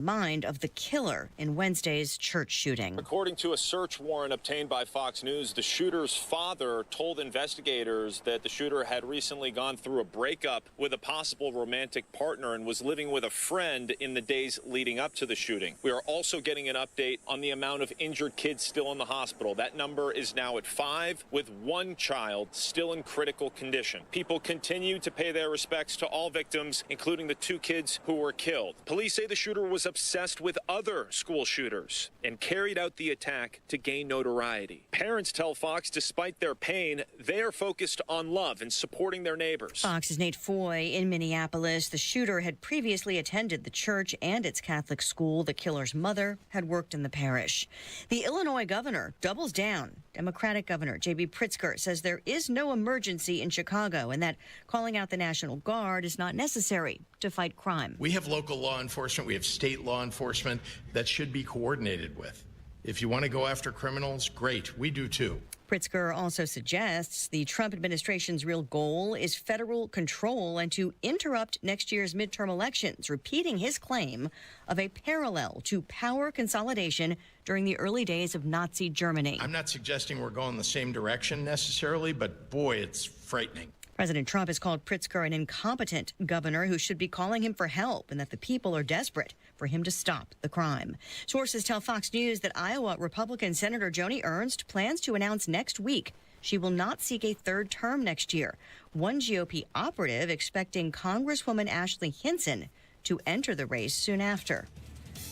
mind of the killer in Wednesday's church shooting. According to a search warrant obtained by Fox News, the shooter's father told investigators that the shooter had recently gone through a breakup with a possible romantic partner and was living with a friend in the days leading up to the shooting. We are also getting an update on the amount of injured kids still in the hospital. That number is now at 5, with 1 child still in critical condition. People continue to pay their respects to all victims, including the 2 kids who were killed. Police say the shooter was obsessed with other school shooters and carried out the attack to gain notoriety. Parents tell Fox despite their pain, they are focused on love and supporting their neighbors. Fox's Nate Foy in Minneapolis. The shooter had previously attended the church and its Catholic school. The killer's mother had worked in the parish. The Illinois governor doubles down. Democratic Governor J.B. Pritzker says there is no emergency in Chicago and that calling out the National Guard is not necessary to fight crime. We have local law enforcement. We have state law enforcement that should be coordinated with. If you want to go after criminals, great. We do too. Pritzker also suggests the Trump administration's real goal is federal control and to interrupt next year's midterm elections, repeating his claim of a parallel to power consolidation during the early days of Nazi Germany. I'm not suggesting we're going the same direction necessarily, but boy, it's frightening. President Trump has called Pritzker an incompetent governor who should be calling him for help and that the people are desperate for him to stop the crime. Sources tell Fox News that Iowa Republican Senator Joni Ernst plans to announce next week she will not seek a 3rd term next year. One GOP operative expecting Congresswoman Ashley Hinson to enter the race soon after.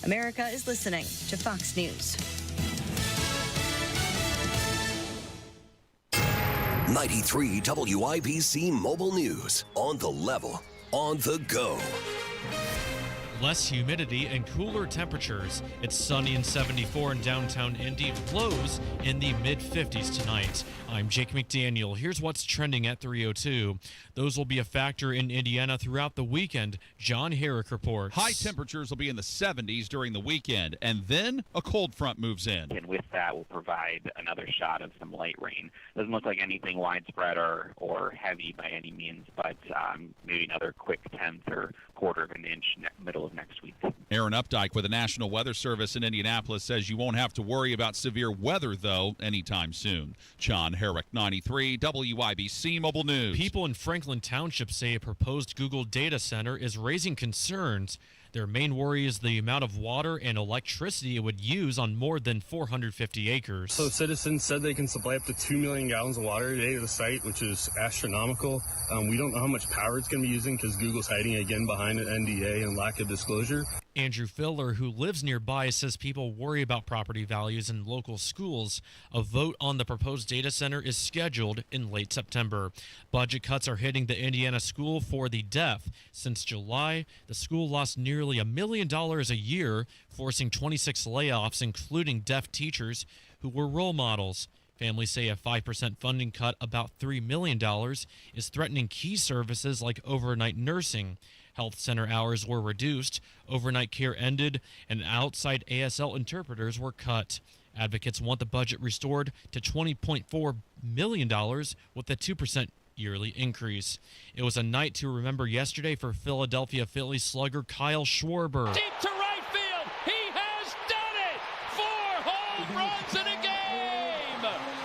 America is listening to Fox News. 93 WIBC Mobile News. On the level, on the go. Less humidity and cooler temperatures. It's sunny and 74 in downtown Indy. Lows in the mid-50s tonight. I'm Jake McDaniel. Here's what's trending at 3:02. Those will be a factor in Indiana throughout the weekend. John Herrick reports. High temperatures will be in the 70s during the weekend, and then a cold front moves in. And with that, will provide another shot of some light rain. Doesn't look like anything widespread or heavy by any means, but maybe another quick tenth or quarter of an inch middle of next week. Aaron Updike with the National Weather Service in Indianapolis says you won't have to worry about severe weather, though, anytime soon. John Herrick, 93 WIBC Mobile News. People in Franklin Township say a proposed Google data center is raising concerns. Their main worry is the amount of water and electricity it would use on more than 450 acres. So citizens said they can supply up to 2 million gallons of water a day to the site, which is astronomical. We don't know how much power it's going to be using because Google's hiding again behind an NDA and lack of disclosure. Andrew Filler, who lives nearby, says people worry about property values in local schools. A vote on the proposed data center is scheduled in late September. Budget cuts are hitting the Indiana School for the Deaf. Since July, the school lost nearly $1 million a year, forcing 26 layoffs, including deaf teachers who were role models. Families say a 5% funding cut, about $3 million, is threatening key services like overnight nursing. Health center hours were reduced, overnight care ended, and outside ASL interpreters were cut. Advocates want the budget restored to $20.4 million with a 2% yearly increase. It was a night to remember yesterday for Philadelphia Phillies slugger Kyle Schwarber. Deep to right field. He has done it. 4 home runs in a game.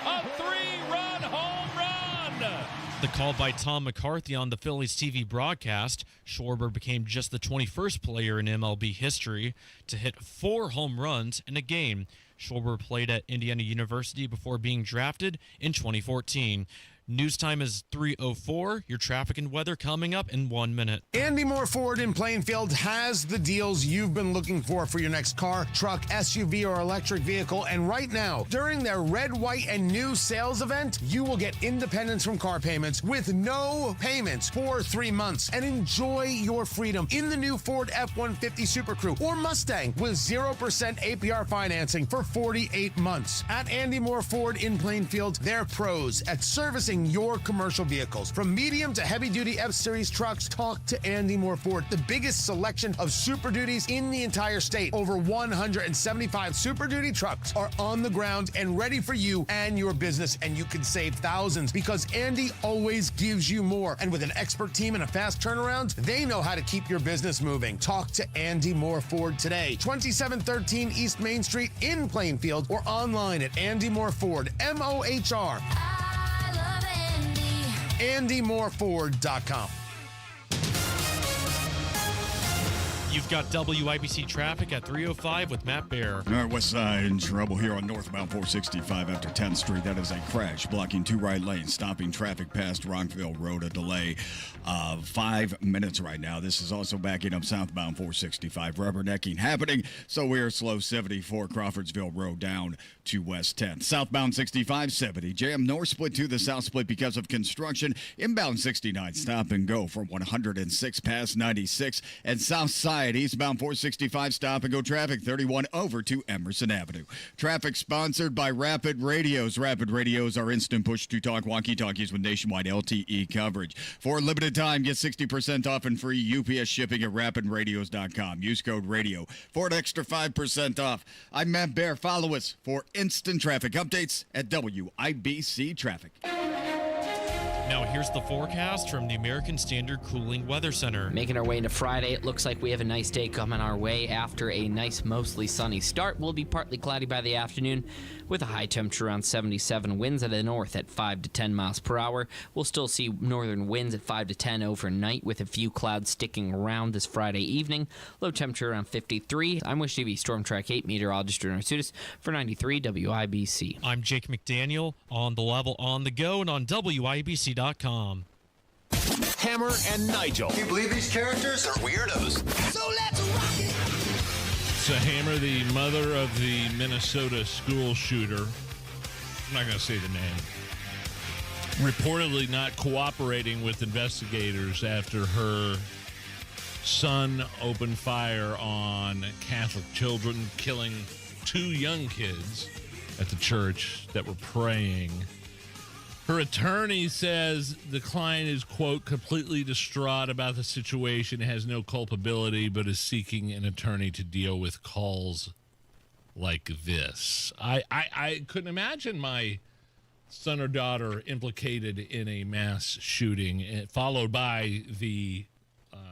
A 3-run home run. The call by Tom McCarthy on the Phillies TV broadcast. Schwarber became just the 21st player in MLB history to hit 4 home runs in a game. Schwarber played at Indiana University before being drafted in 2014. News time is 3:04. Your traffic and weather coming up in 1 minute. Andy Moore Ford in Plainfield has the deals you've been looking for your next car, truck, SUV, or electric vehicle. And right now, during their Red, White, and New sales event, you will get independence from car payments with no payments for 3 months and enjoy your freedom in the new Ford F-150 Super Crew or Mustang with 0% APR financing for 48 months. At Andy Moore Ford in Plainfield, they're pros at servicing servicing your commercial vehicles. From medium to heavy-duty F-Series trucks, talk to Andy Moore Ford. The biggest selection of Super Duties in the entire state. Over 175 Super Duty trucks are on the ground and ready for you and your business, and you can save thousands because Andy always gives you more. And with an expert team and a fast turnaround, they know how to keep your business moving. Talk to Andy Moore Ford today. 2713 East Main Street in Plainfield or online at Andy Moore Ford, M-O-H-R. I love Andy. AndyMooreFord.com. You've got WIBC traffic at 305 with Matt Bear. All right, west side trouble here on northbound 465 after 10th Street. That is a crash blocking two right lanes, stopping traffic past Rockville Road. A delay of 5 minutes right now. This is also backing up southbound 465. Rubbernecking happening, so we are slow 74 Crawfordsville Road down to West 10th. Southbound 65, 70. Jam north split to the south split because of construction. Inbound 69, stop and go from 106 past 96. And south side, eastbound 465, stop and go traffic 31 over to Emerson Avenue. Traffic sponsored by Rapid Radios. Rapid Radios are instant push-to-talk walkie-talkies with nationwide LTE coverage. For a limited time, get 60% off and free UPS shipping at rapidradios.com. Use code RADIO for an extra 5% off. I'm Matt Bear. Follow us for instant traffic updates at WIBC Traffic. Now here's the forecast from the American Standard Cooling Weather Center. Making our way into Friday, it looks like we have a nice day coming our way after a nice, mostly sunny start. We'll be partly cloudy by the afternoon with a high temperature around 77, winds out of the north at 5 to 10 miles per hour. We'll still see northern winds at 5 to 10 overnight with a few clouds sticking around this Friday evening. Low temperature around 53. I'm Wish TV Storm Track 8 meteorologist Drew Narsutis for 93 WIBC. I'm Jake McDaniel on the level on the go and on WIBC.com. Hammer and Nigel. Can you believe these characters are weirdos? So let's rock it. So Hammer, the mother of the Minnesota school shooter, I'm not going to say the name, reportedly not cooperating with investigators after her son opened fire on Catholic children, killing 2 young kids at the church that were praying. Her attorney says the client is, quote, completely distraught about the situation, has no culpability, but is seeking an attorney to deal with calls like this. I couldn't imagine my son or daughter implicated in a mass shooting, followed by the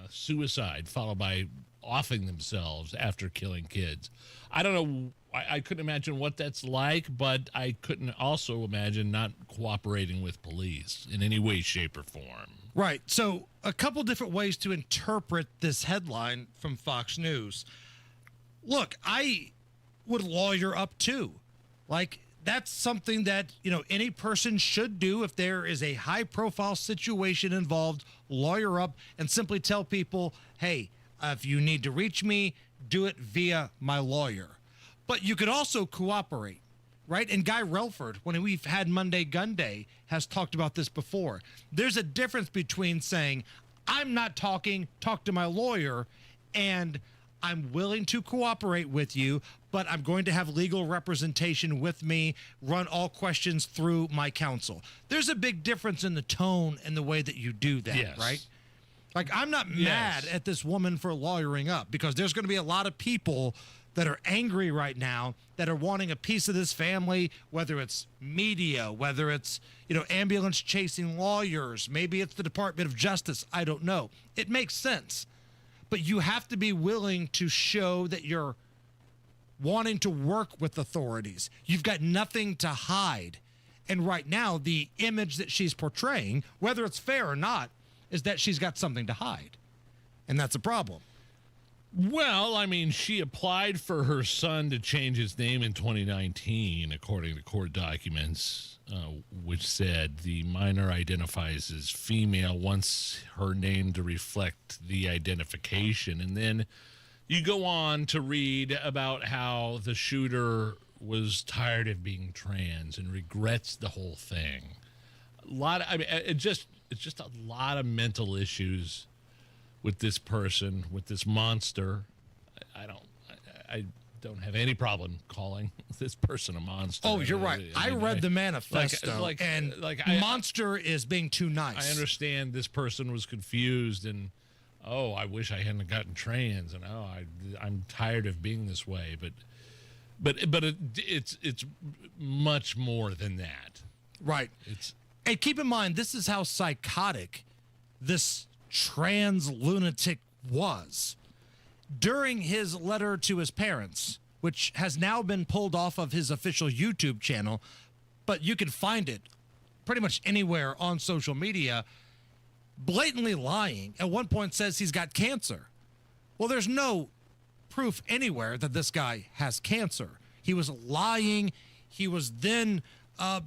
suicide, followed by offing themselves after killing kids. I don't know. I couldn't imagine what that's like, but I couldn't also imagine not cooperating with police in any way, shape, or form. Right. So a couple different ways to interpret this headline from Fox News. Look, I would lawyer up too. Like, that's something that, any person should do if there is a high-profile situation involved. Lawyer up and simply tell people, hey, if you need to reach me, do it via my lawyer. But you could also cooperate, right? And Guy Relford, when we've had Monday Gun Day, has talked about this before. There's a difference between saying, I'm not talking, talk to my lawyer, and I'm willing to cooperate with you, but I'm going to have legal representation with me, run all questions through my counsel. There's a big difference in the tone and the way that you do that, Yes. right? Like, I'm not mad at this woman for lawyering up, because there's going to be a lot of people that are angry right now, that are wanting a piece of this family, whether it's media, whether it's, ambulance chasing lawyers, maybe it's the Department of Justice, I don't know. It makes sense. But you have to be willing to show that you're wanting to work with authorities. You've got nothing to hide. And right now, the image that she's portraying, whether it's fair or not, is that she's got something to hide. And that's a problem. Well, I mean, she applied for her son to change his name in 2019, according to court documents, which said the minor identifies as female, wants her name to reflect the identification. And then you go on to read about how the shooter was tired of being trans and regrets the whole thing. It's just a lot of mental issues with this person, with this monster. don't have any problem calling this person a monster. Oh, you're right. I read the manifesto, and monster is being too nice. I understand this person was confused, and I wish I hadn't gotten trans, and I'm tired of being this way. But it's much more than that. Right. And keep in mind, this is how psychotic this trans lunatic was. During his letter to his parents, which has now been pulled off of his official YouTube channel, but you can find it pretty much anywhere on social media, blatantly lying. At one point says he's got cancer. Well, there's no proof anywhere that this guy has cancer. He was lying. He was then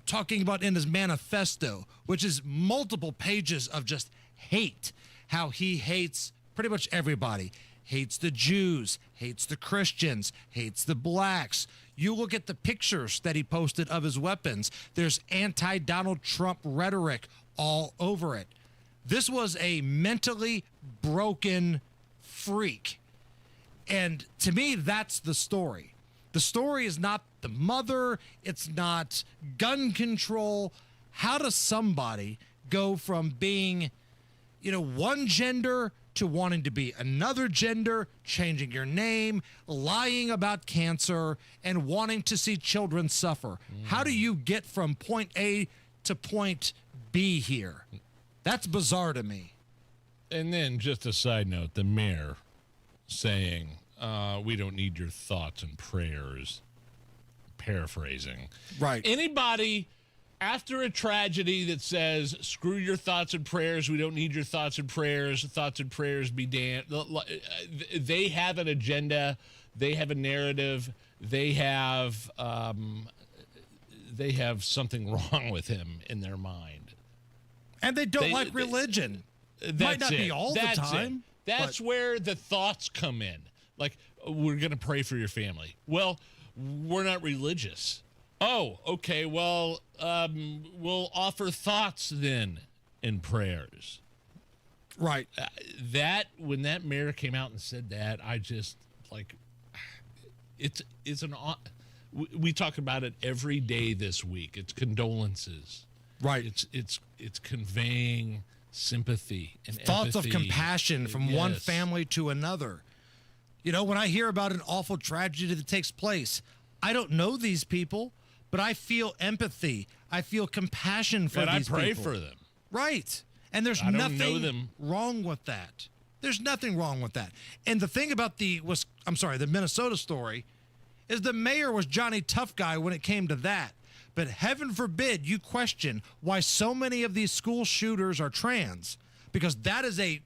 talking about in his manifesto, which is multiple pages of just hate, how he hates pretty much everybody. Hates the Jews, hates the Christians, hates the blacks. You look at the pictures that he posted of his weapons. There's anti-Donald Trump rhetoric all over it. This was a mentally broken freak. And to me, that's the story. The story is not the mother. It's not gun control. How does somebody go from being, one gender to wanting to be another gender, changing your name, lying about cancer, and wanting to see children suffer? How do you get from point A to point B here? That's bizarre to me. And then, just a side note, the mayor saying, we don't need your thoughts and prayers. Paraphrasing. Right. Anybody after a tragedy that says, screw your thoughts and prayers, we don't need your thoughts and prayers be damned. They have an agenda. They have a narrative. They have something wrong with him in their mind. And they don't like religion. Might not be all the time. That's where the thoughts come in. Like, we're going to pray for your family. Well, we're not religious. Oh, okay. Well, we'll offer thoughts then in prayers. Right. When that mayor came out and said that, I just we talk about it every day this week. It's condolences. Right. It's conveying sympathy and thoughts empathy. of compassion from one family to another. When I hear about an awful tragedy that takes place, I don't know these people, but I feel empathy. I feel compassion for these people. And I pray for them. Right. And there's nothing wrong with that. There's nothing wrong with that. And the thing about the Minnesota story is the mayor was Johnny Tough Guy when it came to that. But heaven forbid you question why so many of these school shooters are trans, because that is a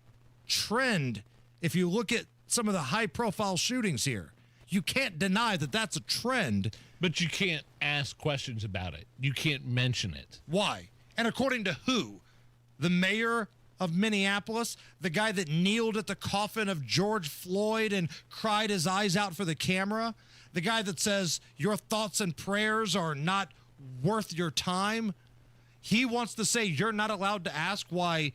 trend. If you look at some of the high-profile shootings here, you can't deny that that's a trend. But you can't ask questions about it. You can't mention it. Why? And according to who? The mayor of Minneapolis? The guy that kneeled at the coffin of George Floyd and cried his eyes out for the camera? The guy that says your thoughts and prayers are not worth your time? He wants to say you're not allowed to ask why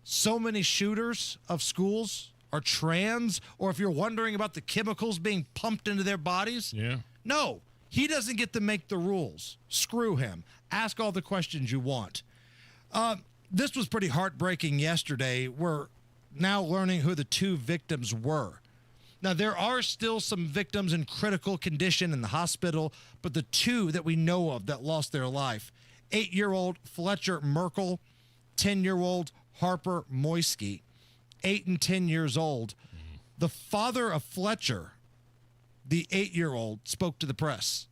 so many shooters of schools are trans, or if you're wondering about the chemicals being pumped into their bodies. Yeah. No, he doesn't get to make the rules. Screw him. Ask all the questions you want. This was pretty heartbreaking yesterday. We're now learning who the two victims were. Now, there are still some victims in critical condition in the hospital, but the two that we know of that lost their life, 8-year-old Fletcher Merkel, 10-year-old Harper Moisky, 8 and 10 years old. The father of Fletcher, the 8-year-old, spoke to the press.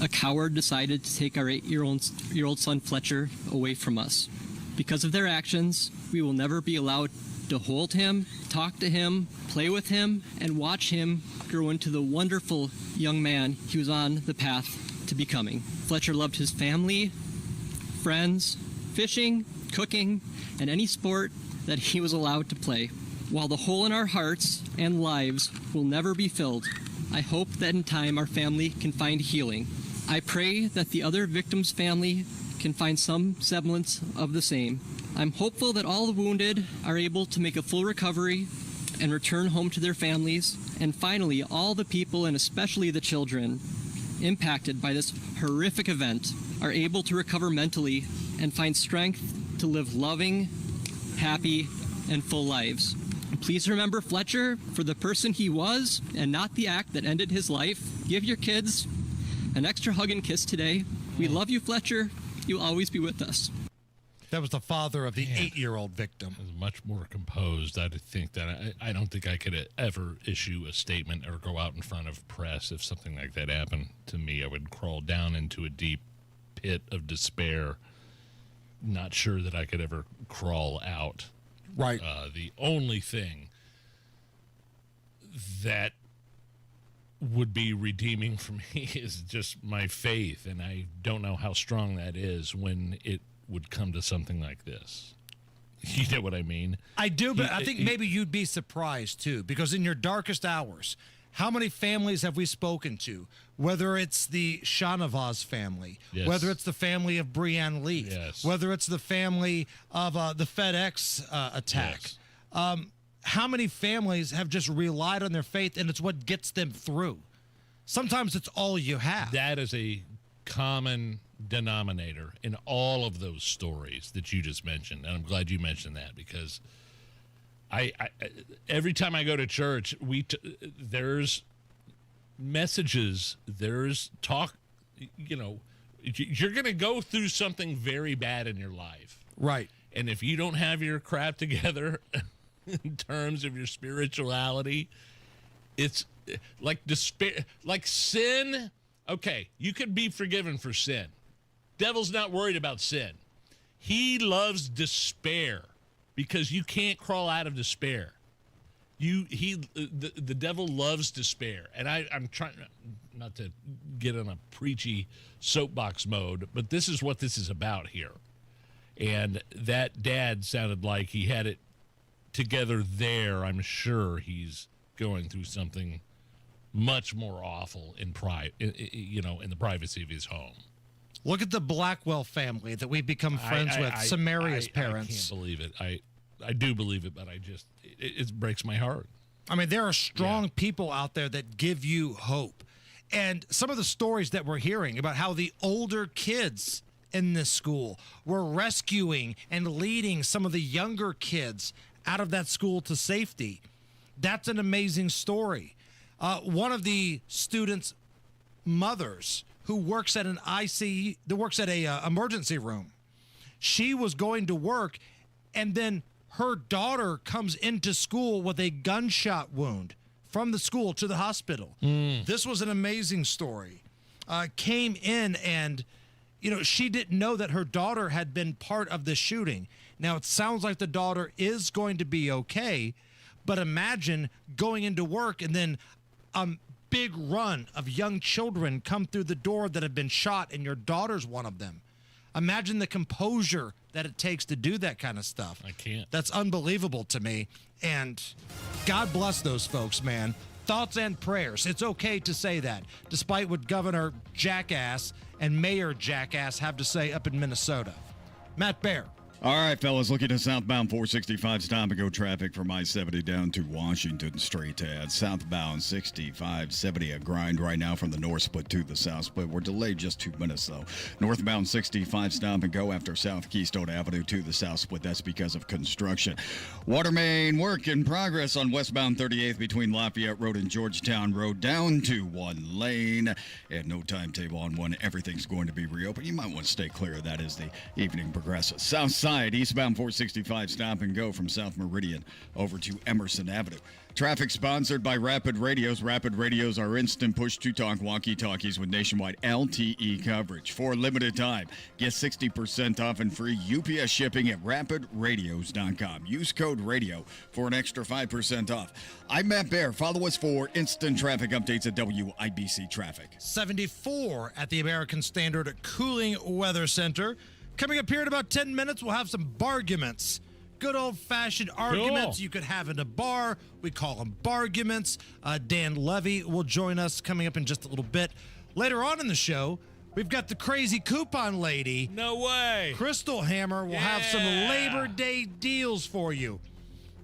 A coward decided to take our 8-year-old son Fletcher away from us. Because of their actions, we will never be allowed to hold him, talk to him, play with him, and watch him grow into the wonderful young man he was on the path to becoming. Fletcher loved his family, friends, fishing, cooking, and any sport that he was allowed to play. While the hole in our hearts and lives will never be filled, I hope that in time our family can find healing. I pray that the other victim's family can find some semblance of the same. I'm hopeful that all the wounded are able to make a full recovery and return home to their families. And finally, all the people, and especially the children, impacted by this horrific event are able to recover mentally and find strength to live loving, happy, and full lives. Please remember Fletcher for the person he was and not the act that ended his life. Give your kids an extra hug and kiss today. We love you, Fletcher. You'll always be with us. That was the father of the 8-year-old victim. Is much more composed. I think that I don't think I could ever issue a statement or go out in front of press if something like that happened to me. I would crawl down into a deep pit of despair. Not sure that I could ever crawl out. Right. The only thing that would be redeeming for me is just my faith, and I don't know how strong that is when it would come to something like this. You know what I mean? I do, but I think maybe you'd be surprised, too, because in your darkest hours, how many families have we spoken to? Whether it's the Shanavaz family, yes. Whether it's the family of Breanne Leaf, yes. Whether it's the family of the FedEx attack. Yes. How many families have just relied on their faith, and it's what gets them through? Sometimes it's all you have. That is a common denominator in all of those stories that you just mentioned, and I'm glad you mentioned that, because I every time I go to church, there's messages, there's talk. You know, you're going to go through something very bad in your life, right? And if you don't have your crap together in terms of your spirituality, it's like despair, like sin. Okay, you could be forgiven for sin. Devil's not worried about sin. He loves despair because you can't crawl out of despair. The devil loves despair. And I'm trying not to get in a preachy soapbox mode, but this is what this is about here. And that dad sounded like he had it together there. I'm sure he's going through something much more awful in the privacy of his home. Look at the Blackwell family that we've become friends with, Samaria's parents. I can't believe it. I do believe it, but it breaks my heart. I mean, there are strong people out there that give you hope. And some of the stories that we're hearing about how the older kids in this school were rescuing and leading some of the younger kids out of that school to safety. That's an amazing story. One of the students' mothers who works at an ICU, that works at a emergency room, she was going to work, and then her daughter comes into school with a gunshot wound from the school to the hospital. This was an amazing story. Came in and, she didn't know that her daughter had been part of the shooting. Now, it sounds like the daughter is going to be okay, but imagine going into work and then big run of young children come through the door that have been shot, and your daughter's one of them. Imagine the composure that it takes to do that kind of stuff. I can't. That's unbelievable to me. And God bless those folks, man. Thoughts and prayers. It's okay to say that, despite what Governor Jackass and Mayor Jackass have to say up in Minnesota. Matt Baer. All right, fellas, looking at southbound 465 stop-and-go traffic from I-70 down to Washington straight ahead. Southbound 6570, a grind right now from the north split to the south split. We're delayed just 2 minutes, though. Northbound 65 stop-and-go after South Keystone Avenue to the south split. That's because of construction. Water main work in progress on westbound 38th between Lafayette Road and Georgetown Road down to one lane. And no timetable on when everything's going to be reopened. You might want to stay clear of that as the evening progresses. South side, eastbound 465 stop and go from South Meridian over to Emerson Avenue. Traffic sponsored by Rapid Radios. Rapid Radios are instant push-to-talk walkie-talkies with nationwide LTE coverage. For a limited time, get 60% off and free UPS shipping at rapidradios.com. Use code RADIO for an extra 5% off. I'm Matt Baer. Follow us for instant traffic updates at WIBC Traffic. 74 at the American Standard Cooling Weather Center. Coming up here in about 10 minutes, we'll have some Barguments. Good old-fashioned arguments you could have in a bar. We call them Barguments. Dan Levy will join us coming up in just a little bit. Later on in the show, we've got the crazy coupon lady. No way. Crystal Hammer will have some Labor Day deals for you.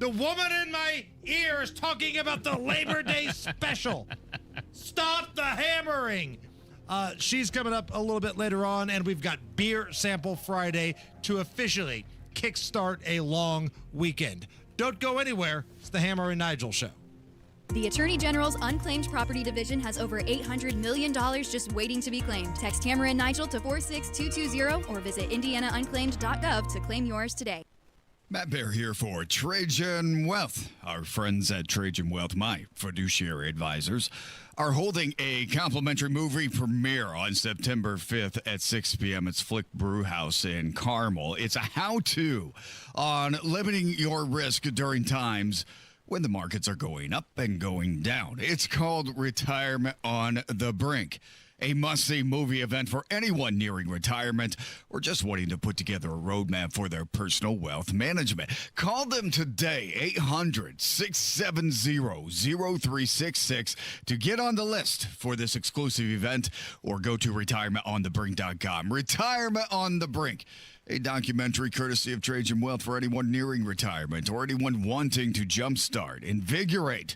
The woman in my ear is talking about the Labor Day special. Stop the hammering. She's coming up a little bit later on, and we've got Beer Sample Friday to officially kickstart a long weekend. Don't go anywhere. It's the Hammer and Nigel Show. The Attorney General's Unclaimed Property Division has over $800 million just waiting to be claimed. Text Hammer and Nigel to 46220 or visit indianaunclaimed.gov to claim yours today. Matt Bear here for Trajan Wealth. Our friends at Trajan Wealth, my fiduciary advisors, are holding a complimentary movie premiere on September 5th at 6 p.m. It's Flick Brew House in Carmel. It's a how-to on limiting your risk during times when the markets are going up and going down. It's called Retirement on the Brink. A must-see movie event for anyone nearing retirement or just wanting to put together a roadmap for their personal wealth management. Call them today, 800-670-0366 to get on the list for this exclusive event, or go to retirementonthebrink.com. Retirement on the Brink, a documentary courtesy of Trajan Wealth for anyone nearing retirement or anyone wanting to jumpstart, invigorate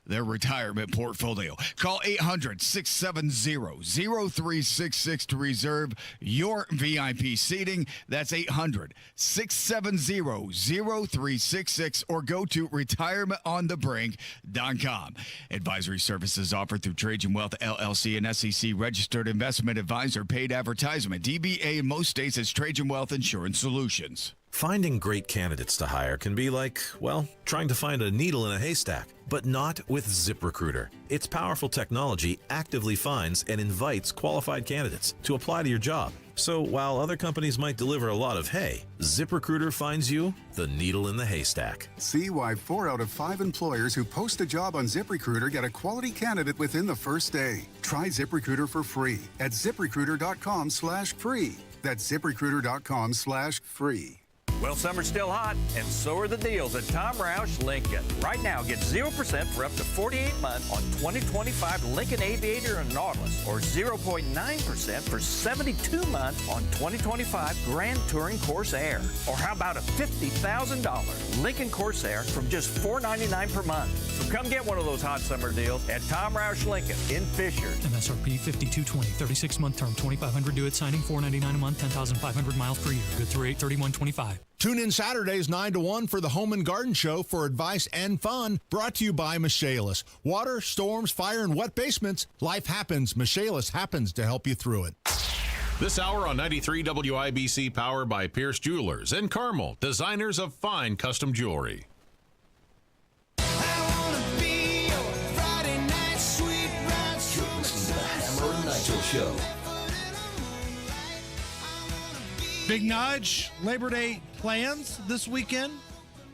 their retirement portfolio. Call 800-670-0366 to reserve your VIP seating. That's 800-670-0366, or go to retirementonthebrink.com. Advisory services offered through Trajan Wealth LLC, an SEC registered investment advisor. Paid advertisement. DBA in most states is Trajan Wealth Insurance Solutions. Finding great candidates to hire can be like, well, trying to find a needle in a haystack, but not with ZipRecruiter. Its powerful technology actively finds and invites qualified candidates to apply to your job. So while other companies might deliver a lot of hay, ZipRecruiter finds you the needle in the haystack. See why 4 out of 5 employers who post a job on ZipRecruiter get a quality candidate within the first day. Try ZipRecruiter for free at ZipRecruiter.com/free. That's ZipRecruiter.com/free. Well, summer's still hot, and so are the deals at Tom Roush Lincoln. Right now, get 0% for up to 48 months on 2025 Lincoln Aviator and Nautilus, or 0.9% for 72 months on 2025 Grand Touring Corsair. Or how about a $50,000 Lincoln Corsair from just $499 per month? So come get one of those hot summer deals at Tom Roush Lincoln in Fisher. MSRP $52.20, 36-month term, $2,500 due at signing, $499 a month, 10,500 miles per year. Good through 8/31/25. Tune in Saturdays 9 to 1 for the Home and Garden Show for advice and fun. Brought to you by Michaelis. Water, storms, fire, and wet basements. Life happens. Michaelis happens to help you through it. This hour on 93 WIBC, powered by Pierce Jewelers in Carmel, designers of fine custom jewelry. Hammer and Nigel Show. Big Nige, Labor Day plans this weekend?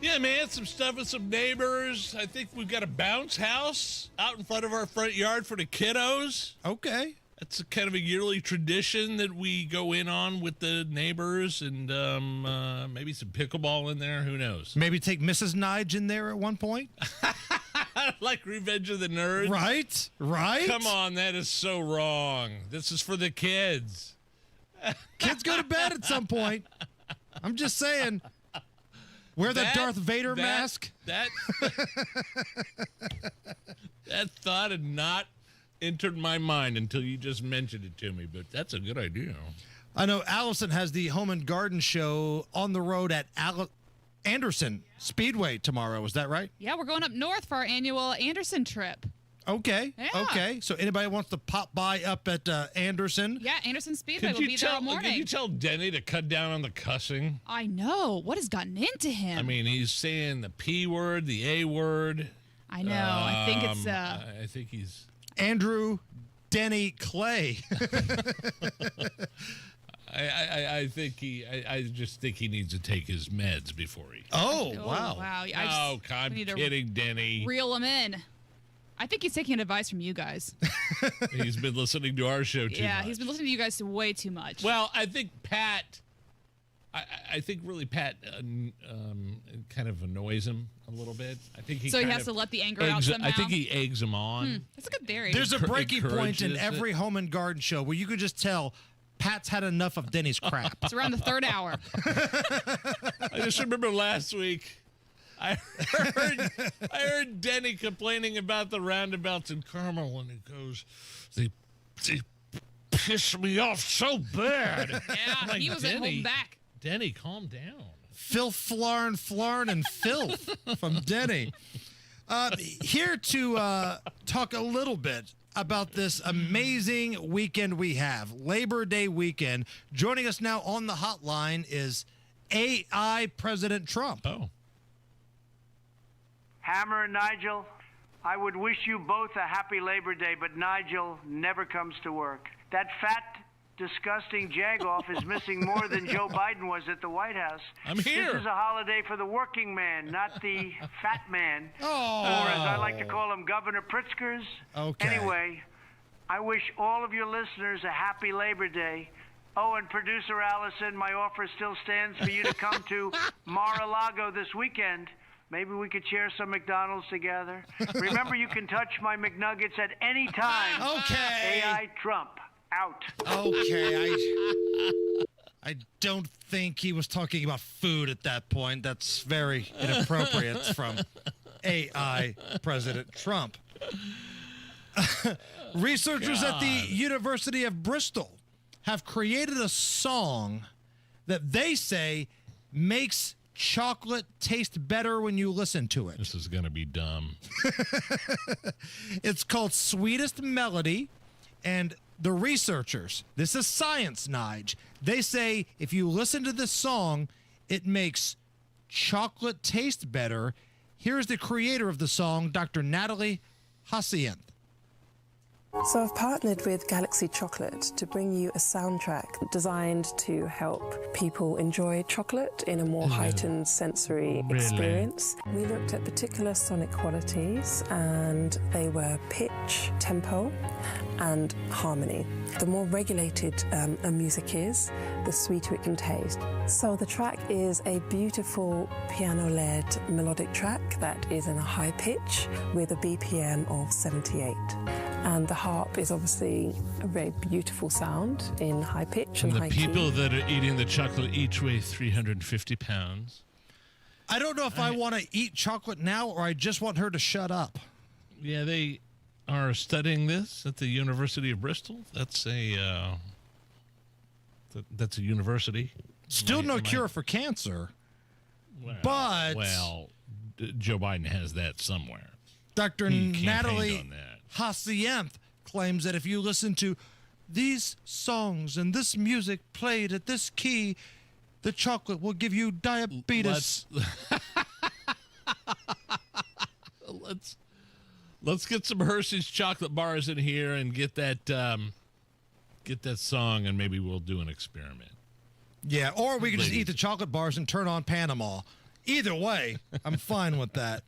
Yeah, man, some stuff with some neighbors. I think we've got a bounce house out in front of our front yard for the kiddos. Okay. That's a kind of a yearly tradition that we go in on with the neighbors, and maybe some pickleball in there. Who knows? Maybe take Mrs. Nige in there at one point? Like Revenge of the Nerds? Right? Right? Come on, that is so wrong. This is for the kids. Kids go to bed at some point. I'm just saying. Wear that Darth Vader mask. That thought had not entered my mind until you just mentioned it to me, but that's a good idea. I know Allison has the Home and Garden Show on the road at Anderson Speedway tomorrow. Is that right? Yeah, we're going up north for our annual Anderson trip. Okay. Yeah. Okay. So anybody wants to pop by up at Anderson? Yeah, Anderson Speedway will be there all morning. Could you tell Denny to cut down on the cussing? I know. What has gotten into him? I mean, he's saying the P word, the A word. I know. I think it's... I think he's... Andrew Denny Clay. I think I just think he needs to take his meds before he... Oh, wow. Wow. I'm kidding, Denny. Reel him in. I think he's taking advice from you guys. He's been listening to our show too much. Yeah, he's been listening to you guys way too much. Well, I think Pat... I think really Pat kind of annoys him a little bit. I think he has to let the anger out somehow. I think he eggs him on. That's a good theory. There's a breaking point in every Home and Garden Show where you could just tell Pat's had enough of Denny's crap. It's around the third hour. I just remember last week I heard Denny complaining about the roundabouts in Carmel, and he goes, they piss me off so bad. Yeah, he was holding back. Denny, calm down. Filth, flarn, and filth from Denny. Here to talk a little bit about this amazing weekend we have, Labor Day weekend. Joining us now on the hotline is AI President Trump. Oh. Hammer and Nigel, I would wish you both a happy Labor Day, but Nigel never comes to work. That fat, disgusting jagoff is missing more than Joe Biden was at the White House. I'm here. This is a holiday for the working man, not the fat man. Oh. Or as I like to call him, Governor Pritzkers. Okay. Anyway, I wish all of your listeners a happy Labor Day. Oh, and producer Allison, my offer still stands for you to come to Mar-a-Lago this weekend. Maybe we could share some McDonald's together. Remember, you can touch my McNuggets at any time. Okay. AI Trump, out. Okay, I don't think he was talking about food at that point. That's very inappropriate from AI President Trump. Researchers at the University of Bristol have created a song that they say makes chocolate taste better when you listen to it. This is going to be dumb. It's called Sweetest Melody, and the researchers, this is science, Nige, they say if you listen to this song, it makes chocolate taste better. Here's the creator of the song, Dr. Natalie Hassienth. So I've partnered with Galaxy Chocolate to bring you a soundtrack designed to help people enjoy chocolate in a more heightened sensory experience. We looked at particular sonic qualities, and they were pitch, tempo, and harmony. The more regulated a music is, the sweeter it can taste. So the track is a beautiful piano-led melodic track that is in a high pitch with a BPM of 78. And the harp is obviously a very beautiful sound in high pitch and high key. And the people that are eating the chocolate each weigh 350 pounds. I don't know if I want to eat chocolate now or I just want her to shut up. Yeah, they are studying this at the University of Bristol. That's a university. Still no cure for cancer. But Joe Biden has that somewhere. Dr. He campaigned Natalie on that. Hassienth claims that if you listen to these songs and this music played at this key, the chocolate will give you diabetes. Let's get some Hershey's chocolate bars in here and get that song, and maybe we'll do an experiment. Yeah, or we can just eat the chocolate bars and turn on Panama. Either way, I'm fine with that.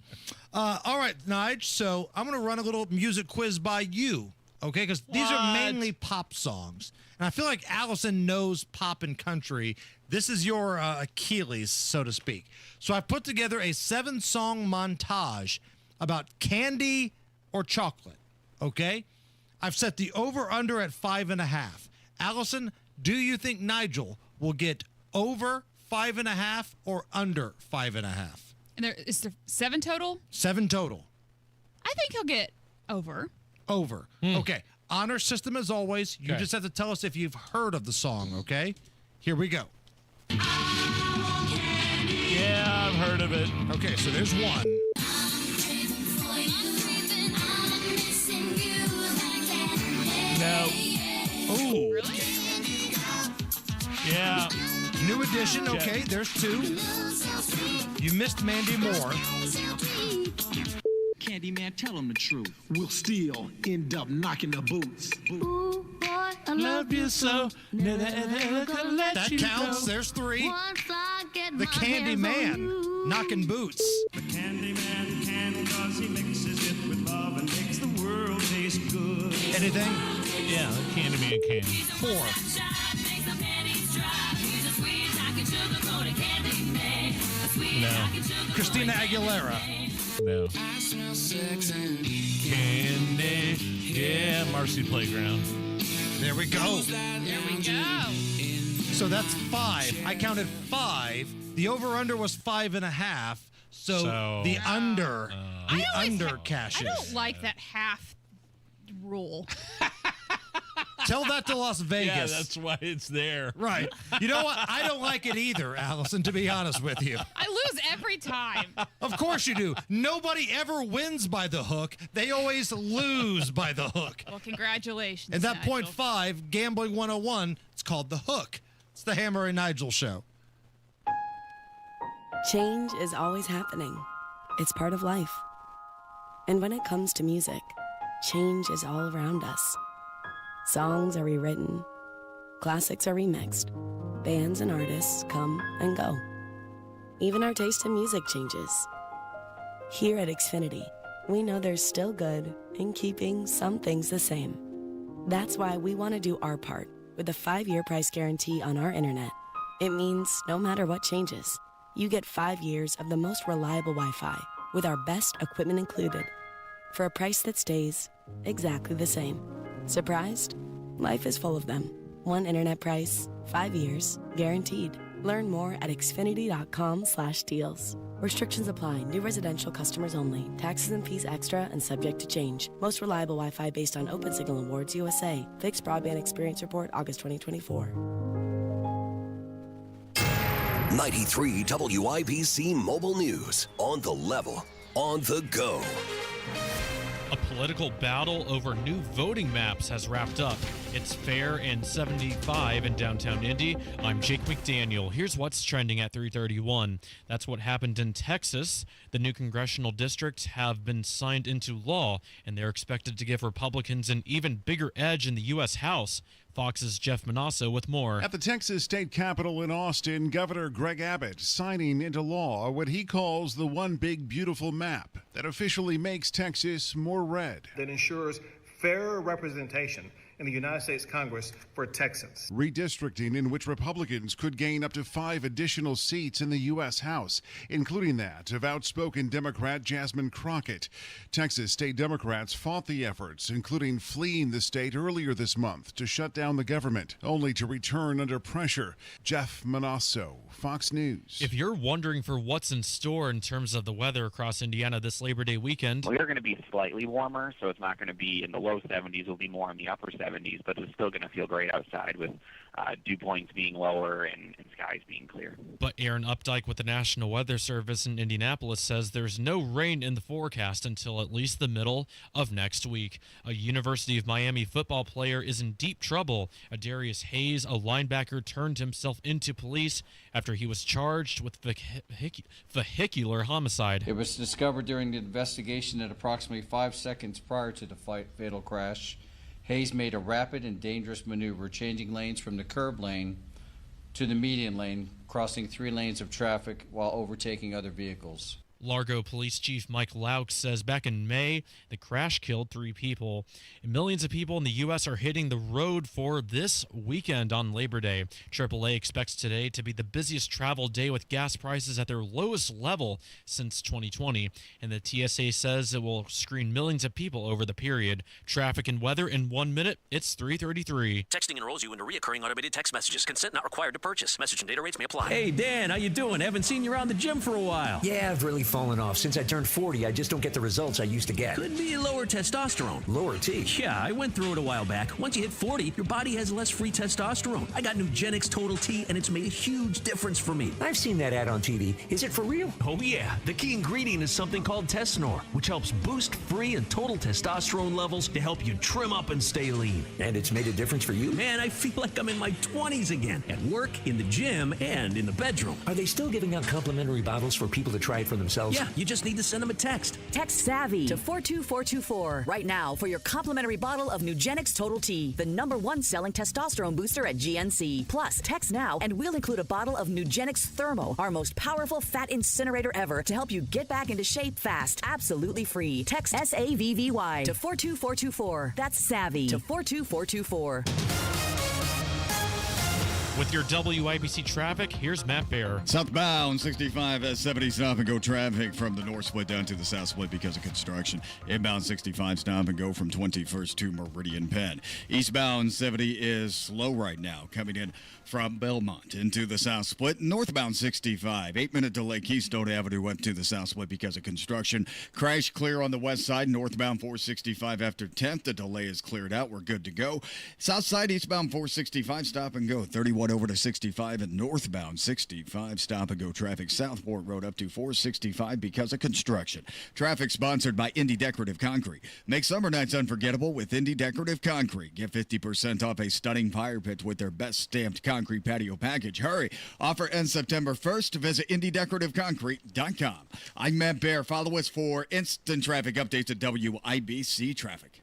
All right, Nige, so I'm going to run a little music quiz by you, okay? Because these are mainly pop songs. And I feel like Allison knows pop and country. This is your Achilles, so to speak. So I put together a 7-song montage about candy or chocolate, okay? I've set the over-under at 5.5. Allison, do you think Nigel will get over 5.5 or under 5.5? And is there 7 total? 7 total. I think he'll get over. Over. Okay. Honor system as always. You just have to tell us if you've heard of the song, okay? Here we go. Yeah, I've heard of it. Okay, so there's one. No. Ooh. Really? Yeah. New edition. Okay, there's 2. You missed Mandy Moore. Candyman, tell him the truth. We'll still end up knocking the boots. Ooh, boy, I Love you so. That counts. There's 3. The Candyman, knocking boots. The Candyman can, cause he mixes it with love and makes the world taste good. Anything? Yeah, the Candyman can. 4. No. Christina Aguilera. No. Candy. Yeah, Marcy Playground. There we go. There we go. So that's 5. I counted 5. The over-under was 5.5. So the under cash. I don't like that half rule. Tell that to Las Vegas. Yeah, that's why it's there. Right. You know what? I don't like it either, Allison, to be honest with you. I lose every time. Of course you do. Nobody ever wins by the hook. They always lose by the hook. Well, congratulations, And that Nigel. point 5, Gambling 101, it's called The Hook. It's the Hammer and Nigel Show. Change is always happening. It's part of life. And when it comes to music, change is all around us. Songs are rewritten, classics are remixed, bands and artists come and go. Even our taste in music changes. Here at Xfinity, we know there's still good in keeping some things the same. That's why we want to do our part with a 5-year price guarantee on our internet. It means no matter what changes, you get 5 years of the most reliable Wi-Fi with our best equipment included for a price that stays exactly the same. Surprised? Life is full of them. One internet price, 5 years, guaranteed. Learn more at xfinity.com/deals. Restrictions apply. New residential customers only. Taxes and fees extra and subject to change. Most reliable Wi-Fi based on Open Signal Awards USA. Fixed Broadband Experience Report, August 2024. 93 WIBC Mobile News. On the level. On the go. A political battle over new voting maps has wrapped up. It's Fair and 75 in downtown Indy. I'm Jake McDaniel. Here's what's trending at 3:31. That's what happened in Texas. The new congressional districts have been signed into law, and they're expected to give Republicans an even bigger edge in the U.S. House. Fox's Jeff Manasso with more. At the Texas State Capitol in Austin, Governor Greg Abbott signing into law what he calls the One Big Beautiful Map that officially makes Texas more red. That ensures fair representation in the United States Congress for Texans. Redistricting in which Republicans could gain up to 5 additional seats in the U.S. House, including that of outspoken Democrat Jasmine Crockett. Texas state Democrats fought the efforts, including fleeing the state earlier this month to shut down the government, only to return under pressure. Jeff Manasso, Fox News. If you're wondering for what's in store in terms of the weather across Indiana this Labor Day weekend. Well, they're going to be slightly warmer, so it's not going to be in the low 70s. It'll be more in the upper 70s, but it's still going to feel great outside with dew points being lower and skies being clear. But Aaron Updike with the National Weather Service in Indianapolis says there's no rain in the forecast until at least the middle of next week. A University of Miami football player is in deep trouble. Adarius Hayes, a linebacker, turned himself into police after he was charged with vehicular homicide. It was discovered during the investigation that approximately 5 seconds prior to the fatal crash, Hayes made a rapid and dangerous maneuver, changing lanes from the curb lane to the median lane, crossing 3 lanes of traffic while overtaking other vehicles. Largo Police Chief Mike Lauk says back in May, the crash killed 3 people. And millions of people in the U.S. are hitting the road for this weekend on Labor Day. AAA expects today to be the busiest travel day with gas prices at their lowest level since 2020. And the TSA says it will screen millions of people over the period. Traffic and weather in 1 minute, it's 3:33. Texting enrolls you into recurring automated text messages. Consent not required to purchase. Message and data rates may apply. Hey, Dan, how you doing? Haven't seen you around the gym for a while. Yeah, I've really fallen off. Since I turned 40, I just don't get the results I used to get. Could be lower testosterone. Lower T? Yeah, I went through it a while back. Once you hit 40, your body has less free testosterone. I got Nugenix Total T, and it's made a huge difference for me. I've seen that ad on TV. Is it for real? Oh, yeah. The key ingredient is something called Tesnor, which helps boost free and total testosterone levels to help you trim up and stay lean. And it's made a difference for you? Man, I feel like I'm in my 20s again. At work, in the gym, and in the bedroom. Are they still giving out complimentary bottles for people to try it for themselves? Yeah, you just need to send them a text. Text SAVVY to 42424 right now for your complimentary bottle of Nugenix Total T, the #1 selling testosterone booster at GNC. Plus, text now and we'll include a bottle of Nugenix Thermo, our most powerful fat incinerator ever, to help you get back into shape fast. Absolutely free. Text SAVVY to 42424. That's SAVVY to 42424. With your WIBC traffic, here's Matt Bear. Southbound 65 at 70 stop and go traffic from the north split down to the south split because of construction. Inbound 65 stop and go from 21st to Meridian Penn. Eastbound 70 is slow right now coming in from Belmont into the south split. Northbound 65, 8-minute delay Keystone Avenue up to the south split because of construction. Crash clear on the west side. Northbound 465 after 10th. The delay is cleared out. We're good to go. South side eastbound 465 stop and go. 31 over to 65 and northbound 65 stop and go traffic. Southport Road up to 465 because of construction. Traffic sponsored by Indy Decorative Concrete. Make summer nights unforgettable with Indy Decorative Concrete. Get 50% off a stunning fire pit with their best stamped concrete patio package. Hurry. Offer ends September 1st. Visit IndyDecorativeConcrete.com. I'm Matt Bear. Follow us for instant traffic updates at WIBC Traffic.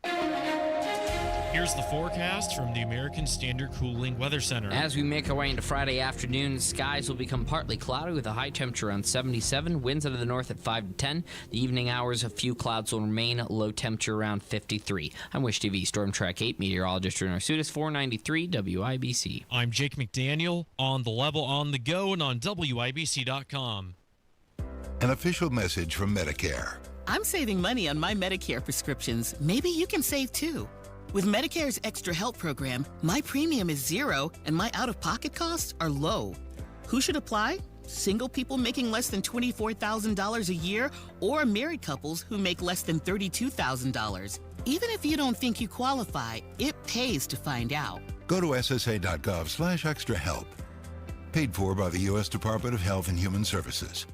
Here's the forecast from the American Standard Cooling Weather Center. As we make our way into Friday afternoon, skies will become partly cloudy with a high temperature around 77, winds out of the north at 5 to 10. The evening hours, a few clouds will remain, low temperature around 53. I'm Wish TV Storm Track 8 meteorologist Drew Narsutis, 493 WIBC. I'm Jake McDaniel, on the level, on the go, and on WIBC.com. An official message from Medicare. I'm saving money on my Medicare prescriptions. Maybe you can save too. With Medicare's Extra Help program, my premium is zero and my out-of-pocket costs are low. Who should apply? Single people making less than $24,000 a year or married couples who make less than $32,000. Even if you don't think you qualify, it pays to find out. Go to ssa.gov/extrahelp. Paid for by the U.S. Department of Health and Human Services.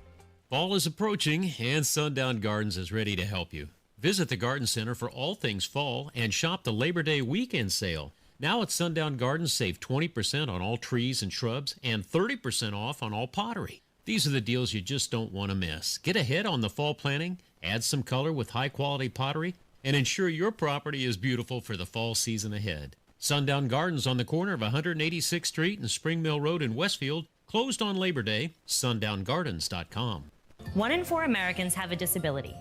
Fall is approaching and Sundown Gardens is ready to help you. Visit the Garden Center for all things fall and shop the Labor Day weekend sale. Now at Sundown Gardens, save 20% on all trees and shrubs and 30% off on all pottery. These are the deals you just don't want to miss. Get ahead on the fall planning, add some color with high-quality pottery, and ensure your property is beautiful for the fall season ahead. Sundown Gardens on the corner of 186th Street and Spring Mill Road in Westfield, closed on Labor Day, sundown.gardens.com. 1 in 4 Americans have a disability.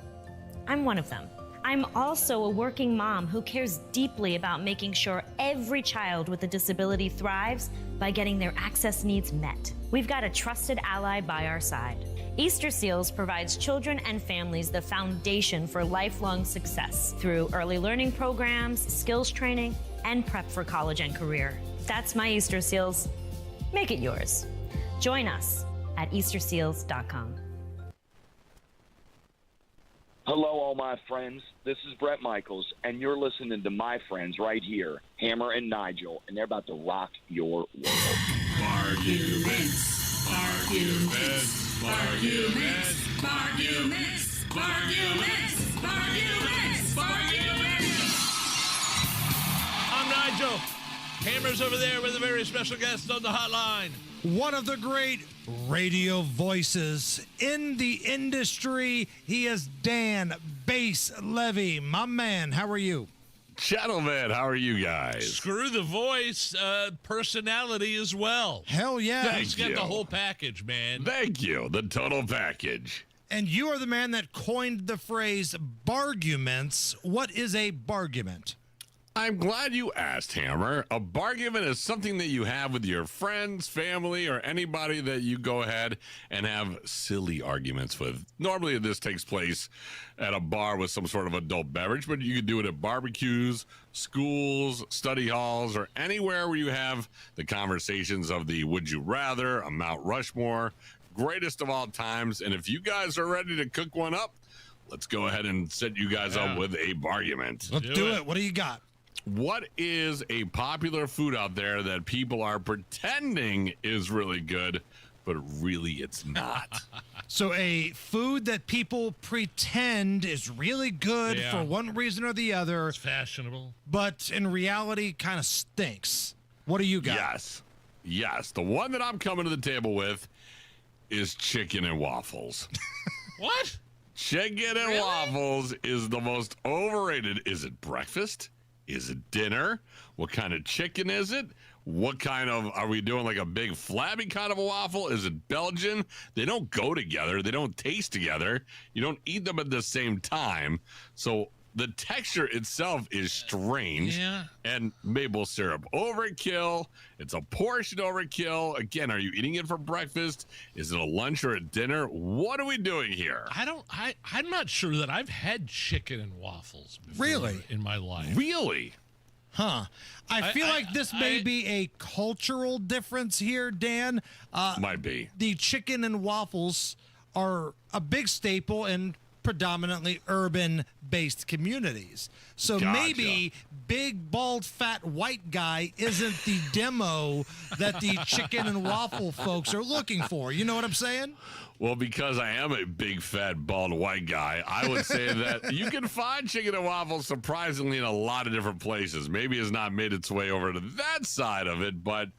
I'm one of them. I'm also a working mom who cares deeply about making sure every child with a disability thrives by getting their access needs met. We've got a trusted ally by our side. Easter Seals provides children and families the foundation for lifelong success through early learning programs, skills training, and prep for college and career. That's my Easter Seals. Make it yours. Join us at easterseals.com. Hello, all my friends. This is Brett Michaels, and you're listening to my friends right here, Hammer and Nigel, and they're about to rock your world. Barguments, barguments, barguments, barguments, barguments, barguments, barguments. I'm Nigel. Hammer's over there with a very special guest on the hotline. One of the great radio voices in the industry. He is Dan Bass Levy. My man, how are you? Gentlemen, how are you guys? Screw the voice, personality as well. Hell yeah. He's got the whole package, man. Thank you. The total package. And you are the man that coined the phrase barguments. What is a bargument? I'm glad you asked, Hammer. A bargument is something that you have with your friends, family, or anybody that you go ahead and have silly arguments with. Normally, this takes place at a bar with some sort of adult beverage, but you could do it at barbecues, schools, study halls, or anywhere where you have the conversations of the would you rather, a Mount Rushmore, greatest of all times. And if you guys are ready to cook one up, let's go ahead and set you guys up with a bargument. Let's do it. What do you got? What is a popular food out there that people are pretending is really good, but really it's not? So a food that people pretend is really good for one reason or the other. It's fashionable. But in reality kind of stinks. What do you got? Yes. The one that I'm coming to the table with is chicken and waffles. What? Chicken and waffles is the most overrated. Is it breakfast? Is it dinner? What kind of chicken is it? What kind of, are we doing like a big flabby kind of a waffle? Is it Belgian? They don't go together. They don't taste together. You don't eat them at the same time. So The texture itself is strange. Yeah. And maple syrup overkill. It's a portion overkill. Again, are you eating it for breakfast? Is it a lunch or a dinner? What are we doing here? I'm not sure that I've had chicken and waffles before Really? in my life. Really? Huh. I feel like this may be a cultural difference here, Dan. Might be. The chicken and waffles are a big staple in predominantly urban-based communities. So Gotcha. maybe big, bald, fat, white guy isn't the demo that the chicken and waffle folks are looking for. You know what I'm saying? Well, because I am a big, fat, bald, white guy, I would say that you can find chicken and waffles surprisingly in a lot of different places. Maybe it's not made its way over to that side of it, but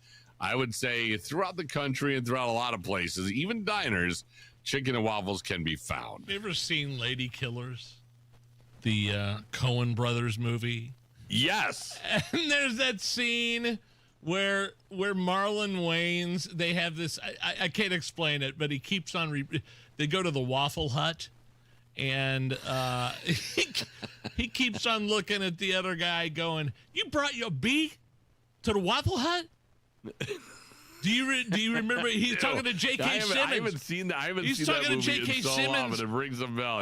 I would say throughout the country and throughout a lot of places, even diners, chicken and waffles can be found. You ever seen Lady Killers? The Coen Brothers movie? Yes. And there's that scene where Marlon Wayans, they have this, I can't explain it, but he keeps on, they go to the Waffle Hut, and he keeps on looking at the other guy going, "You brought your bee to the Waffle Hut?" Do you remember? He's talking to J.K. Simmons. I haven't seen that. He's seen talking that to movie J.K. in so Simmons. long, but it rings a bell.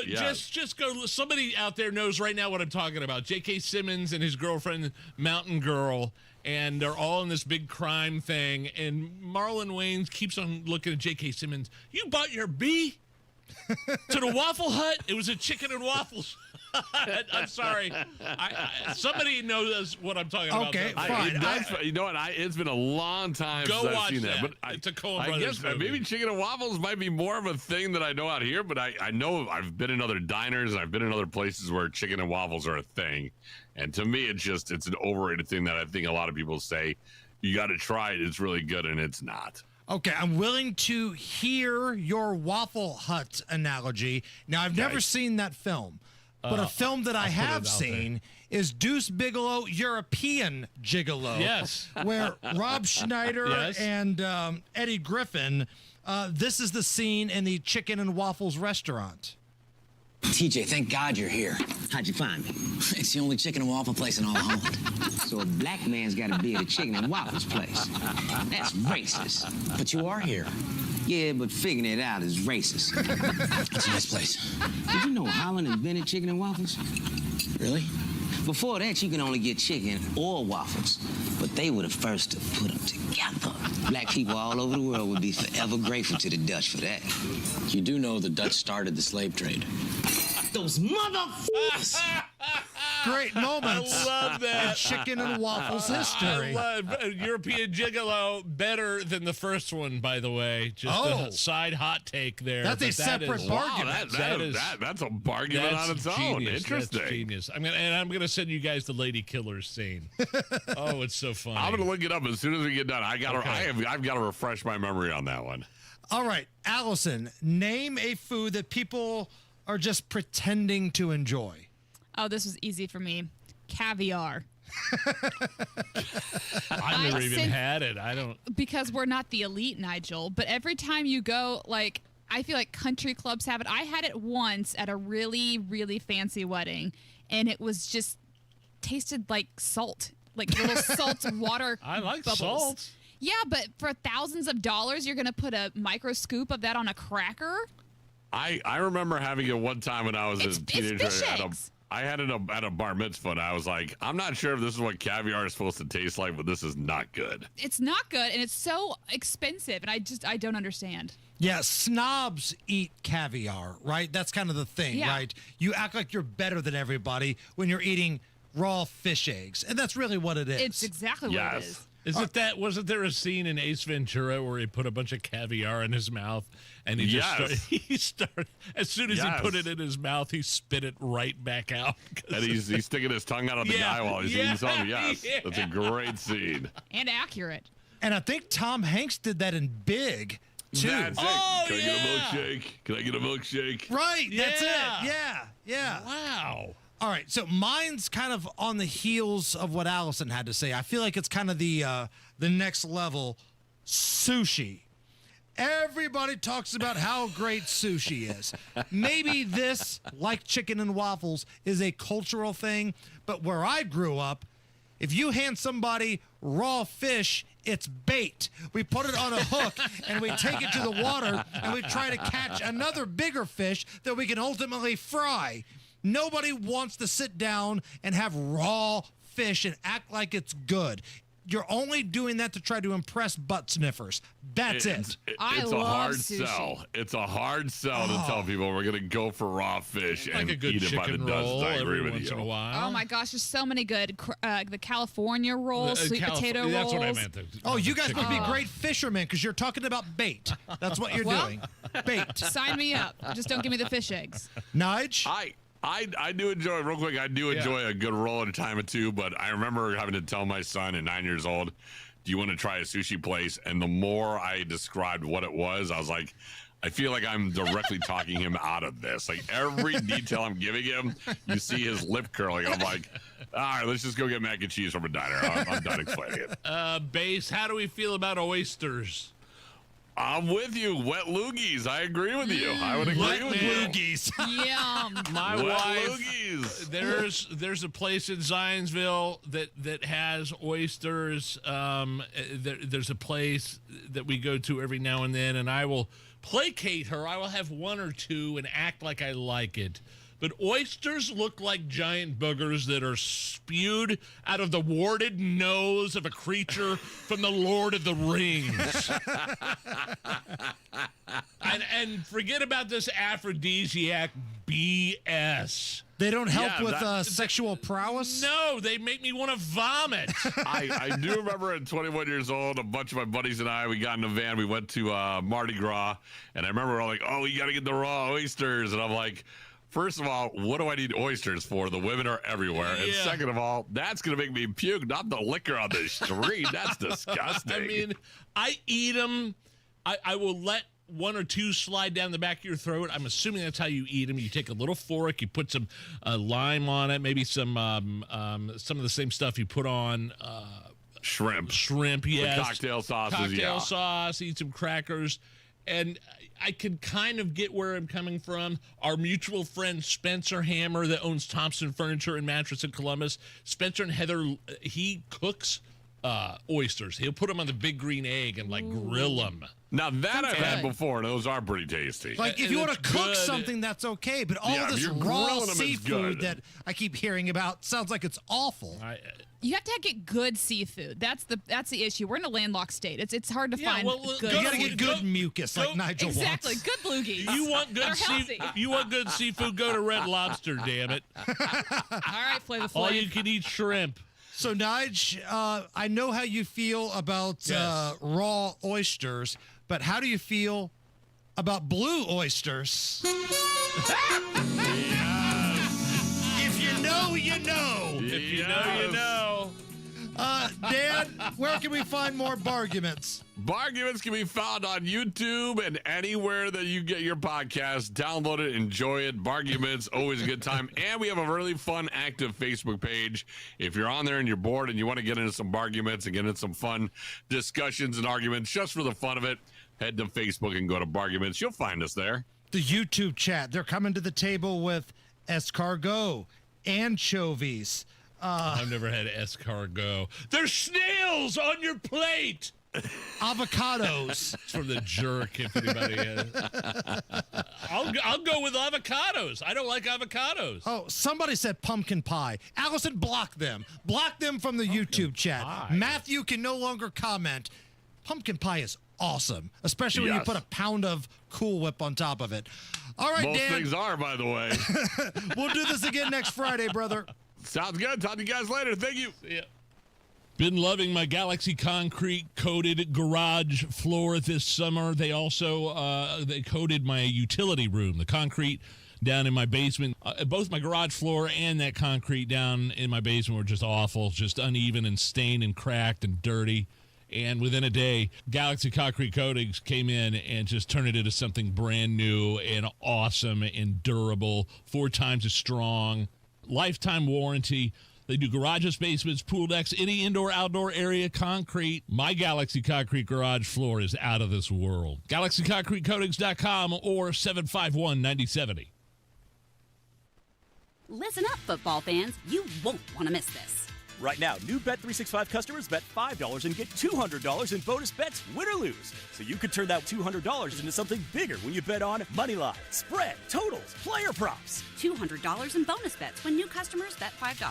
Yes. Just go. Somebody out there knows right now what I'm talking about. J.K. Simmons and his girlfriend, Mountain Girl, and they're all in this big crime thing. And Marlon Wayans keeps on looking at J.K. Simmons. "You bought your bee to the Waffle Hut?" It was a chicken and waffles. I'm sorry. Somebody knows what I'm talking about. Okay, fine. You know what? It's been a long time Go since I've watch seen that. But It's a Coen I Brothers guess movie. maybe chicken and waffles might be more of a thing that I know out here. But I know I've been in other diners and I've been in other places where chicken and waffles are a thing. And to me, it's an overrated thing that I think a lot of people say you got to try it. It's really good, and it's not. Okay, I'm willing to hear your Waffle Hut analogy. Now, I've never seen that film, but a film that I have seen is Deuce Bigelow, European Gigolo. Yes. Where Rob Schneider Yes. and Eddie Griffin, this is the scene in the Chicken and Waffles restaurant. TJ, thank God you're here. How'd you find me? It's the only chicken and waffle place in all of Holland. So a black man's got to be at a chicken and waffles place. That's racist. But you are here. Yeah, but figuring it out is racist. It's a nice place. Did you know Holland invented chicken and waffles? Really? Before that, you can only get chicken or waffles. But they were the first to put them together. Black people all over the world would be forever grateful to the Dutch for that. You do know the Dutch started the slave trade. Those motherfuckers! Great moments. I love that. in Chicken and Waffles history. I love European Gigolo better than the first one, by the way. Just a side hot take there. That's a separate bargain. That's a bargain on its own. Genius. Interesting. That's genius. I'm gonna send you guys the Lady Killers scene. Oh, it's so funny. I'm gonna look it up as soon as we get done. I've got to refresh my memory on that one. All right, Allison, name a food that people are just pretending to enjoy. Oh, this was easy for me. Caviar. I've never even had it. I don't. Because we're not the elite, Nigel. But every time you go, like, I feel like country clubs have it. I had it once at a really, really fancy wedding, and it was just tasted like salt, like little salt water. I like bubbles. salt. Yeah, but for thousands of dollars, you're going to put a micro scoop of that on a cracker? I remember having it one time when I was a teenager. I had it at a bar mitzvah, and I was like, I'm not sure if this is what caviar is supposed to taste like, but this is not good. It's not good, and it's so expensive, and I don't understand. Yeah, snobs eat caviar, right? That's kind of the thing, right? You act like you're better than everybody when you're eating raw fish eggs, and that's really what it is. It's exactly what it is. Wasn't there a scene in Ace Ventura where he put a bunch of caviar in his mouth and he started as soon as he put it in his mouth, he spit it right back out. And he's sticking his tongue out of the guy while he's eating something. Yes, yeah. That's a great scene. And accurate. And I think Tom Hanks did that in Big, too. That's it. Can I get a milkshake? Can I get a milkshake? Right, that's it. Yeah. Wow. All right, so mine's kind of on the heels of what Allison had to say. I feel like it's kind of the next level, sushi. Everybody talks about how great sushi is. Maybe this, like chicken and waffles, is a cultural thing, but where I grew up, if you hand somebody raw fish, it's bait. We put it on a hook and we take it to the water and we try to catch another bigger fish that we can ultimately fry. Nobody wants to sit down and have raw fish and act like it's good. You're only doing that to try to impress butt sniffers. That's it. It's a hard sell. It's a hard sell to tell people we're going to go for raw fish and a good eat it by the chicken dozen. roll I agree every with once you. in a while. Oh my gosh, there's so many good. The California rolls, sweet potato rolls. That's what I meant. Oh, you guys must be great fishermen because you're talking about bait. That's what you're doing. Bait. Sign me up. Just don't give me the fish eggs. Nige? I do enjoy, real quick, I do enjoy a good roll at a time or two, but I remember having to tell my son at 9 years old, do you want to try a sushi place? And the more I described what it was, I was like, I feel like I'm directly talking him out of this. Like every detail I'm giving him, you see his lip curling. I'm like, all right, let's just go get mac and cheese from a diner. I'm done explaining it. Base, how do we feel about oysters? I'm with you. Wet loogies. I agree with you. I would agree with you. Loogies. Yum. My Wet wife, loogies. there's a place in Zionsville that has oysters. There's a place that we go to every now and then, and I will placate her. I will have one or two and act like I like it. But oysters look like giant boogers that are spewed out of the warded nose of a creature from the Lord of the Rings. and forget about this aphrodisiac BS. They don't help with sexual prowess? No, they make me want to vomit. I do remember at 21 years old, a bunch of my buddies and I, we got in a van, we went to Mardi Gras, and I remember we're all like, oh, you got to get the raw oysters. And I'm like, first of all, what do I need oysters for? The women are everywhere. And second of all, that's going to make me puke, not the liquor on the street. That's disgusting. I mean, I eat them. I will let one or two slide down the back of your throat. I'm assuming that's how you eat them. You take a little fork, you put some lime on it, maybe some of the same stuff you put on shrimp. Shrimp, yes. The cocktail sauces, Cocktail sauce, eat some crackers. And I can kind of get where I'm coming from. Our mutual friend Spencer Hammer that owns Thompson Furniture and Mattress in Columbus, Spencer and Heather, he cooks oysters. He'll put them on the big green egg and grill them. Now that I've had before, and those are pretty tasty. Like if you want to cook something, that's okay. But all of this raw seafood that I keep hearing about sounds like it's awful. You have to get good seafood. That's the issue. We're in a landlocked state. It's hard to find good. You got to get good mucus like Nigel wants. Exactly. Good loogies. You want good seafood? Go to Red Lobster. Damn it! All right, Flavor Flav. All you can eat shrimp. So Nige, I know how you feel about raw oysters, but how do you feel about blue oysters? If you know, you know. If you know, you know. Dan, where can we find more Barguments? Barguments can be found on YouTube and anywhere that you get your podcast. Download it, enjoy it. Barguments, always a good time. And we have a really fun, active Facebook page. If you're on there and you're bored and you want to get into some Barguments and get into some fun discussions and arguments just for the fun of it, head to Facebook and go to Barguments. You'll find us there. The YouTube chat, they're coming to the table with escargot, anchovies. I've never had escargot. There's snails on your plate. Avocados. It's from the jerk, if anybody has. I'll go with avocados. I don't like avocados. Oh, somebody said pumpkin pie. Allison, block them. Block them from the YouTube chat. Matthew can no longer comment. Pumpkin pie is awesome, especially when you put a pound of Cool Whip on top of it. All right, Most Dan. things are, by the way. We'll do this again next Friday, brother. Sounds good. Talk to you guys later. Thank you. Yeah. Been loving my Galaxy concrete coated garage floor this summer. They also they coated my utility room, the concrete down in my basement. Both my garage floor and that concrete down in my basement were just awful, just uneven and stained and cracked and dirty. And within a day, Galaxy Concrete Coatings came in and just turned it into something brand new and awesome and durable, 4 times as strong, lifetime warranty. They do garages, basements, pool decks, any indoor-outdoor area, concrete. My Galaxy Concrete garage floor is out of this world. GalaxyConcreteCoatings.com or 751-9070. Listen up, football fans. You won't want to miss this. Right now, new Bet365 customers bet $5 and get $200 in bonus bets, win or lose. So you could turn that $200 into something bigger when you bet on money line, spread, totals, player props. $200 in bonus bets when new customers bet $5.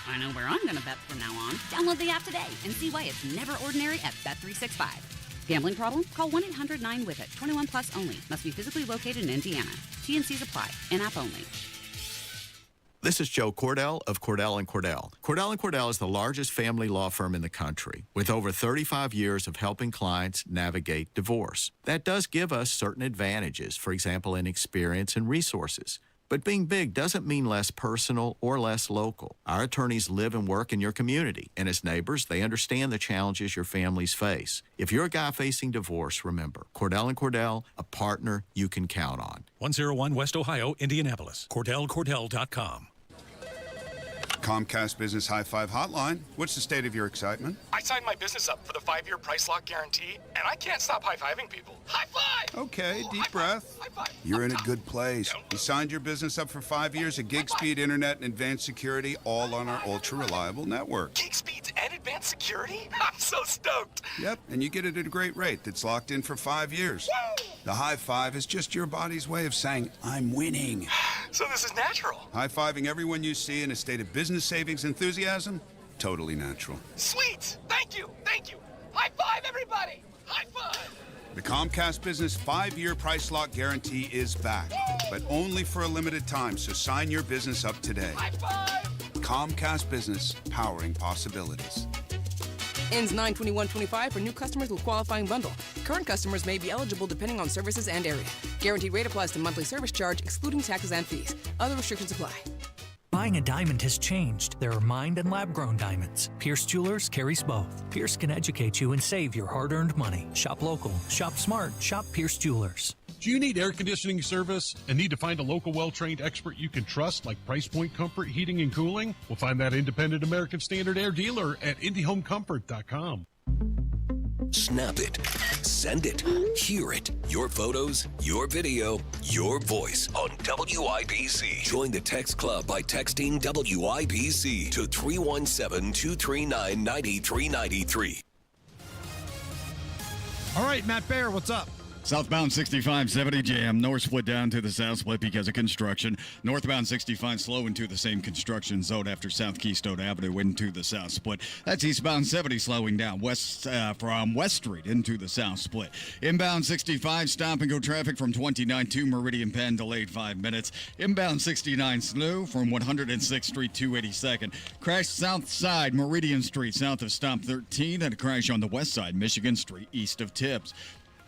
I know where I'm going to bet from now on. Download the app today and see why it's never ordinary at Bet365. Gambling problem? Call 1-800-9-WITH-IT. 21 plus only. Must be physically located in Indiana. T&Cs apply. In-app only. This is Joe Cordell of Cordell & Cordell. Cordell & Cordell is the largest family law firm in the country with over 35 years of helping clients navigate divorce. That does give us certain advantages, for example, in experience and resources. But being big doesn't mean less personal or less local. Our attorneys live and work in your community, and as neighbors, they understand the challenges your families face. If you're a guy facing divorce, remember, Cordell & Cordell, a partner you can count on. 101 West Ohio, Indianapolis. CordellCordell.com. Comcast Business High Five Hotline. What's the state of your excitement? I signed my business up for the 5-year price lock guarantee, and I can't stop high-fiving people. High five! Okay, deep breath. You're in a good place. You signed your business up for 5 years of gig speed internet and advanced security, all on our ultra-reliable network. Gig speeds and advanced security? I'm so stoked. Yep, and you get it at a great rate that's locked in for 5 years. Woo! The high five is just your body's way of saying, I'm winning. So this is natural. High-fiving everyone you see in a state of business savings enthusiasm? Totally natural. Sweet! Thank you! Thank you! High five, everybody! High five! The Comcast Business 5-year price lock guarantee is back, but only for a limited time, so sign your business up today. High five! Comcast Business, powering possibilities. Ends 9/21/25 for new customers with qualifying bundle. Current customers may be eligible depending on services and area. Guaranteed rate applies to monthly service charge, excluding taxes and fees. Other restrictions apply. Buying a diamond has changed. There are mined and lab-grown diamonds. Pierce Jewelers carries both. Pierce can educate you and save your hard-earned money. Shop local. Shop smart. Shop Pierce Jewelers. Do you need air conditioning service and need to find a local well-trained expert you can trust like Price Point Comfort Heating and Cooling? We'll find that independent American Standard Air dealer at IndyHomeComfort.com. Snap it. Send it. Hear it. Your photos, your video, your voice on WIBC. Join the text club by texting WIBC to 317-239-9393. All right, Matt Baer, what's up? Southbound 6570 jam. North split down to the south split because of construction. Northbound 65 slow into the same construction zone after South Keystone Avenue into the south split. That's eastbound 70 slowing down west from West Street into the south split. Inbound 65 stop and go traffic from 29 to Meridian Penn delayed 5 minutes. Inbound 69 slow from 106th Street to 82nd. Crash south side Meridian Street south of stop 13 and a crash on the west side Michigan Street east of Tibbs.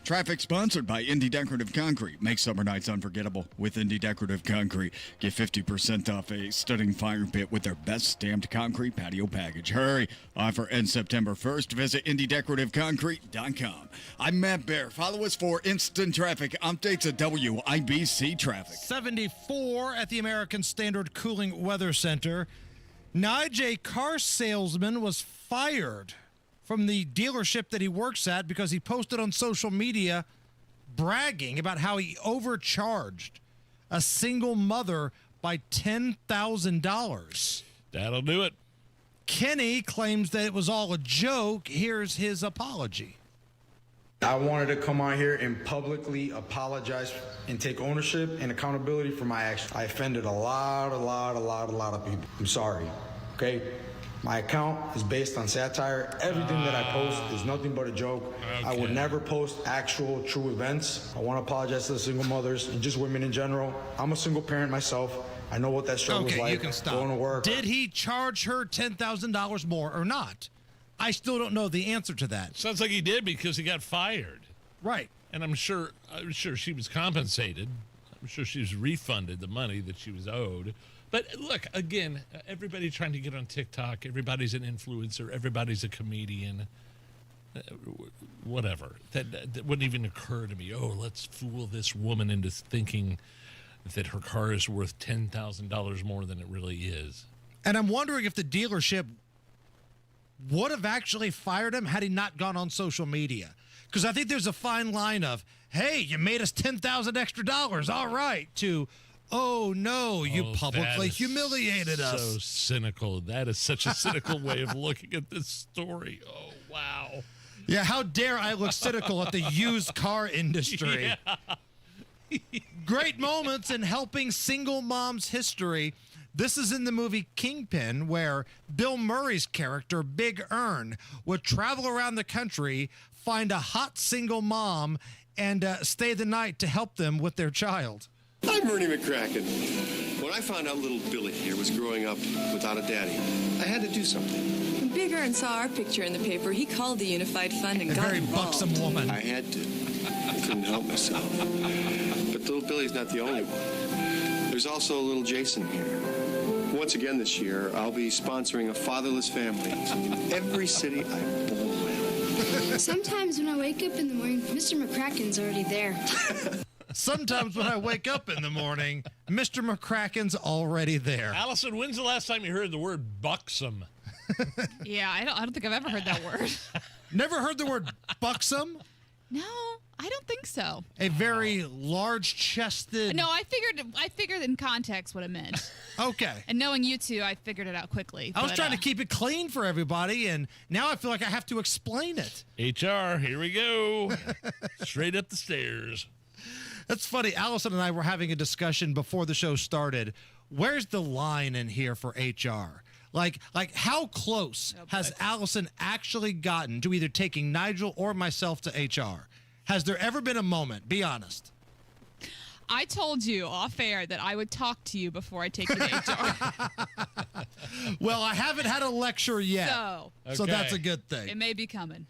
Traffic sponsored by Indy Decorative Concrete. Make summer nights unforgettable with Indy Decorative Concrete. Get 50% off a stunning fire pit with their best stamped concrete patio package. Hurry. Offer ends September 1st. Visit IndyDecorativeConcrete.com. I'm Matt Baer. Follow us for instant traffic updates at WIBC Traffic. 74 at the American Standard Cooling Weather Center. Nigel, car salesman, was fired from the dealership that he works at because he posted on social media bragging about how he overcharged a single mother by $10,000. That'll do it. Kenny claims that it was all a joke. Here's his apology. I wanted to come out here and publicly apologize and take ownership and accountability for my actions. I offended a lot of people. I'm sorry, okay? My account is based on satire. Everything that I post is nothing but a joke. Okay. I would never post actual true events. I want to apologize to the single mothers and just women in general. I'm a single parent myself. I know what that struggle is like. You can stop. Going to work. Did he charge her $10,000 more or not? I still don't know the answer to that. Sounds like he did because he got fired. Right. And I'm sure she was compensated. I'm sure she was refunded the money that she was owed. But look, again, everybody's trying to get on TikTok. Everybody's an influencer. Everybody's a comedian. Whatever. That wouldn't even occur to me. Oh, let's fool this woman into thinking that her car is worth $10,000 more than it really is. And I'm wondering if the dealership would have actually fired him had he not gone on social media. Because I think there's a fine line of, hey, you made us $10,000 extra, all right, to, oh, no, you publicly humiliated us. So cynical. That is such a cynical way of looking at this story. Oh, wow. Yeah, how dare I look cynical at the used car industry. Yeah. Great moments in helping single moms history. This is in the movie Kingpin, where Bill Murray's character, Big Earn, would travel around the country, find a hot single mom, and stay the night to help them with their child. I'm Ernie McCracken. When I found out little Billy here was growing up without a daddy, I had to do something. When Big Earn saw our picture in the paper, he called the Unified Fund and got involved. Buxom woman. I had to. I couldn't help myself. But little Billy's not the only one. There's also little Jason here. Once again this year, I'll be sponsoring a fatherless family in every city I born with. Sometimes when I wake up in the morning, Mr. McCracken's already there. Sometimes when I wake up in the morning, Mr. McCracken's already there. Allison, when's the last time you heard the word buxom? Yeah, I don't think I've ever heard that word. Never heard the word buxom? No, I don't think so. A very large-chested... No, I figured in context what it meant. Okay. And knowing you two, I figured it out quickly. I was trying to keep it clean for everybody, and now I feel like I have to explain it. HR, here we go. Straight up the stairs. That's funny. Allison and I were having a discussion before the show started. Where's the line in here for HR? Like how close has Allison actually gotten to either taking Nigel or myself to HR? Has there ever been a moment? Be honest. I told you off air that I would talk to you before I take you to HR. Well, I haven't had a lecture yet. So that's a good thing. It may be coming.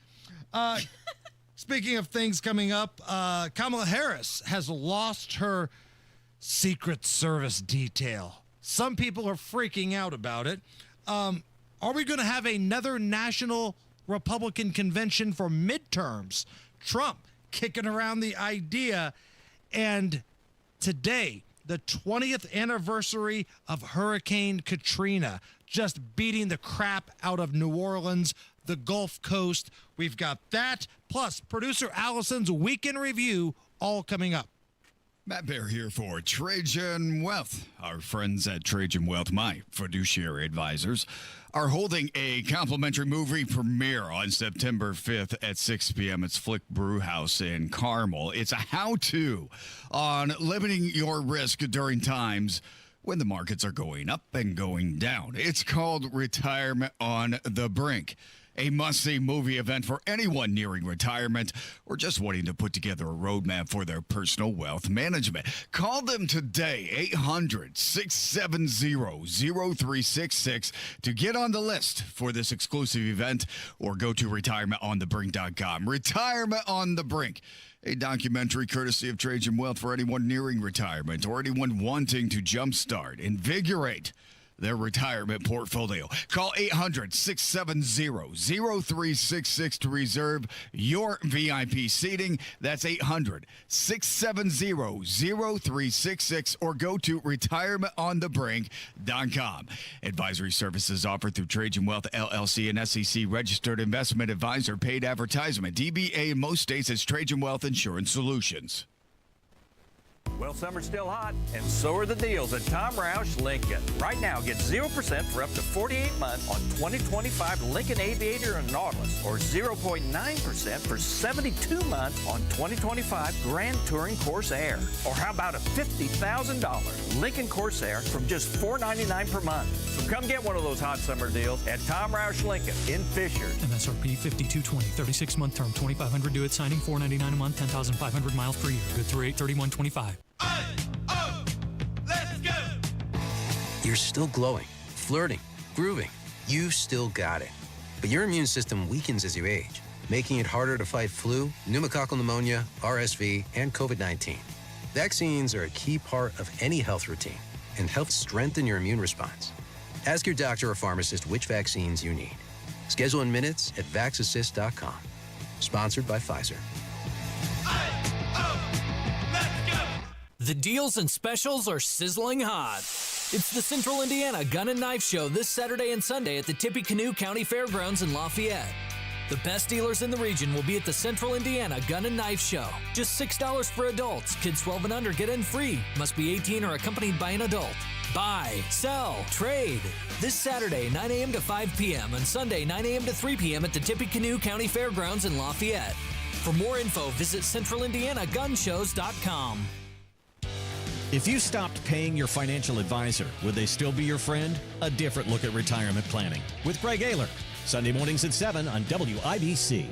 Speaking of things coming up, Kamala Harris has lost her Secret Service detail. Some people are freaking out about it. Are we going to have another national Republican convention for midterms? Trump kicking around the idea. And today, the 20th anniversary of Hurricane Katrina, just beating the crap out of New Orleans, the Gulf Coast. We've got that, plus producer Allison's Weekend Review, all coming up. Matt Bear here for Trajan Wealth. Our friends at Trajan Wealth, my fiduciary advisors, are holding a complimentary movie premiere on September 5th at 6 p.m. It's Flick Brew House in Carmel. It's a how-to on limiting your risk during times when the markets are going up and going down. It's called Retirement on the Brink. A must-see movie event for anyone nearing retirement or just wanting to put together a roadmap for their personal wealth management. Call them today, 800-670-0366 to get on the list for this exclusive event, or go to retirementonthebrink.com. Retirement on the Brink, a documentary courtesy of Trajan Wealth for anyone nearing retirement or anyone wanting to jumpstart, invigorate their retirement portfolio. Call 800-670-0366 to reserve your VIP seating. That's 800-670-0366, or go to retirementonthebrink.com. Advisory services offered through Trajan Wealth LLC, an SEC registered investment advisor. Paid advertisement. DBA in most states as Trajan Wealth Insurance Solutions. Well, summer's still hot, and so are the deals at Tom Roush Lincoln. Right now, get 0% for up to 48 months on 2025 Lincoln Aviator and Nautilus, or 0.9% for 72 months on 2025 Grand Touring Corsair. Or how about a $50,000 Lincoln Corsair from just $499 per month? So come get one of those hot summer deals at Tom Roush Lincoln in Fishers. MSRP $52.20, 36-month term, $2,500 due at signing, $499 a month, 10,500 miles per year. Good through 8/31/25. You're still glowing, flirting, grooving. You still got it. But your immune system weakens as you age, making it harder to fight flu, pneumococcal pneumonia, RSV, and COVID-19. Vaccines are a key part of any health routine and help strengthen your immune response. Ask your doctor or pharmacist which vaccines you need. Schedule in minutes at vaxassist.com. Sponsored by Pfizer. The deals and specials are sizzling hot. It's the Central Indiana Gun and Knife Show this Saturday and Sunday at the Tippecanoe County Fairgrounds in Lafayette. The best dealers in the region will be at the Central Indiana Gun and Knife Show. Just $6 for adults. Kids 12 and under get in free. Must be 18 or accompanied by an adult. Buy, sell, trade. This Saturday, 9 a.m. to 5 p.m. and Sunday, 9 a.m. to 3 p.m. at the Tippecanoe County Fairgrounds in Lafayette. For more info, visit centralindianagunshows.com. If you stopped paying your financial advisor, would they still be your friend? A different look at retirement planning with Greg Ayler. Sunday mornings at 7 on WIBC.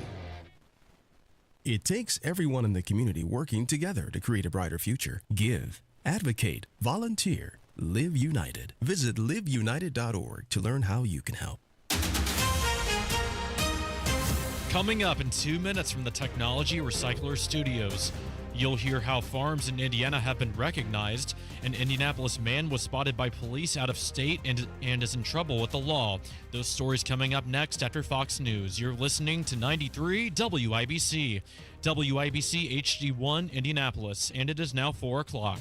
It takes everyone in the community working together to create a brighter future. Give, advocate, volunteer, live united. Visit liveunited.org to learn how you can help. Coming up in 2 minutes from the Technology Recycler Studios, you'll hear how farms in Indiana have been recognized. An Indianapolis man was spotted by police out of state and is in trouble with the law. Those stories coming up next after Fox News. You're listening to 93 WIBC. WIBC HD1 Indianapolis, and it is now 4 o'clock.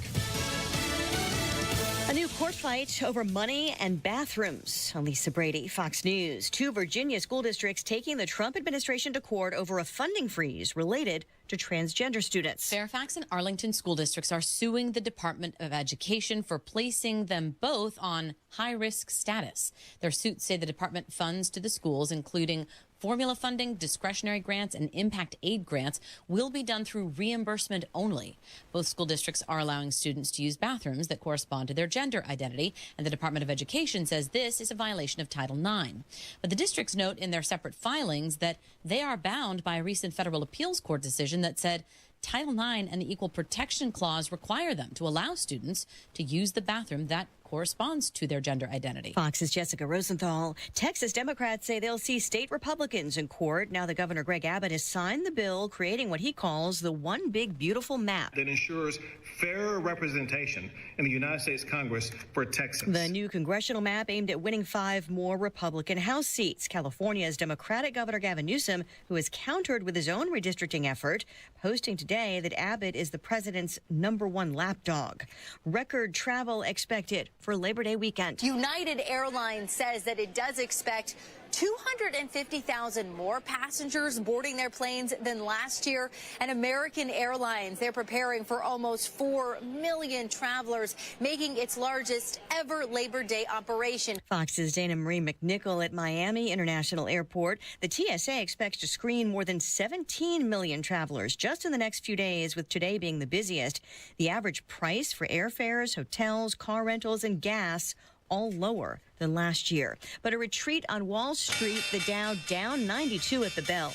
A new court fight over money and bathrooms. Lisa Brady, Fox News. 2 Virginia school districts taking the Trump administration to court over a funding freeze related to transgender students. Fairfax and Arlington school districts are suing the Department of Education for placing them both on high-risk status. Their suits say the department funds to the schools, including formula funding, discretionary grants, and impact aid grants, will be done through reimbursement only. Both school districts are allowing students to use bathrooms that correspond to their gender identity, and the Department of Education says this is a violation of Title IX. But the districts note in their separate filings that they are bound by a recent federal appeals court decision that said Title IX and the Equal Protection Clause require them to allow students to use the bathroom that corresponds to their gender identity. Fox's Jessica Rosenthal. Texas Democrats say they'll see state Republicans in court now that Governor Greg Abbott has signed the bill creating what he calls the One Big Beautiful Map that ensures fair representation in the United States Congress for Texans. The new congressional map aimed at winning 5 more Republican House seats. California's Democratic Governor Gavin Newsom, who has countered with his own redistricting effort, posting today that Abbott is the president's #1 lapdog. Record travel expected for Labor Day weekend. United Airlines says that it does expect 250,000 more passengers boarding their planes than last year. And American Airlines, they're preparing for almost 4 million travelers, making its largest ever Labor Day operation. Fox's Dana Marie McNichol at Miami International Airport. The TSA expects to screen more than 17 million travelers just in the next few days, with today being the busiest. The average price for airfares, hotels, car rentals, and gas all lower than last year. But a retreat on Wall Street, the Dow down 92 at the bell.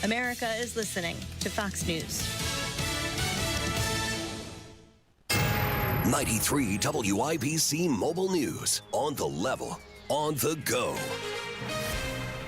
America is listening to Fox News. 93 WIBC Mobile News. On the level, on the go.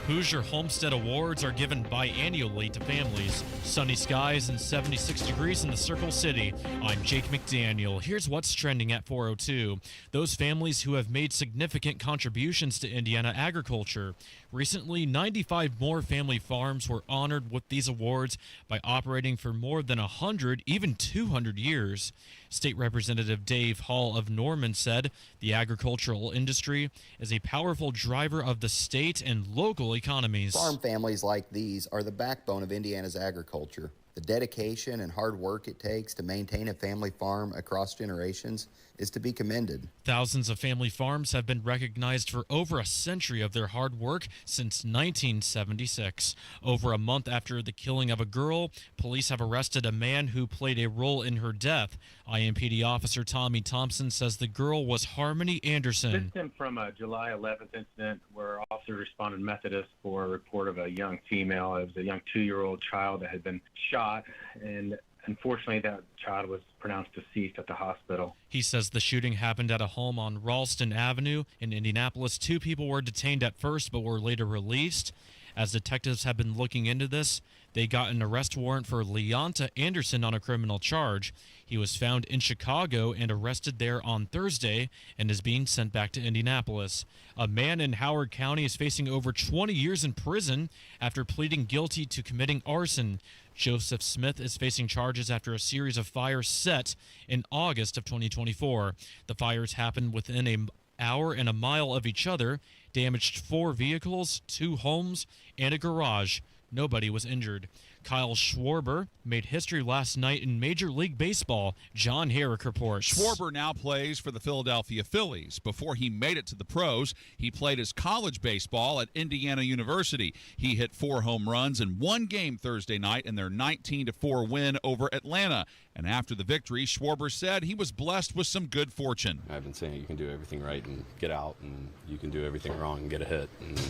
Hoosier Homestead Awards are given biannually to families. Sunny skies and 76 degrees in the Circle City. I'm Jake McDaniel. Here's what's trending at 4:02. Those families who have made significant contributions to Indiana agriculture. Recently, 95 more family farms were honored with these awards by operating for more than 100, even 200 years. State Representative Dave Hall of Norman said the agricultural industry is a powerful driver of the state and local economies. Farm families like these are the backbone of Indiana's agriculture. The dedication and hard work it takes to maintain a family farm across generations is to be commended. Thousands of family farms have been recognized for over a century of their hard work since 1976. Over a month after the killing of a girl, police have arrested a man who played a role in her death. IMPD officer Tommy Thompson says the girl was Harmony Anderson. This stemmed from a July 11th incident where officers responded Methodist for a report of a young female. It was a young 2-year-old child that had been shot, and unfortunately, that child was pronounced deceased at the hospital. He says the shooting happened at a home on Ralston Avenue in Indianapolis. 2 people were detained at first but were later released. As detectives have been looking into this, they got an arrest warrant for Leonta Anderson on a criminal charge. He was found in Chicago and arrested there on Thursday and is being sent back to Indianapolis. A man in Howard County is facing over 20 years in prison after pleading guilty to committing arson. Joseph Smith is facing charges after a series of fires set in August of 2024. The fires happened within an hour and a mile of each other, damaged 4 vehicles, 2 homes, and a garage. Nobody was injured. Kyle Schwarber made history last night in Major League Baseball. John Herrick reports. Schwarber now plays for the Philadelphia Phillies. Before he made it to the pros, he played his college baseball at Indiana University. He hit 4 home runs in 1 game Thursday night in their 19-4 win over Atlanta. And after the victory, Schwarber said he was blessed with some good fortune. I've been saying you can do everything right and get out, and you can do everything wrong and get a hit. And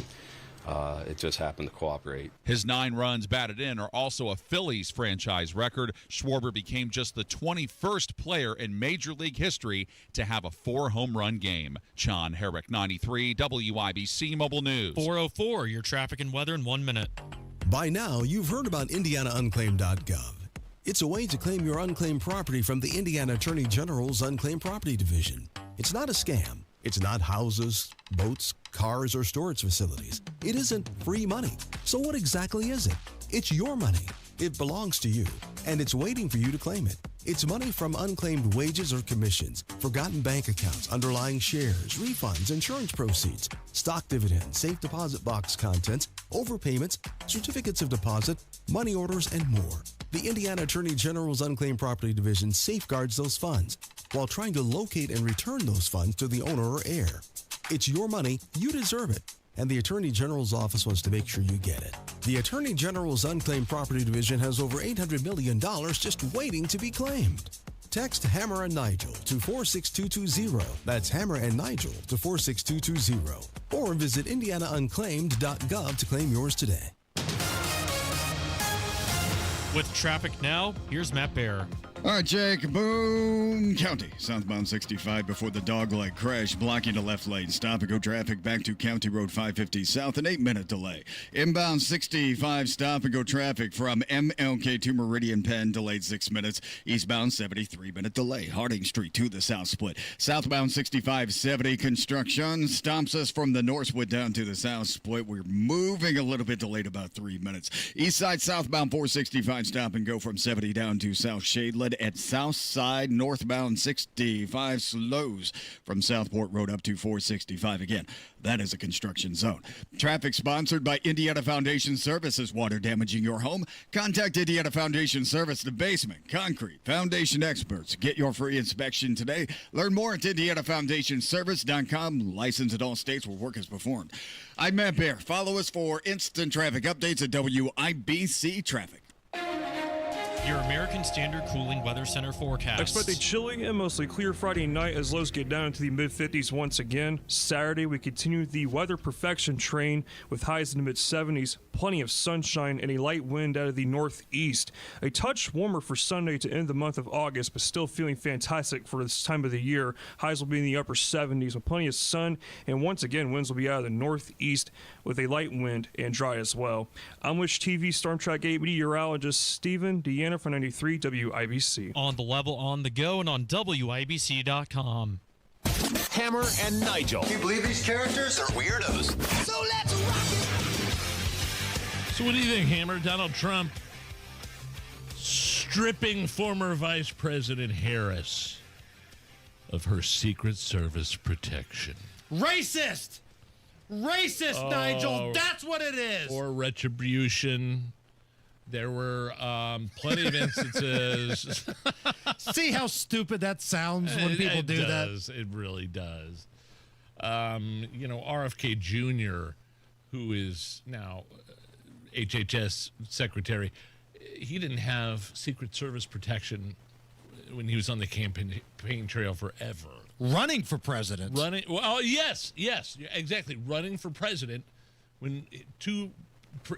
it just happened to cooperate. His 9 runs batted in are also a Phillies franchise record. Schwarber became just the 21st player in Major League history to have a 4-home run game. John Herrick, 93, WIBC Mobile News. 4:04, your traffic and weather in 1 minute. By now, you've heard about IndianaUnclaimed.gov. It's a way to claim your unclaimed property from the Indiana Attorney General's Unclaimed Property Division. It's not a scam. It's not houses, boats, cars, or storage facilities. It isn't free money. So what exactly is it? It's your money. It belongs to you, and it's waiting for you to claim it. It's money from unclaimed wages or commissions, forgotten bank accounts, underlying shares, refunds, insurance proceeds, stock dividends, safe deposit box contents, overpayments, certificates of deposit, money orders, and more. The Indiana Attorney General's Unclaimed Property Division safeguards those funds while trying to locate and return those funds to the owner or heir. It's your money, you deserve it, and the Attorney General's office wants to make sure you get it. The Attorney General's Unclaimed Property Division has over $800 million just waiting to be claimed. Text Hammer and Nigel to 46220. That's Hammer and Nigel to 46220. Or visit IndianaUnclaimed.gov to claim yours today. With traffic now, here's Matt Bear. All right, Jake. Boone County, southbound 65 before the dogleg crash, blocking the left lane. Stop and go traffic back to County Road 550 south, an 8-minute delay. Inbound 65, stop and go traffic from MLK to Meridian Penn, delayed 6 minutes. Eastbound 73-minute delay. Harding Street to the south split. Southbound 65-70 construction stops us from the Northwood down to the south split. We're moving a little bit, delayed about 3 minutes. East side southbound 465, stop and go from 70 down to South Shadeland. At South Side, northbound 65 slows from Southport Road up to 465. Again, that is a construction zone. Traffic sponsored by Indiana Foundation Services. Water damaging your home? Contact Indiana Foundation Service, the basement, concrete, foundation experts. Get your free inspection today. Learn more at IndianaFoundationService.com. Licensed in all states where work is performed. I'm Matt Bear. Follow us for instant traffic updates at WIBC Traffic. Your American Standard Cooling Weather Center forecast. Expect a chilly and mostly clear Friday night as lows get down into the mid-50s once again. Saturday, we continue the weather perfection train with highs in the mid-70s, plenty of sunshine, and a light wind out of the northeast. A touch warmer for Sunday to end the month of August, but still feeling fantastic for this time of the year. Highs will be in the upper 70s with plenty of sun, and once again, winds will be out of the northeast with a light wind and dry as well. I'm Wish TV Storm Track 8 meteorologist Stephen Deanna for 93 WIBC. On the level, on the go, and on WIBC.com. Hammer and Nigel. Can you believe these characters are weirdos? So let's rock it! So what do you think, Hammer? Donald Trump stripping former Vice President Harris of her Secret Service protection. Racist! Racist, Nigel! That's what it is! Or retribution. There were plenty of instances. See how stupid that sounds when people do that? It really does. RFK Jr., who is now HHS secretary, he didn't have Secret Service protection when he was on the campaign trail forever. Running for president. Yes, exactly. Running for president when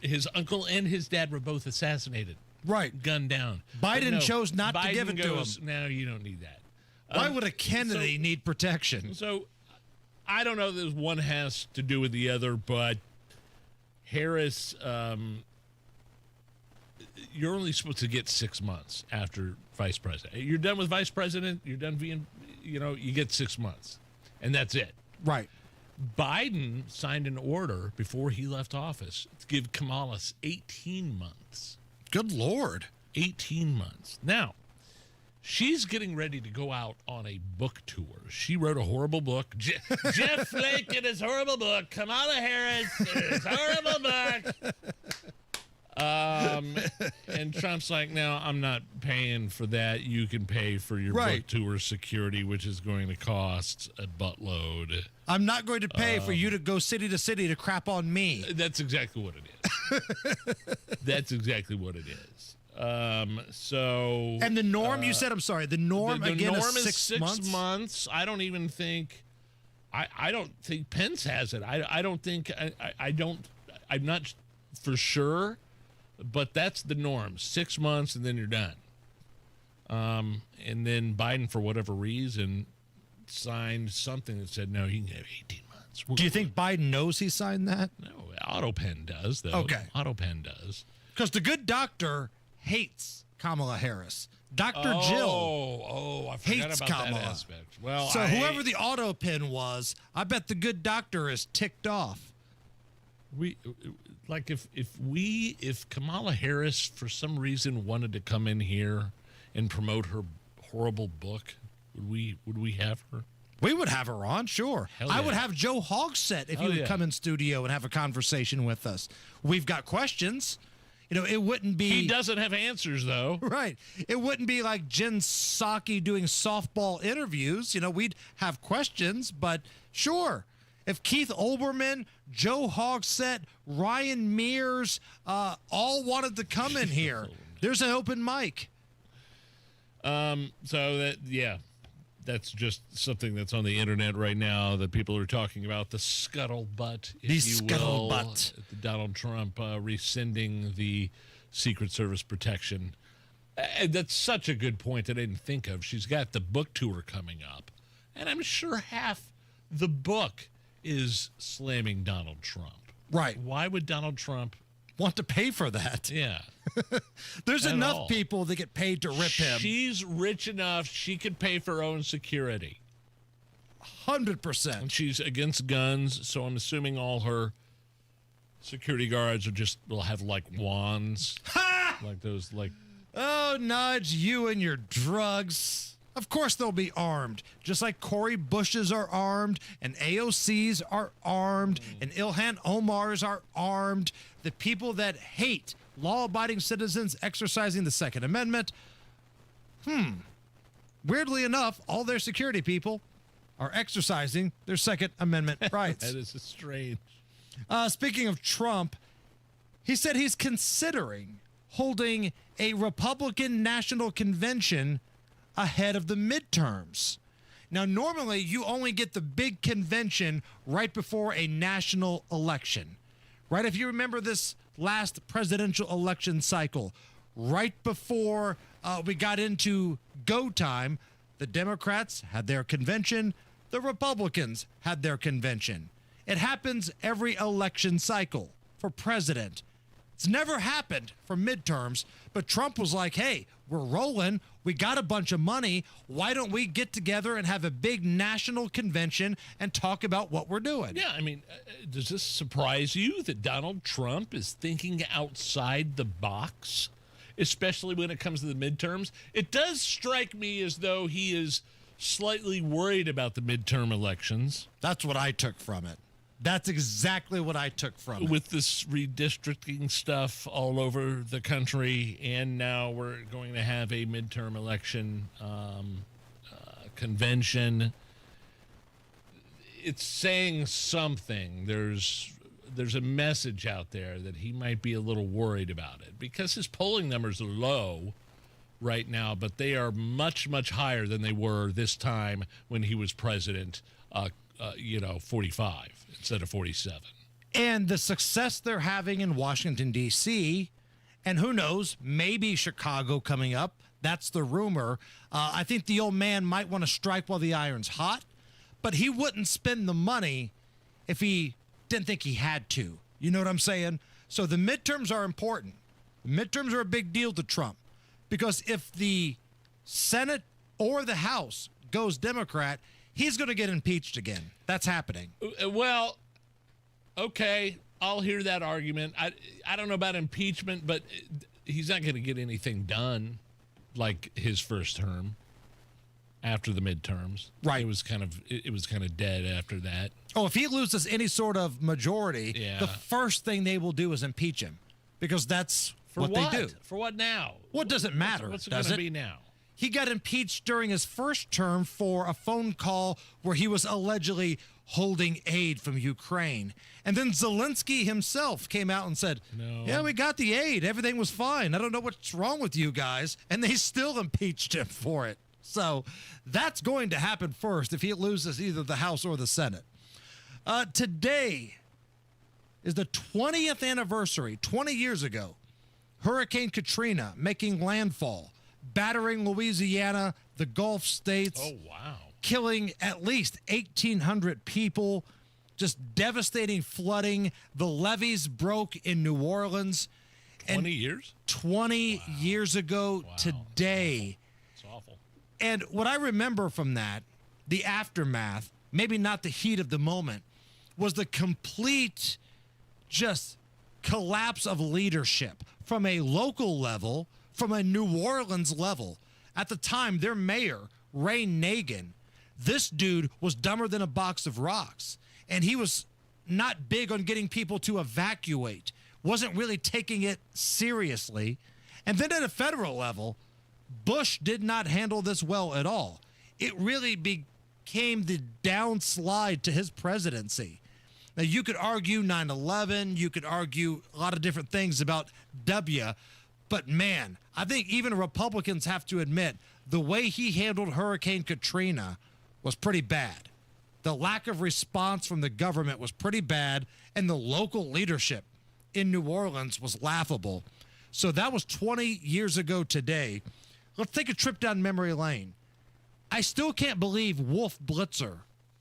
his uncle and his dad were both assassinated. Right. Gunned down. Biden chose not to give it to him. No, you don't need that. Why would a Kennedy need protection? So I don't know that one has to do with the other, but Harris, you're only supposed to get 6 months after vice president. You're done with vice president, you're done being, you get 6 months, and that's it. Right. Biden signed an order before he left office to give Kamala 18 months. Good Lord. 18 months. Now, she's getting ready to go out on a book tour. She wrote a horrible book. Jeff Flake in his horrible book. Kamala Harris in his horrible book. And Trump's like, no, I'm not paying for that. You can pay for your book tour security, which is going to cost a buttload. I'm not going to pay for you to go city to city to crap on me. That's exactly what it is. That's exactly what it is. So. And the norm, you said, I'm sorry, the norm the again norm is 6 months? I don't even think, I don't think Pence has it. I don't think, I'm not for sure. But that's the norm. 6 months, and then you're done. And then Biden, for whatever reason, signed something that said, no, you can have 18 months. Do you think Biden knows he signed that? No, AutoPen does, though. Okay. AutoPen does. Because the good doctor hates Kamala Harris. Dr. Jill I forgot hates about Kamala. that aspect. Well, so whoever the AutoPen was, I bet the good doctor is ticked off. If Kamala Harris for some reason wanted to come in here and promote her horrible book, would we have her? We would have her on, sure. Hell I yeah. would have Joe Hogsett if he would come in studio and have a conversation with us. We've got questions. It wouldn't be... He doesn't have answers, though. Right. It wouldn't be like Jen Psaki doing softball interviews. We'd have questions, but sure. If Keith Olbermann, Joe Hogsett, Ryan Mears all wanted to come in here, there's an open mic. That's just something that's on the internet right now that people are talking about. The scuttlebutt, if you will. Donald Trump rescinding the Secret Service protection. And that's such a good point that I didn't think of. She's got the book tour coming up, and I'm sure half the book is slamming Donald Trump. Right. Why would Donald Trump want to pay for that? Yeah. There's enough people that get paid to rip him. She's rich enough. She could pay for her own security. 100%. And she's against guns, so I'm assuming all her security guards will have like wands. Like those, like. Oh, Nudge, you and your drugs. Of course they'll be armed, just like Cori Bushes are armed, and AOCs are armed, and Ilhan Omars are armed. The people that hate law-abiding citizens exercising the Second Amendment, weirdly enough, all their security people are exercising their Second Amendment rights. That is strange. Speaking of Trump, he said he's considering holding a Republican National Convention ahead of the midterms. Now, normally you only get the big convention right before a national election, right? If you remember this last presidential election cycle, right before we got into go time, the Democrats had their convention, the Republicans had their convention. It happens every election cycle for president. It's never happened for midterms, but Trump was like, hey, we're rolling. We got a bunch of money. Why don't we get together and have a big national convention and talk about what we're doing? Yeah, I mean, does this surprise you that Donald Trump is thinking outside the box, especially when it comes to the midterms? It does strike me as though he is slightly worried about the midterm elections. That's what I took from it. That's exactly what I took from it. With this redistricting stuff all over the country, and now we're going to have a midterm election convention. It's saying something. There's a message out there that he might be a little worried about it because his polling numbers are low right now, but they are much, much higher than they were this time when he was president, 45 instead of 47. And the success they're having in Washington, D.C., and who knows, maybe Chicago coming up. That's the rumor. I think the old man might want to strike while the iron's hot, but he wouldn't spend the money if he didn't think he had to. You know what I'm saying? So the midterms are important. The midterms are a big deal to Trump because if the Senate or the House goes Democrat, he's going to get impeached again. That's happening. Well, okay, I'll hear that argument. I don't know about impeachment, but he's not going to get anything done like his first term after the midterms. Right. It was kind of dead after that. Oh, if he loses any sort of majority, the first thing they will do is impeach him because that's what they do. For what now? What does it matter? What's it going to be now? He got impeached during his first term for a phone call where he was allegedly holding aid from Ukraine. And then Zelensky himself came out and said, yeah, we got the aid. Everything was fine. I don't know what's wrong with you guys. And they still impeached him for it. So that's going to happen first if he loses either the House or the Senate. Today is the 20th anniversary, 20 years ago, Hurricane Katrina making landfall, battering Louisiana, the Gulf states. Oh, wow. Killing at least 1,800 people, just devastating flooding. The levees broke in New Orleans. 20 years? 20 years ago today. It's awful. And what I remember from that, the aftermath, maybe not the heat of the moment, was the complete just collapse of leadership from a local level, from a New Orleans level. At the time, their mayor, Ray Nagin, this dude was dumber than a box of rocks. And he was not big on getting people to evacuate, wasn't really taking it seriously. And then at a federal level, Bush did not handle this well at all. It really became the downslide to his presidency. Now, you could argue 9/11, you could argue a lot of different things about W, but man, I think even Republicans have to admit the way he handled Hurricane Katrina was pretty bad. The lack of response from the government was pretty bad, and the local leadership in New Orleans was laughable. So that was 20 years ago today. Let's take a trip down memory lane. I still can't believe Wolf Blitzer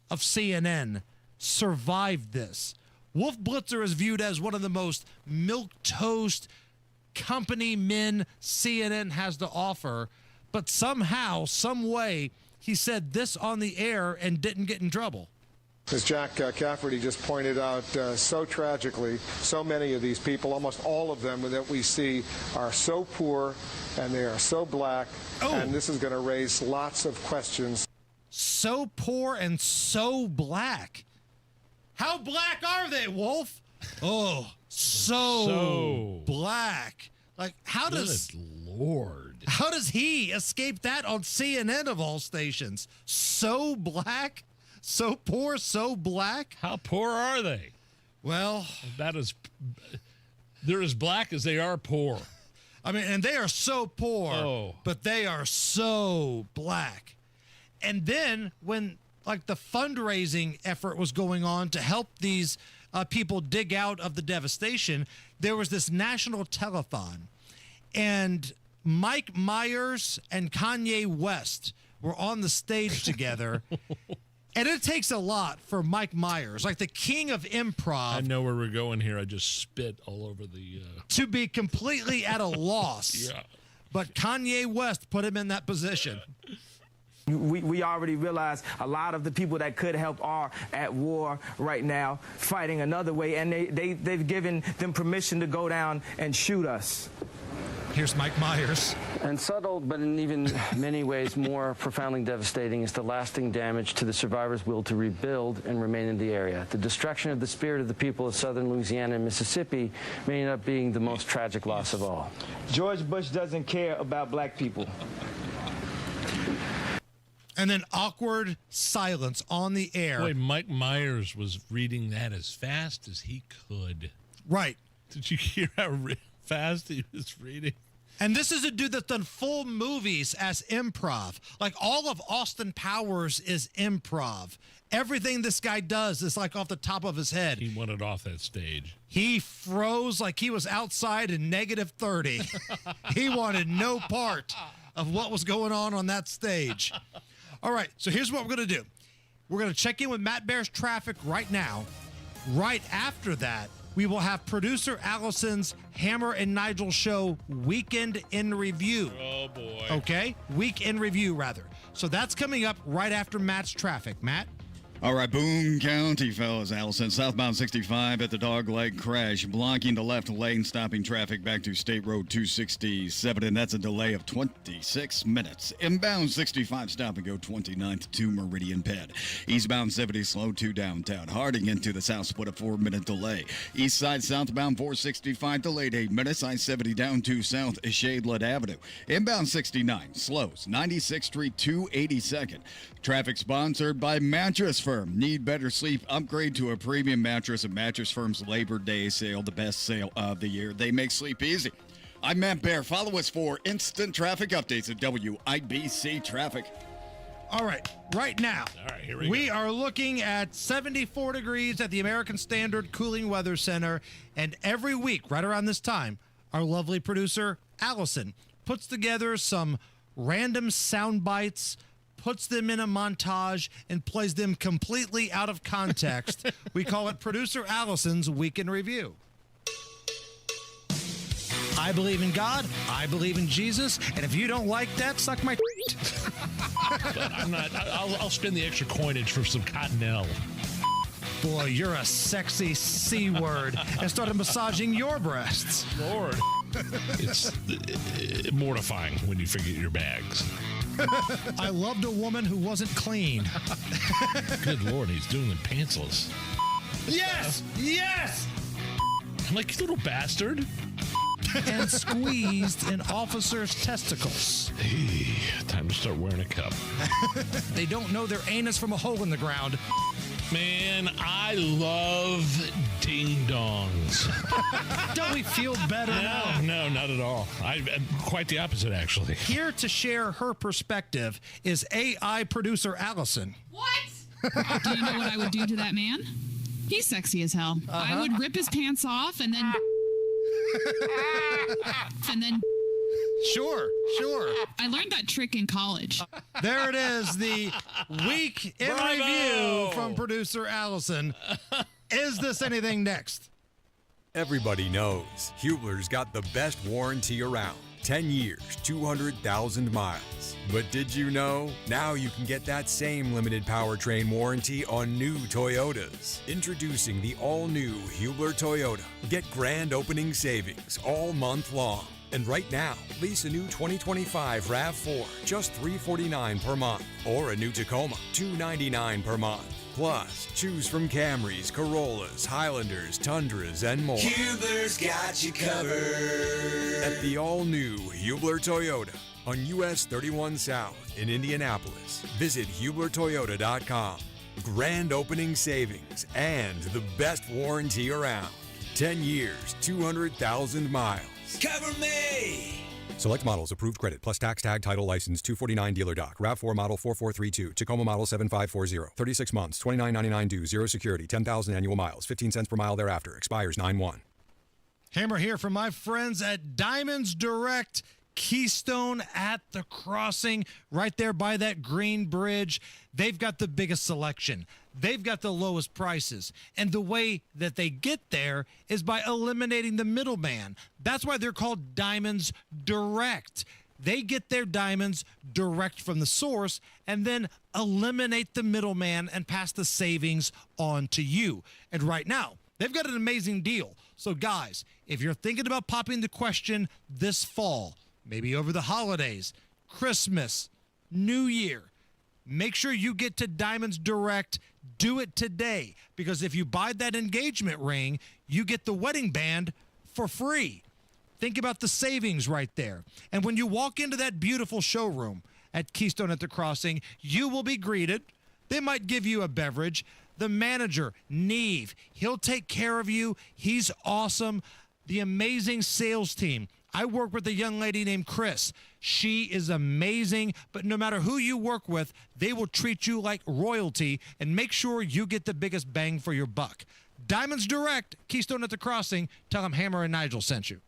of CNN survived this. Wolf Blitzer is viewed as one of the most milquetoast company men CNN has to offer, but somehow, some way, he said this on the air and didn't get in trouble. As Jack Cafferty just pointed out, so tragically, so many of these people, almost all of them that we see, are so poor and they are so black, and this is going to raise lots of questions. So poor and so black. How black are they, Wolf? Oh, so black. Like, how does Lord? How does he escape that on CNN of all stations? So black, so poor, so black. How poor are they? Well, they're as black as they are poor. I mean, and they are so poor, but they are so black. And then when like the fundraising effort was going on to help these people dig out of the devastation, there was this national telethon, and Mike Myers and Kanye West were on the stage together. And it takes a lot for Mike Myers, like the king of improv. I know where we're going here. I just spit all over the... to be completely at a loss. Yeah. But Kanye West put him in that position. We already realize a lot of the people that could help are at war right now, fighting another way, and they've given them permission to go down and shoot us. Here's Mike Myers. And subtle, but in even many ways more profoundly devastating, is the lasting damage to the survivors' will to rebuild and remain in the area. The destruction of the spirit of the people of southern Louisiana and Mississippi may end up being the most tragic loss of all. George Bush doesn't care about black people. And then awkward silence on the air. Boy, Mike Myers was reading that as fast as he could. Right. Did you hear how fast he was reading? And this is a dude that's done full movies as improv. Like all of Austin Powers is improv. Everything this guy does is like off the top of his head. He wanted off that stage. He froze like he was outside in -30. He wanted no part of what was going on that stage. All right, so here's what we're going to do. We're going to check in with Matt Bear's traffic right now. Right after that, we will have producer Allison's Hammer and Nigel show Weekend in Review. Oh, boy. Okay? Week in Review, rather. So that's coming up right after Matt's traffic. Matt? All right, Boone County, fellas. Allison, southbound 65 at the Dogleg crash, blocking the left lane, stopping traffic back to State Road 267, and that's a delay of 26 minutes. Inbound 65, stop and go 29th to Meridian Penn. Eastbound 70, slow to downtown. Harding into the south split, a 4-minute delay. East side southbound 465, delayed 8 minutes. I-70 down to South Shadelet Avenue. Inbound 69, slows 96th Street to 82nd. Traffic sponsored by Mattress Firm. Need better sleep? Upgrade to a premium mattress at Mattress Firm's Labor Day sale, the best sale of the year. They make sleep easy. I'm Matt Bear. Follow us for instant traffic updates at WIBC Traffic. All right, right now, here we are looking at 74 degrees at the American Standard Cooling Weather Center. And every week, right around this time, our lovely producer, Allison, puts together some random sound bites, puts them in a montage, and plays them completely out of context. We call it Producer Allison's Week in Review. I believe in God, I believe in Jesus, and if you don't like that, suck my But I'm not. I'll spend the extra coinage for some Cottonelle. Boy, you're a sexy C word, and started massaging your breasts. Lord. It's mortifying when you forget your bags. I loved a woman who wasn't clean. Good Lord, he's doing them pantsless. Yes! Yes! I'm like, you little bastard. And squeezed an officer's testicles. Hey, time to start wearing a cup. They don't know their anus from a hole in the ground. Man, I love ding-dongs. Don't we feel better now? No, not at all. I'm quite the opposite, actually. Here to share her perspective is AI producer Allison. What? Do you know what I would do to that man? He's sexy as hell. I would rip his pants off and then... Sure. I learned that trick in college. There it is, the Week in Review from producer Allison. Is this anything next? Everybody knows Hubler's got the best warranty around. 10 years, 200,000 miles. But did you know? Now you can get that same limited powertrain warranty on new Toyotas. Introducing the all-new Hubler Toyota. Get grand opening savings all month long. And right now, lease a new 2025 RAV4, just $349 per month. Or a new Tacoma, $299 per month. Plus, choose from Camrys, Corollas, Highlanders, Tundras, and more. Hubler's got you covered. At the all-new Hubler Toyota on US 31 South in Indianapolis. Visit HublerToyota.com. Grand opening savings and the best warranty around. 10 years, 200,000 miles. Cover me! Select models, approved credit, plus tax, tag, title, license, 249 dealer doc, RAV4 model 4432, Tacoma model 7540, 36 months, $29.99 due, 0 security, 10,000 annual miles, 15 cents per mile thereafter, expires 9/1. Hammer here from my friends at Diamonds Direct, Keystone at the Crossing, right there by that green bridge. They've got the biggest selection. They've got the lowest prices. And the way that they get there is by eliminating the middleman. That's why they're called Diamonds Direct. They get their diamonds direct from the source and then eliminate the middleman and pass the savings on to you. And right now, they've got an amazing deal. So guys, if you're thinking about popping the question this fall, maybe over the holidays, Christmas, New Year, make sure you get to Diamonds Direct. Do it today, because if you buy that engagement ring, you get the wedding band for free. Think about the savings right there. And when you walk into that beautiful showroom at Keystone at the Crossing, you will be greeted. They might give you a beverage. The manager, Neve, he'll take care of you. He's awesome. The amazing sales team. I work with a young lady named Chris. She is amazing, but no matter who you work with, they will treat you like royalty and make sure you get the biggest bang for your buck. Diamonds Direct, Keystone at the Crossing. Tell them Hammer and Nigel sent you.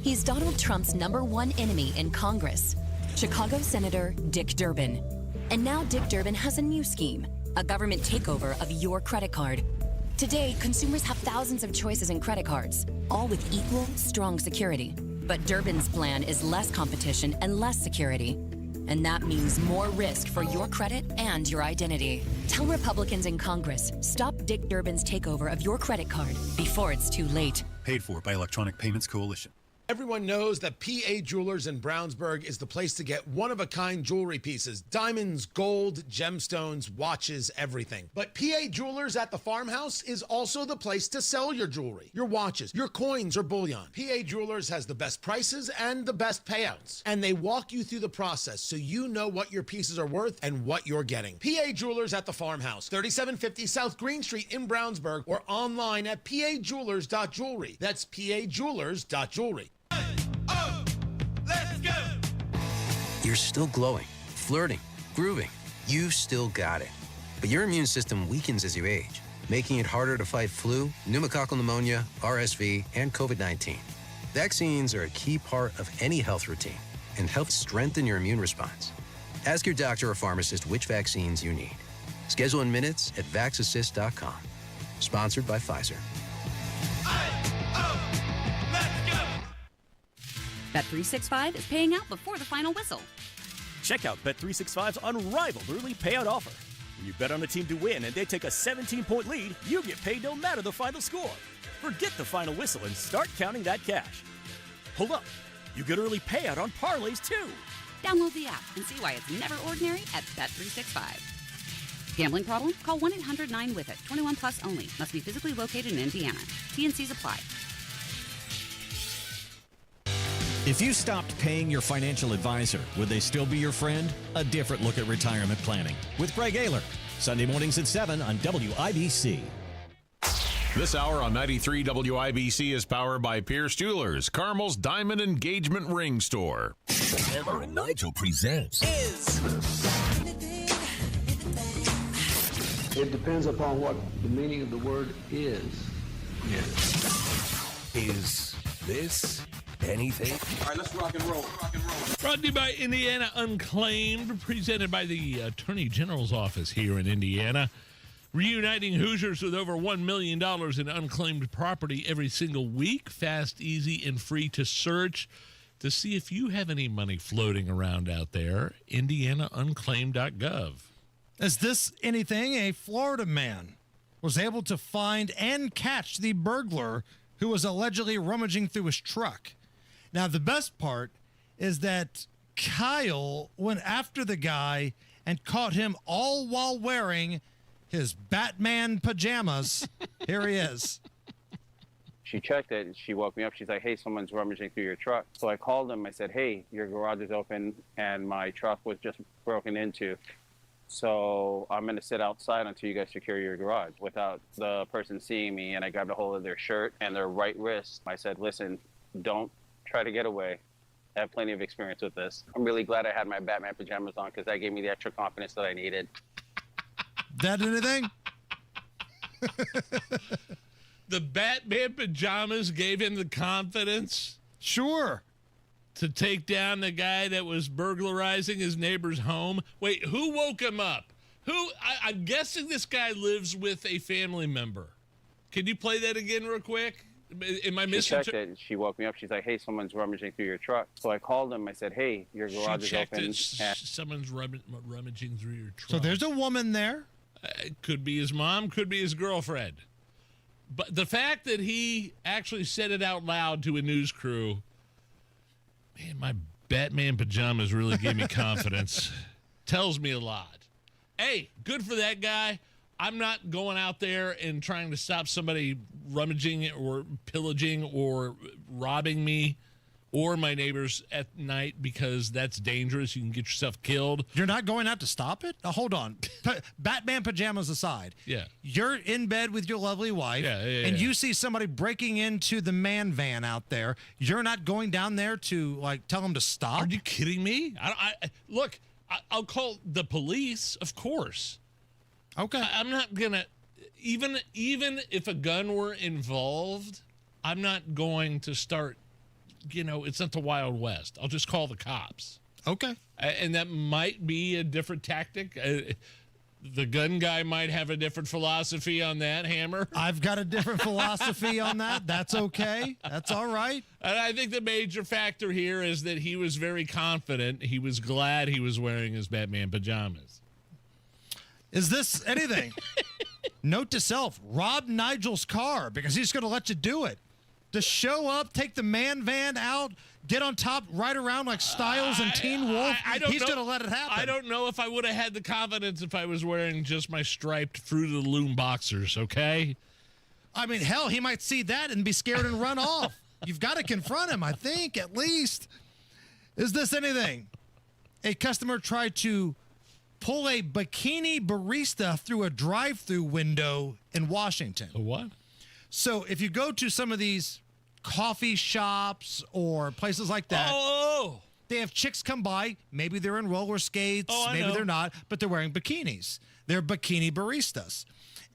He's Donald Trump's #1 enemy in Congress, Chicago Senator Dick Durbin. And now Dick Durbin has a new scheme, a government takeover of your credit card. Today, consumers have thousands of choices in credit cards, all with equal, strong security. But Durbin's plan is less competition and less security. And that means more risk for your credit and your identity. Tell Republicans in Congress, stop Dick Durbin's takeover of your credit card before it's too late. Paid for by Electronic Payments Coalition. Everyone knows that PA Jewelers in Brownsburg is the place to get one-of-a-kind jewelry pieces. Diamonds, gold, gemstones, watches, everything. But PA Jewelers at the farmhouse is also the place to sell your jewelry, your watches, your coins, or bullion. PA Jewelers has the best prices and the best payouts. And they walk you through the process so you know what your pieces are worth and what you're getting. PA Jewelers at the farmhouse, 3750 South Green Street in Brownsburg, or online at pajewelers.jewelry. That's pajewelers.jewelry. You're still glowing, flirting, grooving. You still got it. But your immune system weakens as you age, making it harder to fight flu, pneumococcal pneumonia, RSV, and COVID-19. Vaccines are a key part of any health routine and help strengthen your immune response. Ask your doctor or pharmacist which vaccines you need. Schedule in minutes at vaxassist.com. Sponsored by Pfizer. Bet365 is paying out before the final whistle. Check out Bet365's unrivaled early payout offer. When you bet on a team to win and they take a 17-point lead, you get paid no matter the final score. Forget the final whistle and start counting that cash. Hold up. You get early payout on parlays, too. Download the app and see why it's never ordinary at Bet365. Gambling problem? Call 1-800-9-WITH-IT. 21 plus only. Must be physically located in Indiana. T&Cs apply. If you stopped paying your financial advisor, would they still be your friend? A different look at retirement planning with Greg Ayler. Sunday mornings at 7 on WIBC. This hour on 93 WIBC is powered by Pierce Jewelers, Carmel's Diamond Engagement Ring Store. Hammer and Nigel presents It depends upon what the meaning of the word is. Is this anything? All right, let's rock and roll. Brought to you by Indiana Unclaimed, presented by the Attorney General's office here in Indiana. Reuniting Hoosiers with over $1 million in unclaimed property every single week. Fast, easy, and free to search to see if you have any money floating around out there. IndianaUnclaimed.gov. Is this anything? A Florida man was able to find and catch the burglar who was allegedly rummaging through his truck. Now, the best part is that Kyle went after the guy and caught him all while wearing his Batman pajamas. Here he is. She checked it and she woke me up. She's like, hey, someone's rummaging through your truck. So I called him. I said, hey, your garage is open and my truck was just broken into. So I'm going to sit outside until you guys secure your garage without the person seeing me. And I grabbed a hold of their shirt and their right wrist. I said, listen, don't try to get away. I have plenty of experience with this. I'm really glad I had my Batman pajamas on because that gave me the extra confidence that I needed. That anything? The Batman pajamas gave him the confidence? Sure. To take down the guy that was burglarizing his neighbor's home? Wait, who woke him up? I'm guessing this guy lives with a family member. Can you play that again real quick? Am I missing? She checked it and she woke me up. She's like, hey, someone's rummaging through your truck. So I called him. I said, hey, your garage is open. Someone's rummaging through your truck. So there's a woman there? It could be his mom, could be his girlfriend. But the fact that he actually said it out loud to a news crew, man, my Batman pajamas really gave me confidence. Tells me a lot. Hey, good for that guy. I'm not going out there and trying to stop somebody rummaging or pillaging or robbing me or my neighbors at night because that's dangerous. You can get yourself killed. You're not going out to stop it? Now, hold on. Batman pajamas aside. Yeah. You're in bed with your lovely wife, and you see somebody breaking into the man van out there. You're not going down there to, like, tell them to stop? Are you kidding me? Look, I'll call the police, of course. Okay. I'm not going to, even if a gun were involved, I'm not going to start, it's not the Wild West. I'll just call the cops. Okay. And that might be a different tactic. The gun guy might have a different philosophy on that, Hammer. I've got a different philosophy on that. That's okay. That's all right. And I think the major factor here is that he was very confident. He was glad he was wearing his Batman pajamas. Is this anything? Note to self, rob Nigel's car because he's going to let you do it. Just show up, take the man van out, get on top, ride around like Styles and Teen Wolf. He's going to let it happen. I don't know if I would have had the confidence if I was wearing just my striped Fruit of the Loom boxers, okay? I mean, hell, he might see that and be scared and run off. You've got to confront him, I think, at least. Is this anything? A customer tried to pull a bikini barista through a drive-through window in Washington. A what? So if you go to some of these coffee shops or places like that, they have chicks come by. Maybe they're in roller skates. Maybe they're not, but they're wearing bikinis. They're bikini baristas.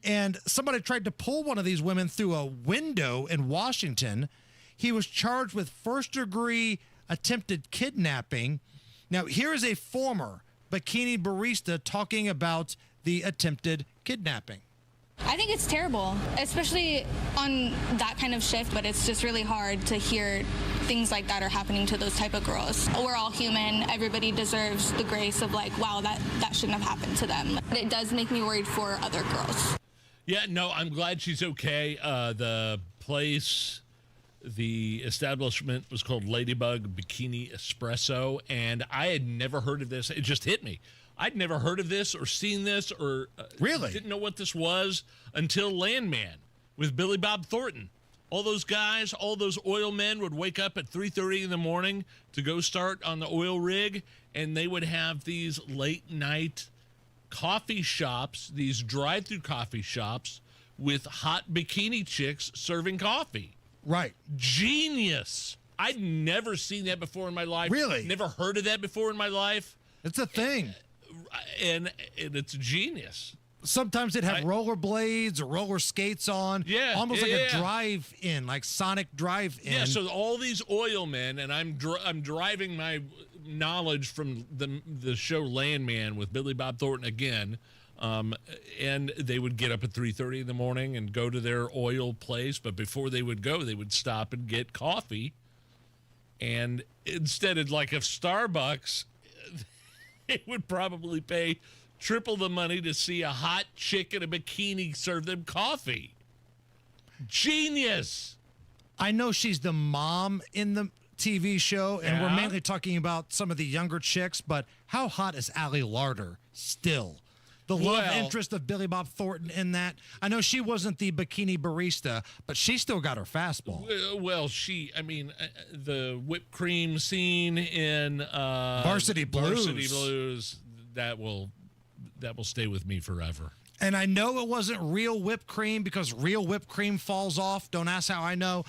And somebody tried to pull one of these women through a window in Washington. He was charged with first-degree attempted kidnapping. Now, here is a former bikini barista talking about the attempted kidnapping. I think it's terrible, especially on that kind of shift, but it's just really hard to hear things like that are happening to those type of girls. We're all human. Everybody deserves the grace of like, wow, that shouldn't have happened to them. It does make me worried for other girls. Yeah, no, I'm glad she's okay. The place, the establishment was called Ladybug Bikini Espresso, and I had never heard of this. It just hit me. I'd never heard of this or seen this or really didn't know what this was until Landman with Billy Bob Thornton. All those guys, all those oil men would wake up at 3:30 in the morning to go start on the oil rig, and they would have these late night coffee shops, these drive-through coffee shops with hot bikini chicks serving coffee. Right. Genius. I'd never seen that before in my life. Really? Never heard of that before in my life. It's a thing. And it's genius. Sometimes they'd have roller blades or roller skates on. Yeah. Almost like a drive-in, like Sonic drive-in. Yeah, so all these oil men, and I'm driving my knowledge from the show Landman with Billy Bob Thornton again, and they would get up at 3:30 in the morning and go to their oil place, but before they would go, they would stop and get coffee. And instead of like a Starbucks, they would probably pay triple the money to see a hot chick in a bikini serve them coffee. Genius. I know she's the mom in the TV show, and we're mainly talking about some of the younger chicks, but how hot is Allie Larder still? The love interest of Billy Bob Thornton in that. I know she wasn't the bikini barista, but she still got her fastball. Well, the whipped cream scene in Varsity Blues, that will stay with me forever. And I know it wasn't real whipped cream because real whipped cream falls off. Don't ask how I know.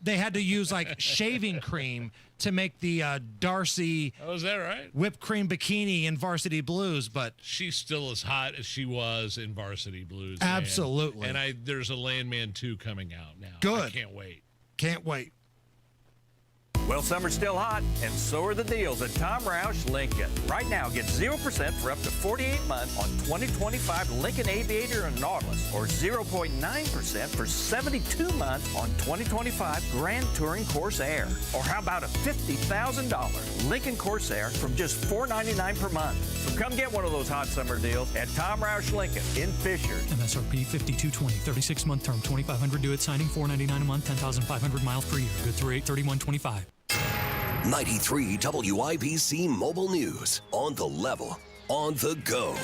They had to use like shaving cream to make the Darcy is that right? Whipped cream bikini in Varsity Blues, but she's still as hot as she was in Varsity Blues. Absolutely. And there's a Landman 2 coming out now. Good. I can't wait. Can't wait. Well, summer's still hot, and so are the deals at Tom Roush Lincoln. Right now, get 0% for up to 48 months on 2025 Lincoln Aviator and Nautilus, or 0.9% for 72 months on 2025 Grand Touring Corsair. Or how about a $50,000 Lincoln Corsair from just $499 per month? So come get one of those hot summer deals at Tom Roush Lincoln in Fishers. MSRP $52.20, 36-month term, $2,500 due at signing, $499 a month, 10,500 miles per year. Good through 8/31/25. 93 WIBC Mobile News. On the level, on the go.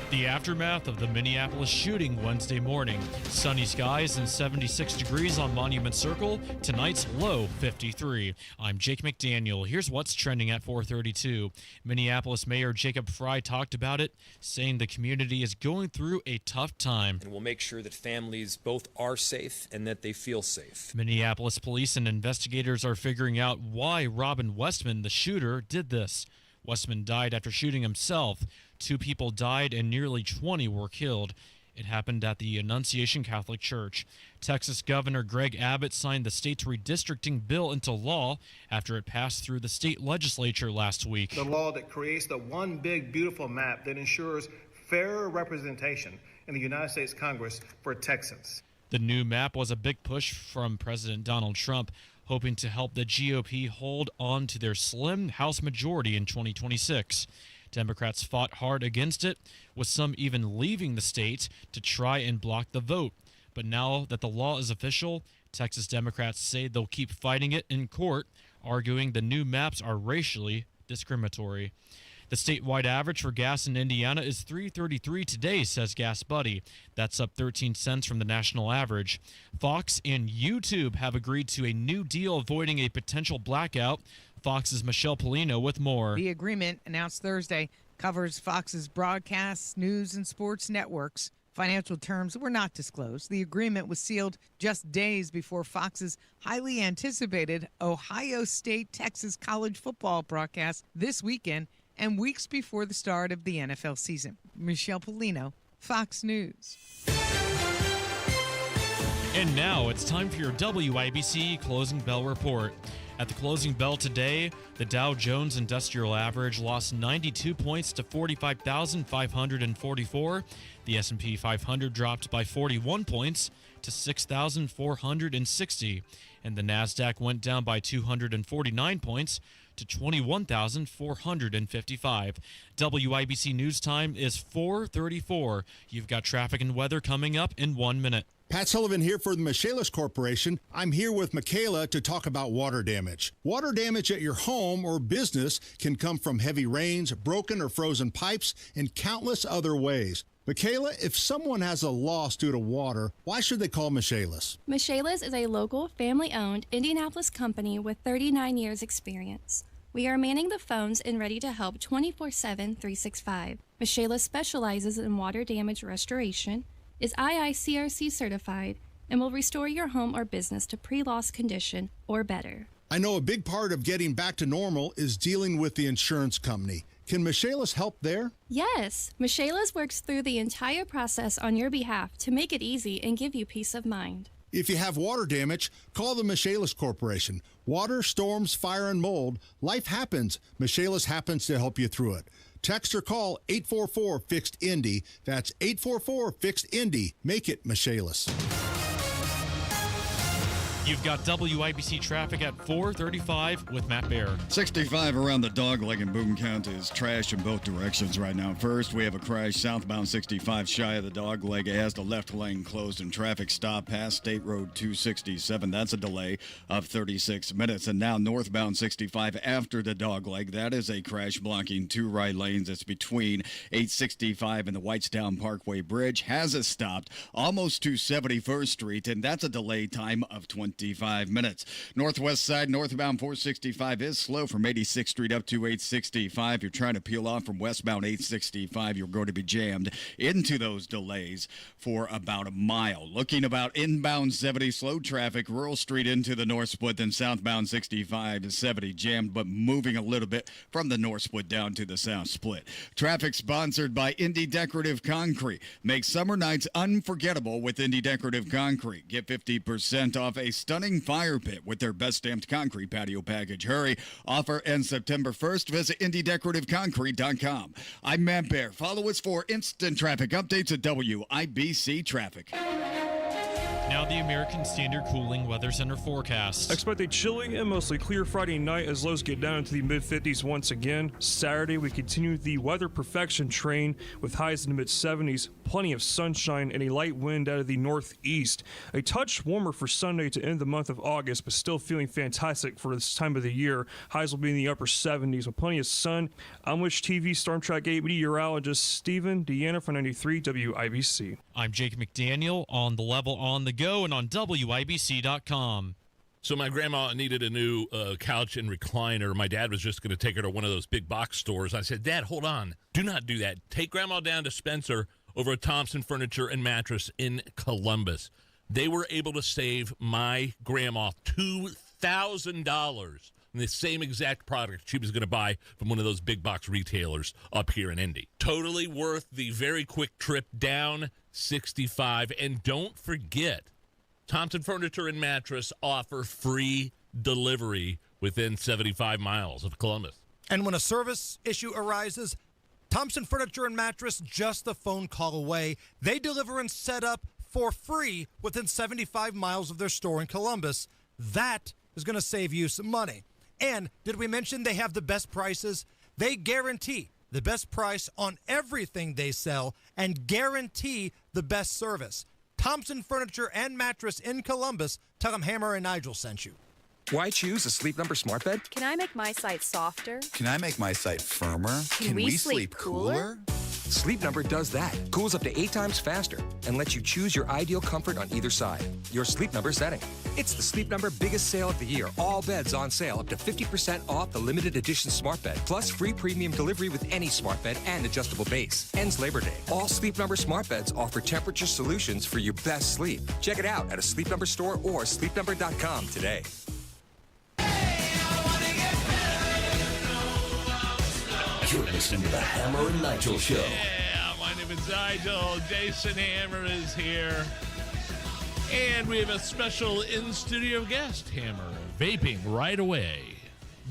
The aftermath of the Minneapolis shooting Wednesday morning. Sunny skies and 76 degrees on Monument Circle. Tonight's low 53. I'm Jake McDaniel. Here's what's trending at 4:32. Minneapolis Mayor Jacob Frey talked about it, saying the community is going through a tough time. And we'll make sure that families both are safe and that they feel safe. Minneapolis police and investigators are figuring out why Robin Westman, the shooter, did this. Westman died after shooting himself. 2 people died and nearly 20 were killed. It happened at the Annunciation Catholic Church. Texas Governor Greg Abbott signed the state's redistricting bill into law after it passed through the state legislature last week. The law that creates the one big, beautiful map that ensures fairer representation in the United States Congress for Texans. The new map was a big push from President Donald Trump, hoping to help the GOP hold on to their slim House majority in 2026. Democrats fought hard against it, with some even leaving the state to try and block the vote. But now that the law is official, Texas Democrats say they'll keep fighting it in court, arguing the new maps are racially discriminatory. The statewide average for gas in Indiana is $3.33 today, says Gas Buddy. That's up 13 cents from the national average. Fox and YouTube have agreed to a new deal avoiding a potential blackout. Fox's Michelle Polino with more. The agreement, announced Thursday, covers Fox's broadcasts, news, and sports networks. Financial terms were not disclosed. The agreement was sealed just days before Fox's highly anticipated Ohio State-Texas college football broadcast this weekend and weeks before the start of the NFL season. Michelle Polino, Fox News. And now it's time for your WIBC Closing Bell Report. At the closing bell today, the Dow Jones Industrial Average lost 92 points to 45,544. The S&P 500 dropped by 41 points to 6,460. And the NASDAQ went down by 249 points to 21,455. WIBC News Time is 4:34. You've got traffic and weather coming up in 1 minute. Pat Sullivan here for the Michaelis Corporation. I'm here with Michaela to talk about water damage. Water damage at your home or business can come from heavy rains, broken or frozen pipes, and countless other ways. Michaela, if someone has a loss due to water, why should they call Michaelis? Michaelis is a local, family-owned Indianapolis company with 39 years experience. We are manning the phones and ready to help 24/7, 365. Michaelis specializes in water damage restoration, is IICRC certified, and will restore your home or business to pre-loss condition or better. I know a big part of getting back to normal is dealing with the insurance company. Can Michaelis help there? Yes, Michaelis works through the entire process on your behalf to make it easy and give you peace of mind. If you have water damage, call the Michaelis Corporation. Water, storms, fire, and mold, life happens. Michaelis happens to help you through it. Text or call 844-FIXED-INDY. That's 844-FIXED-INDY. Make it Michaelis. You've got WIBC traffic at 4:35 with Matt Baer. 65 around the Dogleg in Boone County is trash in both directions right now. First, we have a crash southbound 65 shy of the Dogleg. It has the left lane closed and traffic stop past State Road 267. That's a delay of 36 minutes. And now northbound 65 after the Dogleg. That is a crash blocking two right lanes. It's between 865 and the Whitestown Parkway Bridge. Has it stopped almost to 71st Street, and that's a delay time of 25 minutes. Northwest side, northbound 465 is slow from 86th Street up to 865. You're trying to peel off from westbound 865. You're going to be jammed into those delays for about a mile. Looking about inbound 70, slow traffic, Rural Street into the north split, then southbound 65 to 70 jammed, but moving a little bit from the north split down to the south split. Traffic sponsored by Indy Decorative Concrete. Make summer nights unforgettable with Indy Decorative Concrete. Get 50% off a stunning fire pit with their best stamped concrete patio package. Hurry. Offer ends September 1st. Visit IndyDecorativeConcrete.com. I'm Matt Baer. Follow us for instant traffic updates at WIBC Traffic. Now the American Standard Cooling Weather Center forecast. Expect a chilly and mostly clear Friday night as lows get down into the mid-50s once again. Saturday, we continue the weather perfection train with highs in the mid-70s, plenty of sunshine, and a light wind out of the northeast. A touch warmer for Sunday to end the month of August, but still feeling fantastic for this time of the year. Highs will be in the upper 70s with plenty of sun. I'm Wish TV Storm Track 8 meteorologist Stephen Deanna for 93 WIBC. I'm Jake McDaniel on the level on the go and on WIBC.com. So my grandma needed a new couch and recliner. My dad was just going to take her to one of those big box stores. I said, Dad, hold on. Do not do that. Take Grandma down to Spencer over at Thompson Furniture and Mattress in Columbus. They were able to save my grandma $2,000 on the same exact product she was going to buy from one of those big box retailers up here in Indy. Totally worth the very quick trip down 65. And don't forget, Thompson Furniture and Mattress offer free delivery within 75 miles of Columbus. And when a service issue arises, Thompson Furniture and Mattress, just a phone call away. They deliver and set up for free within 75 miles of their store in Columbus. That is going to save you some money. And did we mention they have the best prices? They guarantee the best price on everything they sell and guarantee the best service. Thompson Furniture and Mattress in Columbus. Tell them Hammer and Nigel sent you. Why choose a Sleep Number smart bed? Can I make my site softer? Can I make my site firmer? Can we sleep cooler? Sleep Number does that. Cools up to 8 times faster and lets you choose your ideal comfort on either side. Your Sleep Number setting. It's the Sleep Number biggest sale of the year. All beds on sale up to 50% off the limited edition smart bed. Plus free premium delivery with any smart bed and adjustable base. Ends Labor Day. All Sleep Number smart beds offer temperature solutions for your best sleep. Check it out at a Sleep Number store or sleepnumber.com today. You're listening to the Hammer and Nigel Show. Yeah, my name is Nigel. Jason Hammer is here. And we have a special in-studio guest, Hammer, vaping right away.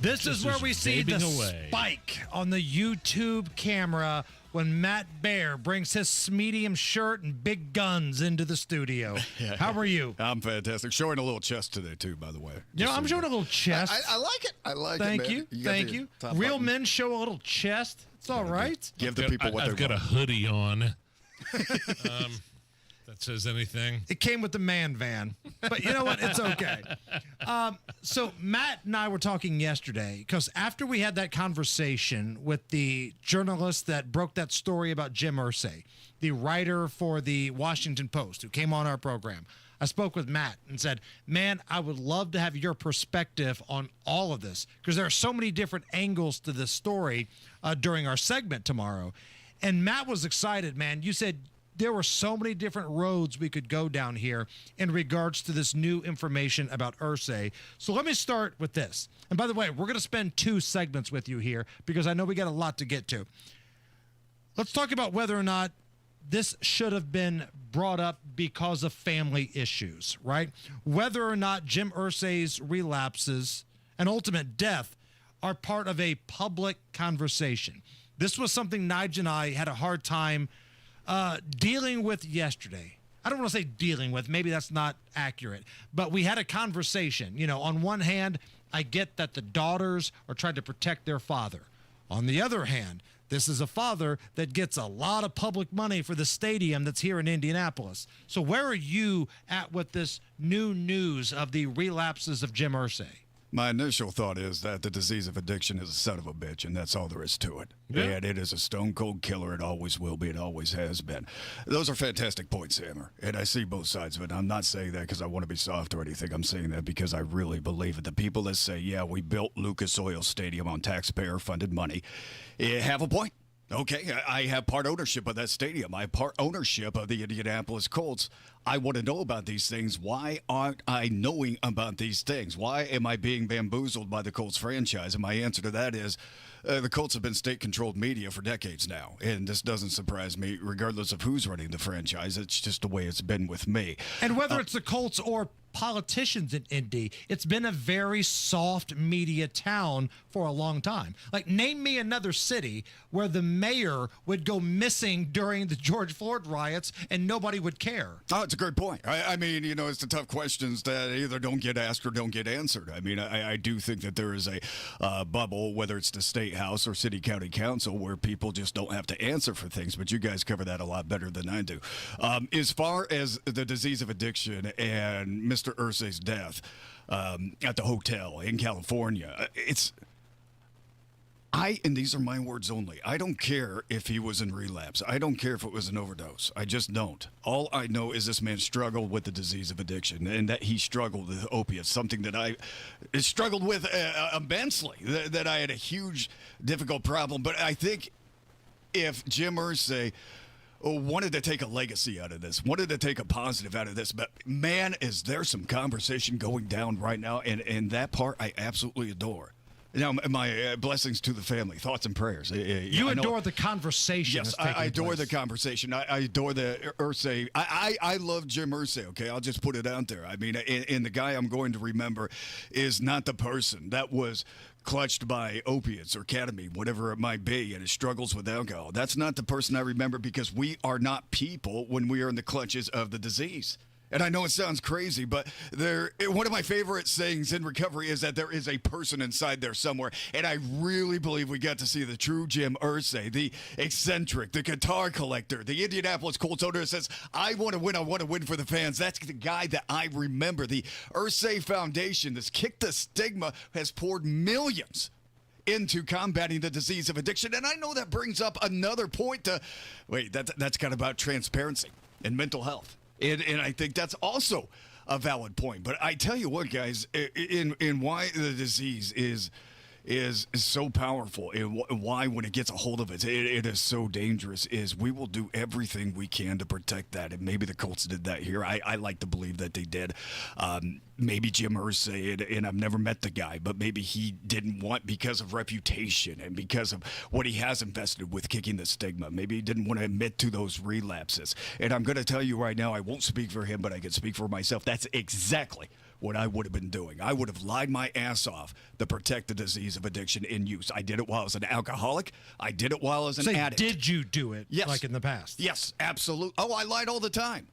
This is where we see the away. spike on the YouTube camera when Matt Bear brings his medium shirt and big guns into the studio. How are you? I'm fantastic. Showing a little chest today, too, by the way. You know, I'm showing a little chest. I like it. I like Thank it, man. you. got Thank the you. top Real button. men show a little chest. It's all right. Give the people what they want. I've got a hoodie on. That says anything. It came with the man van, but you know what? It's okay. So Matt and I were talking yesterday because after we had that conversation with the journalist that broke that story about Jim Irsay, the writer for the Washington Post who came on our program, I spoke with Matt and said, man, I would love to have your perspective on all of this because there are so many different angles to this story during our segment tomorrow. And Matt was excited, man. You said there were so many different roads we could go down here in regards to this new information about Irsay. So let me start with this. And by the way, we're going to spend 2 segments with you here because I know we got a lot to get to. Let's talk about whether or not this should have been brought up because of family issues, right? Whether or not Jim Irsay's relapses and ultimate death are part of a public conversation. This was something Nigel and I had a hard time dealing with yesterday. I don't want to say dealing with, maybe that's not accurate, but we had a conversation. You know, on one hand, I get that the daughters are trying to protect their father. On the other hand, this is a father that gets a lot of public money for the stadium that's here in Indianapolis. So where are you at with this new news of the relapses of Jim Irsay? My initial thought is that the disease of addiction is a son of a bitch, and that's all there is to it. Yeah. And it is a stone-cold killer. It always will be. It always has been. Those are fantastic points, Hammer, and I see both sides of it. I'm not saying that because I want to be soft or anything. I'm saying that because I really believe it. The people that say, yeah, we built Lucas Oil Stadium on taxpayer-funded money have a point. Okay, I have part ownership of that stadium. I have part ownership of the Indianapolis Colts. I want to know about these things. Why aren't I knowing about these things? Why am I being bamboozled by the Colts franchise? And my answer to that is the Colts have been state-controlled media for decades now, and this doesn't surprise me, regardless of who's running the franchise. It's just the way it's been with me. And whether it's the Colts or politicians in Indy, it's been a very soft media town for a long time. Like, name me another city where the mayor would go missing during the George Floyd riots and nobody would care. Oh, it's a great point. I mean, you know, it's the tough questions that either don't get asked or don't get answered. I mean, I do think that there is a bubble, whether it's the state house or city county council, where people just don't have to answer for things, but you guys cover that a lot better than I do. As far as the disease of addiction and Mr. Irsay's death at the hotel in California, and these are my words only, I don't care if he was in relapse. I don't care if it was an overdose. I just don't. All I know is this man struggled with the disease of addiction and that he struggled with opiates, something that I struggled with immensely, that I had a huge, difficult problem. But I think if Jim Irsay wanted to take a legacy out of this, wanted to take a positive out of this, but man, is there some conversation going down right now, and that part I absolutely adore. Now, my blessings to the family, thoughts and prayers. You adore the conversation. Yes, I adore the conversation. I adore the Irsay. I love Jim Irsay, okay? I'll just put it out there. I mean, and the guy I'm going to remember is not the person that was clutched by opiates or ketamine, whatever it might be, and his struggles with alcohol. That's not the person I remember, because we are not people when we are in the clutches of the disease. And I know it sounds crazy, but one of my favorite sayings in recovery is that there is a person inside there somewhere. And I really believe we got to see the true Jim Irsay, the eccentric, the guitar collector, the Indianapolis Colts owner that says, I want to win for the fans. That's the guy that I remember. The Irsay Foundation, this Kick the Stigma, has poured millions into combating the disease of addiction. And I know that brings up another point that's kind of about transparency and mental health. And I think that's also a valid point. But I tell you what, guys, in why the disease is so powerful, and why when it gets a hold of it is so dangerous, is we will do everything we can to protect that. And maybe the Colts did that here. I like to believe that they did. Maybe Jim Irsay, and I've never met the guy, but maybe he didn't want, because of reputation and because of what he has invested with kicking the stigma, maybe he didn't want to admit to those relapses. And I'm going to tell you right now, I won't speak for him, but I can speak for myself. That's exactly what I would have been doing. I would have lied my ass off to protect the disease of addiction in use. I did it while I was an alcoholic. I did it while I was an addict. Did you do it? Yes. Like in the past? Yes, absolutely. Oh, I lied all the time.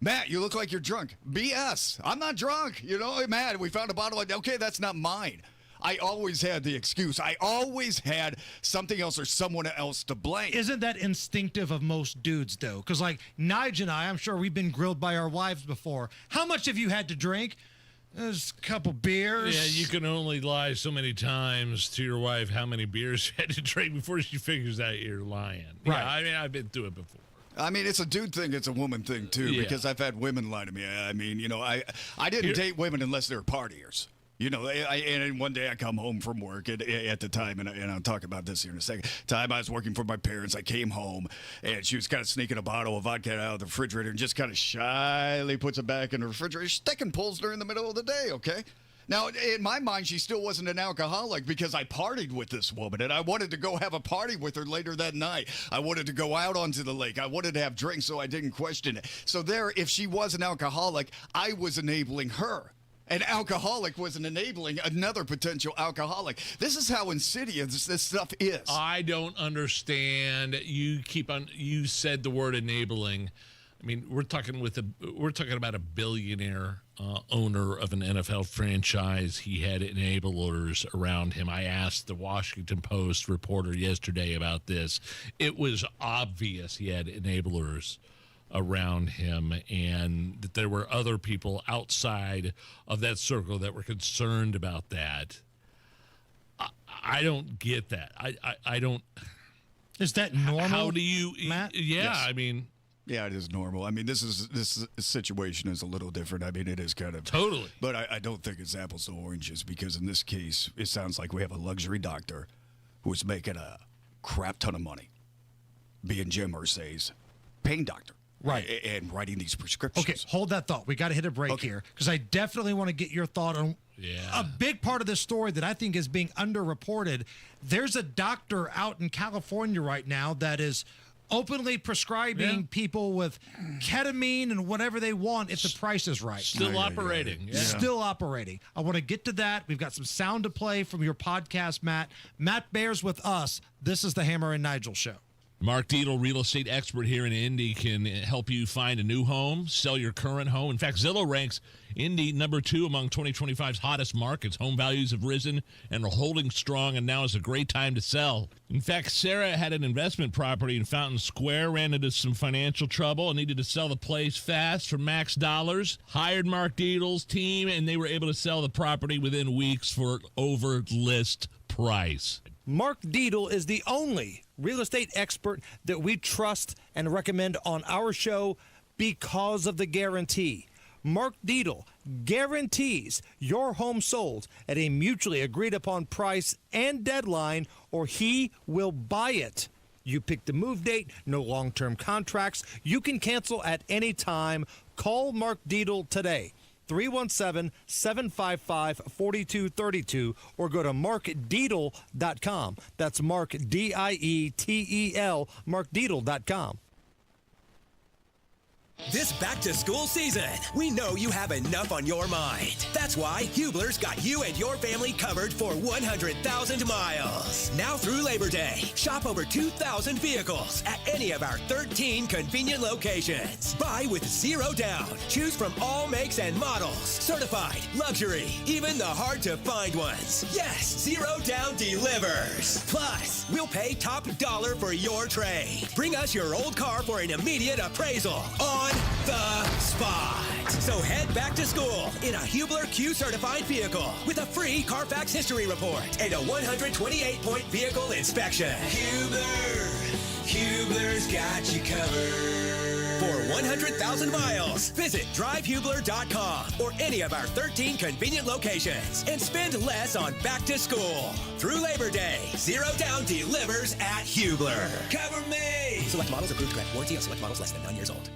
Matt, you look like you're drunk. BS. I'm not drunk. You know, Matt, we found a bottle. Okay, that's not mine. I always had the excuse. I always had something else or someone else to blame. Isn't that instinctive of most dudes, though? Because, like, Nigel and I'm sure we've been grilled by our wives before. How much have you had to drink? There's a couple beers. Yeah, you can only lie so many times to your wife how many beers you had to drink before she figures out you're lying. Right. Yeah, I mean, I've been through it before. I mean, it's a dude thing. It's a woman thing, too, because I've had women lie to me. I mean, you know, I didn't date women unless they were partiers. You know, and one day I come home from work at the time, and I'll talk about this here in a second. Time I was working for my parents, I came home, and she was kind of sneaking a bottle of vodka out of the refrigerator and just kind of shyly puts it back in the refrigerator, stick and pulls her in the middle of the day, okay? Now, in my mind, she still wasn't an alcoholic because I partied with this woman, and I wanted to go have a party with her later that night. I wanted to go out onto the lake. I wanted to have drinks, so I didn't question it. So there, if she was an alcoholic, I was enabling her. An alcoholic was enabling another potential alcoholic. This is how insidious this stuff is. I don't understand. You said the word enabling. I mean, we're talking about a billionaire owner of an NFL franchise. He had enablers around him. I asked the Washington Post reporter yesterday about this. It was obvious he had enablers around him, and that there were other people outside of that circle that were concerned about that. I don't get that. I don't. Is that normal? How do you, Matt? Yeah, Yes. I mean. Yeah, it is normal. I mean, this situation is a little different. I mean, it is kind of totally. But I don't think it's apples to oranges, because in this case, it sounds like we have a luxury doctor who's making a crap ton of money, being Jim Irsay's pain doctor. Right. And writing these prescriptions. Okay, hold that thought. We got to hit a break here, because I definitely want to get your thought on a big part of this story that I think is being underreported. There's a doctor out in California right now that is openly prescribing people with ketamine and whatever they want if the price is right. Still operating. Yeah. Still operating. I want to get to that. We've got some sound to play from your podcast, Matt. Matt bears with us. This is the Hammer and Nigel Show. Mark Dietel, real estate expert here in Indy, can help you find a new home, sell your current home. In fact, Zillow ranks Indy number 2 among 2025's hottest markets. Home values have risen and are holding strong, and now is a great time to sell. In fact, Sarah had an investment property in Fountain Square, ran into some financial trouble, and needed to sell the place fast for max dollars. Hired Mark Dietel's team, and they were able to sell the property within weeks for over list price. Mark Dietel is the only real estate expert that we trust and recommend on our show because of the guarantee. Mark Dietel guarantees your home sold at a mutually agreed upon price and deadline, or he will buy it. You pick the move date, no long-term contracts. You can cancel at any time. Call Mark Dietel today. 317-755-4232 or go to markdeedle.com. That's Mark, D-I-E-T-E-L, markdeedle.com. This back-to-school season, we know you have enough on your mind. That's why Hubler's got you and your family covered for 100,000 miles. Now through Labor Day, shop over 2,000 vehicles at any of our 13 convenient locations. Buy with zero down. Choose from all makes and models. Certified, luxury, even the hard-to-find ones. Yes, zero down delivers. Plus, we'll pay top dollar for your trade. Bring us your old car for an immediate appraisal on the spot. So head back to school in a Hubler Q certified vehicle with a free Carfax history report and a 128-point vehicle inspection. Hubler's got you covered. For 100,000 miles, visit drivehubler.com or any of our 13 convenient locations and spend less on back to school. Through Labor Day, zero down delivers at Hubler. Cover me! Select models approved credit. Warranty on select models less than 9 years old.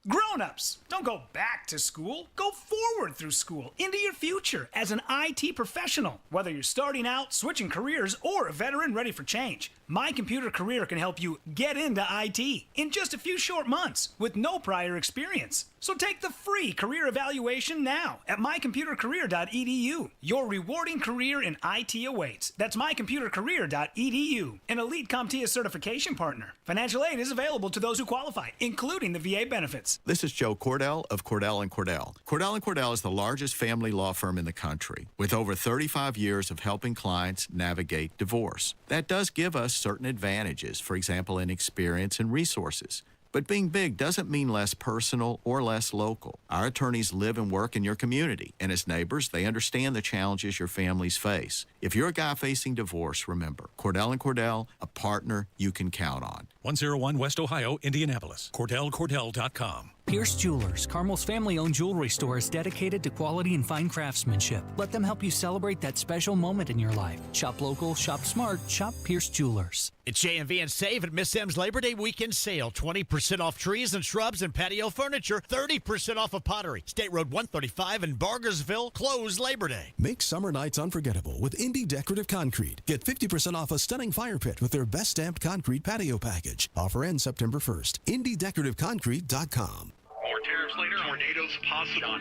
Grown-ups, don't go back to school. Go forward through school into your future as an IT professional. Whether you're starting out, switching careers, or a veteran ready for change, My Computer Career can help you get into IT in just a few short months with no prior experience. So take the free career evaluation now at mycomputercareer.edu. Your rewarding career in IT awaits. That's mycomputercareer.edu. An Elite CompTIA certification partner. Financial aid is available to those who qualify, including the VA benefits. This is Joe Cordell of Cordell & Cordell. Cordell & Cordell is the largest family law firm in the country with over 35 years of helping clients navigate divorce. That does give us certain advantages, for example, in experience and resources. But being big doesn't mean less personal or less local. Our attorneys live and work in your community, and as neighbors, they understand the challenges your families face. If you're a guy facing divorce, remember, Cordell & Cordell, a partner you can count on. 101 West Ohio, Indianapolis. CordellCordell.com. Pierce Jewelers, Carmel's family-owned jewelry store, is dedicated to quality and fine craftsmanship. Let them help you celebrate that special moment in your life. Shop local, shop smart, shop Pierce Jewelers. It's JMV and Save at Miss M's Labor Day weekend sale. 20% off trees and shrubs and patio furniture. 30% off of pottery. State Road 135 in Bargersville, closed Labor Day. Make summer nights unforgettable with Indy Decorative Concrete. Get 50% off a stunning fire pit with their best stamped concrete patio package. Offer ends September 1st. IndyDecorativeConcrete.com. More tariffs later, tornadoes possible.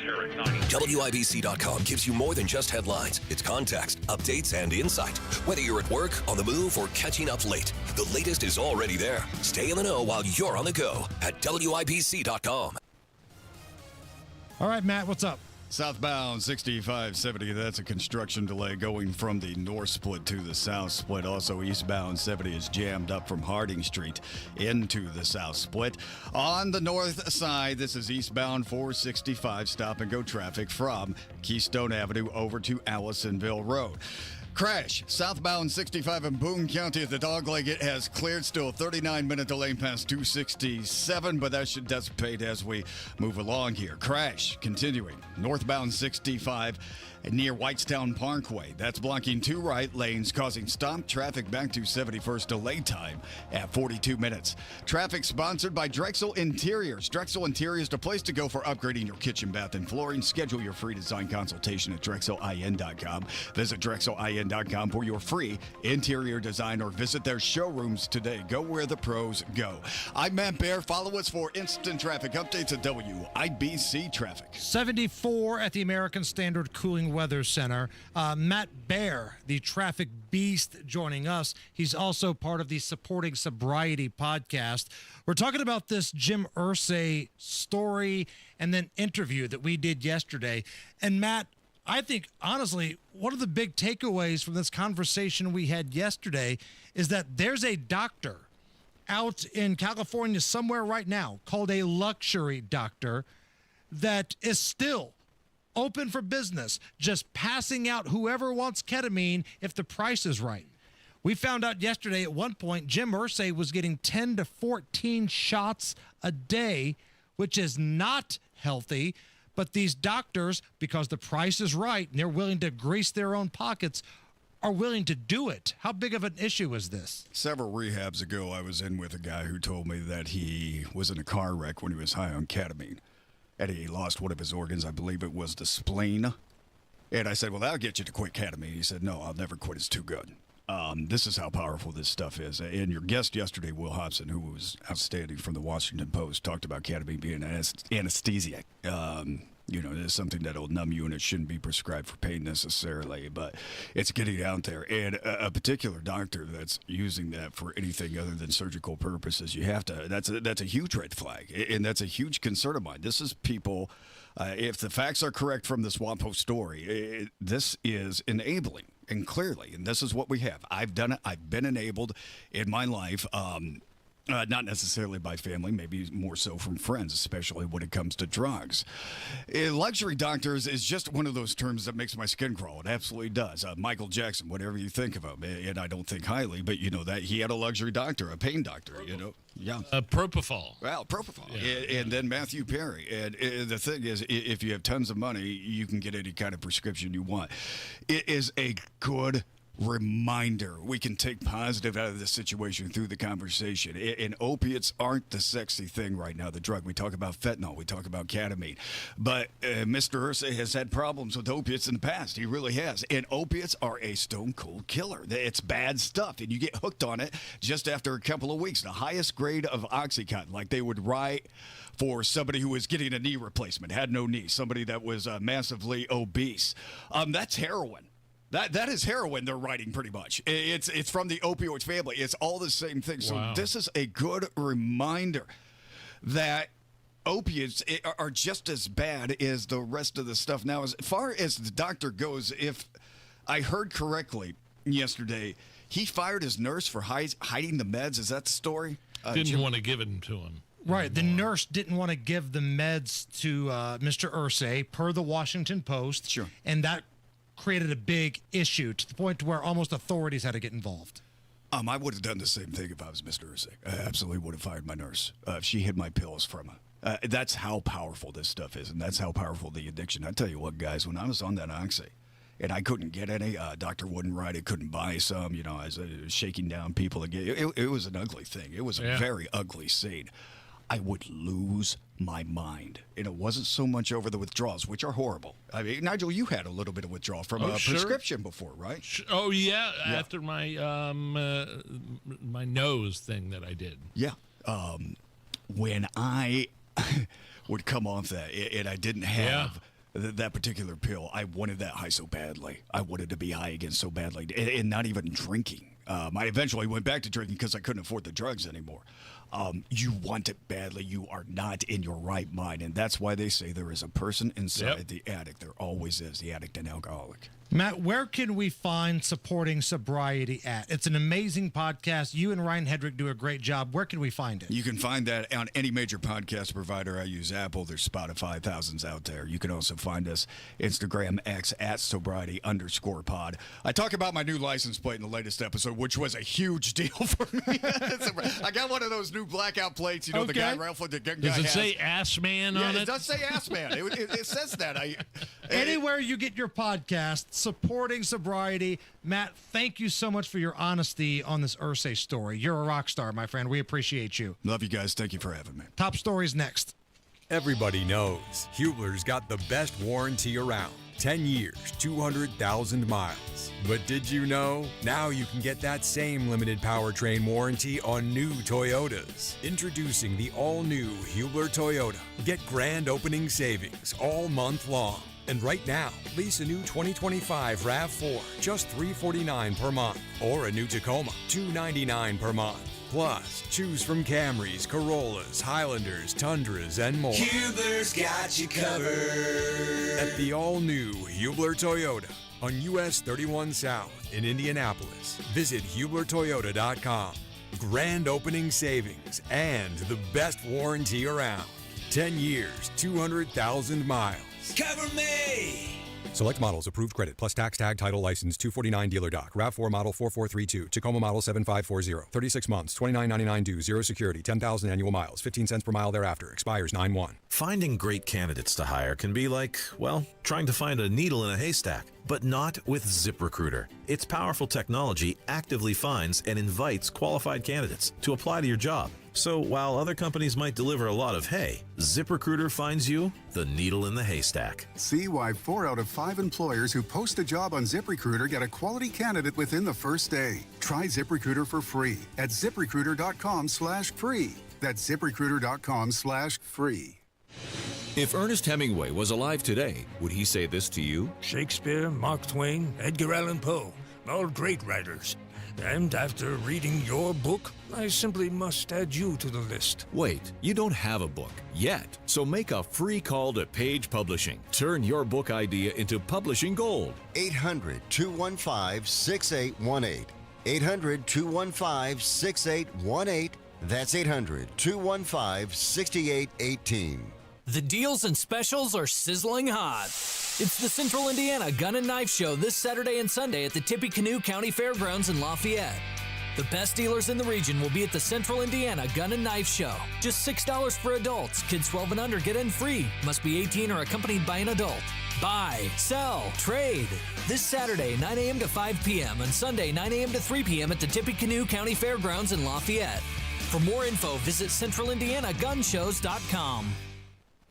WIBC.com gives you more than just headlines. It's context, updates, and insight. Whether you're at work, on the move, or catching up late, the latest is already there. Stay in the know while you're on the go at WIBC.com. All right, Matt, what's up? Southbound 6570, that's a construction delay going from the north split to the south split. Also, eastbound 70 is jammed up from Harding Street into the south split. On the north side, this is eastbound 465 stop-and-go traffic from Keystone Avenue over to Allisonville Road. Crash, southbound 65 in Boone County at the Dogleg. It has cleared. Still a 39-minute delay past 267, but that should dissipate as we move along here. Crash continuing. Northbound 65 near Whitestown Parkway. That's blocking two right lanes, causing stop traffic back to 71st. Delay time at 42 minutes. Traffic sponsored by Drexel Interiors. Drexel Interiors, the place to go for upgrading your kitchen, bath, and flooring. Schedule your free design consultation at DrexelIN.com. Visit DrexelIN.com for your free interior design or visit their showrooms today. Go where the pros go. I'm Matt Bear. Follow us for instant traffic updates at WIBC Traffic. 74 at the American Standard Cooling Weather Center. Matt Bear, the traffic beast, joining us. He's also part of the Supporting Sobriety podcast. We're talking about this Jim Irsay story and then interview that we did yesterday. And Matt, I think, honestly, one of the big takeaways from this conversation we had yesterday is that there's a doctor out in California somewhere right now called a luxury doctor that is still open for business, just passing out whoever wants ketamine if the price is right. We found out yesterday at one point Jim Irsay was getting 10 to 14 shots a day, which is not healthy. But these doctors, because the price is right and they're willing to grease their own pockets, are willing to do it. How big of an issue is this? Several rehabs ago, I was in with a guy who told me that he was in a car wreck when he was high on ketamine. and he lost one of his organs. I believe it was the spleen. And I said, well, that'll get you to quit ketamine. He said, no, I'll never quit. It's too good. This is how powerful this stuff is. And your guest yesterday, Will Hobson, who was outstanding from the Washington Post, talked about ketamine being an anesthesia. It's something that'll numb you, and it shouldn't be prescribed for pain necessarily, but it's getting out there. And a particular doctor that's using that for anything other than surgical purposes, that's a huge red flag, and that's a huge concern of mine. This is people, if the facts are correct from the SWAPO story, this is enabling, and clearly, and this is what we have. I've done it. I've been enabled in my life. Not necessarily by family, maybe more so from friends, especially when it comes to drugs. Luxury doctors is just one of those terms that makes my skin crawl. It absolutely does. Michael Jackson, whatever you think of him, and I don't think highly, but that he had a luxury doctor, a pain doctor, Yeah. Propofol. Well, Propofol. Yeah. And then Matthew Perry. And the thing is, if you have tons of money, you can get any kind of prescription you want. It is a good reminder we can take positive out of this situation through the conversation. And opiates aren't the sexy thing right now, the drug. We talk about fentanyl, we talk about ketamine, but Mr. Ursa has had problems with opiates in the past. He really has. And opiates are a stone cold killer. It's bad stuff, and you get hooked on it just after a couple of weeks. The highest grade of Oxycontin, like they would write for somebody who was getting a knee replacement, had no knee, somebody that was massively obese. That's heroin. That is heroin they're writing pretty much. It's from the opioid family. It's all the same thing. So This is a good reminder that opiates are just as bad as the rest of the stuff. Now, as far as the doctor goes, if I heard correctly yesterday, he fired his nurse for hiding the meds. Is that the story? Didn't want to give it to him. Right. The nurse didn't want to give the meds to Mr. Ursay, per the Washington Post. Sure. And that created a big issue to the point to where almost authorities had to get involved. I would have done the same thing if I was Mr. Ursay. I absolutely would have fired my nurse if she hid my pills from her. That's how powerful this stuff is, and that's how powerful the addiction. I tell you what, guys, when I was on that Oxy, and I couldn't get any, doctor wouldn't write it, couldn't buy some, I was shaking down people again. It was an ugly thing. It was a very ugly scene. I would lose my mind. And it wasn't so much over the withdrawals, which are horrible. I mean, Nigel, you had a little bit of withdrawal from a prescription before, right? Oh, yeah, after my my nose thing that I did. Yeah. When I would come off that and I didn't have that particular pill, I wanted that high so badly. I wanted to be high again so badly, and not even drinking. I eventually went back to drinking because I couldn't afford the drugs anymore. You want it badly. You are not in your right mind. And that's why they say there is a person inside the addict. There always is, the addict and alcoholic. Matt, where can we find Supporting Sobriety at? It's an amazing podcast. You and Ryan Hedrick do a great job. Where can we find it? You can find that on any major podcast provider. I use Apple. There's Spotify, thousands out there. You can also find us Instagram, X, at sobriety_pod. I talk about my new license plate in the latest episode, which was a huge deal for me. I got one of those new blackout plates, the guy Ralph the gun guy Does it has. say ass man on it? It does say ass man. It says that. Anywhere you get your podcast, Supporting Sobriety. Matt, thank you so much for your honesty on this Ursay story. You're a rock star, my friend. We appreciate you. Love you guys. Thank you for having me. Top stories next. Everybody knows Hubler's got the best warranty around. 10 years, 200,000 miles. But did you know? Now you can get that same limited powertrain warranty on new Toyotas. Introducing the all-new Hubler Toyota. Get grand opening savings all month long. And right now, lease a new 2025 RAV4, just $349 per month. Or a new Tacoma, $299 per month. Plus, choose from Camrys, Corollas, Highlanders, Tundras, and more. Hubler's got you covered. At the all-new Hubler Toyota on US 31 South in Indianapolis. Visit HublerToyota.com. Grand opening savings and the best warranty around. 10 years, 200,000 miles. Cover me! Select models, approved credit, plus tax, tag, title, license, 249 dealer doc, RAV4 model 4432, Tacoma model 7540, 36 months, $29.99 due, 0 security, 10,000 annual miles, 15 cents per mile thereafter, expires 9/1. Finding great candidates to hire can be like, well, trying to find a needle in a haystack. But not with ZipRecruiter. Its powerful technology actively finds and invites qualified candidates to apply to your job. So while other companies might deliver a lot of hay, ZipRecruiter finds you the needle in the haystack. See why 4 out of 5 employers who post a job on ZipRecruiter get a quality candidate within the first day. Try ZipRecruiter for free at ZipRecruiter.com/free. That's ZipRecruiter.com/free. If Ernest Hemingway was alive today, would he say this to you? Shakespeare, Mark Twain, Edgar Allan Poe, all great writers. And after reading your book, I simply must add you to the list. Wait, you don't have a book yet, so make a free call to Page Publishing. Turn your book idea into publishing gold. 800-215-6818. 800-215-6818. That's 800-215-6818. The deals and specials are sizzling hot. It's the Central Indiana Gun and Knife Show this Saturday and Sunday at the Tippecanoe County Fairgrounds in Lafayette. The best dealers in the region will be at the Central Indiana Gun and Knife Show. Just $6 for adults. Kids 12 and under get in free. Must be 18 or accompanied by an adult. Buy, sell, trade. This Saturday, 9 a.m. to 5 p.m. and Sunday, 9 a.m. to 3 p.m. at the Tippecanoe County Fairgrounds in Lafayette. For more info, visit CentralIndianaGunShows.com.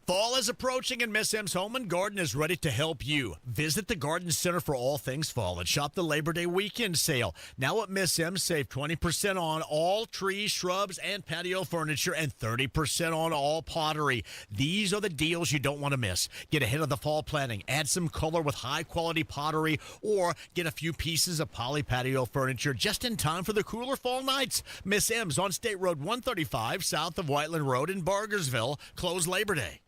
Fall is approaching and Miss M's Home and Garden is ready to help you. Visit the Garden Center for all things fall and shop the Labor Day weekend sale. Now at Miss M's, save 20% on all trees, shrubs, and patio furniture and 30% on all pottery. These are the deals you don't want to miss. Get ahead of the fall planning. Add some color with high-quality pottery or get a few pieces of poly patio furniture just in time for the cooler fall nights. Miss M's on State Road 135 south of Whiteland Road in Bargersville. Closed Labor Day.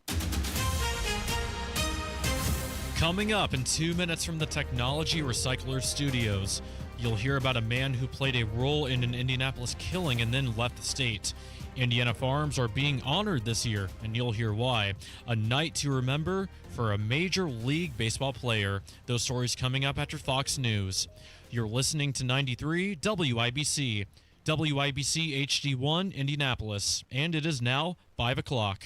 Coming up in 2 minutes from the Technology Recycler Studios, you'll hear about a man who played a role in an Indianapolis killing and then left the state. Indiana farms are being honored this year, and you'll hear why. A night to remember for a Major League Baseball player. Those stories coming up after Fox News. You're listening to 93 WIBC, WIBC HD1 Indianapolis, and it is now 5 o'clock.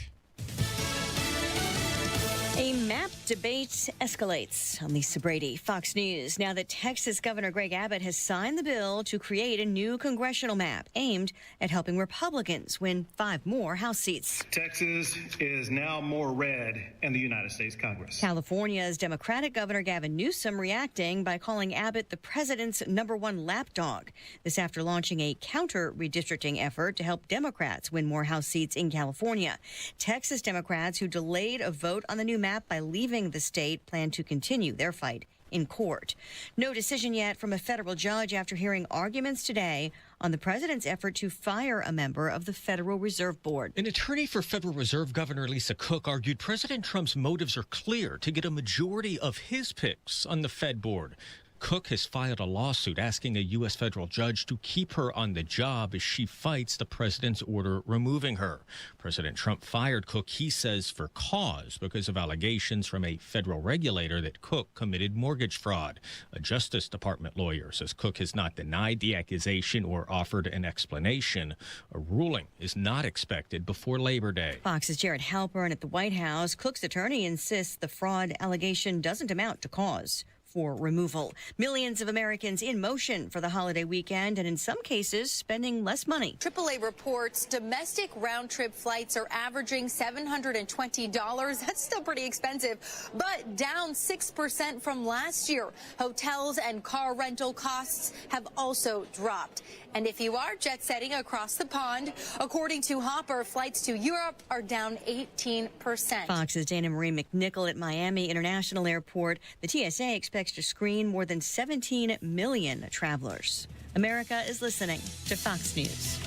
A map debate escalates on Lisa Brady, Fox News. Now that Texas Governor Greg Abbott has signed the bill to create a new congressional map aimed at helping Republicans win 5 more House seats. Texas is now more red in the United States Congress. California's Democratic Governor Gavin Newsom reacting by calling Abbott the president's #1 lapdog. This after launching a counter-redistricting effort to help Democrats win more House seats in California. Texas Democrats who delayed a vote on the new map by leaving the state plan to continue their fight in court. No decision yet from a federal judge after hearing arguments today on the president's effort to fire a member of the Federal Reserve Board. An attorney for Federal Reserve Governor Lisa Cook argued President Trump's motives are clear to get a majority of his picks on the Fed board. Cook has filed a lawsuit asking a U.S. federal judge to keep her on the job as she fights the president's order removing her. President Trump fired Cook, he says, for cause because of allegations from a federal regulator that Cook committed mortgage fraud. A Justice Department lawyer says Cook has not denied the accusation or offered an explanation. A ruling is not expected before Labor Day. Fox's Jared Halpern at the White House. Cook's attorney insists the fraud allegation doesn't amount to cause for removal. Millions of Americans in motion for the holiday weekend and in some cases spending less money. AAA reports domestic round-trip flights are averaging $720. That's still pretty expensive, but down 6% from last year. Hotels and car rental costs have also dropped. And if you are jet-setting across the pond, according to Hopper, flights to Europe are down 18%. Fox's Dana Marie McNichol at Miami International Airport. The TSA expects to screen more than 17 million travelers. America is listening to Fox News.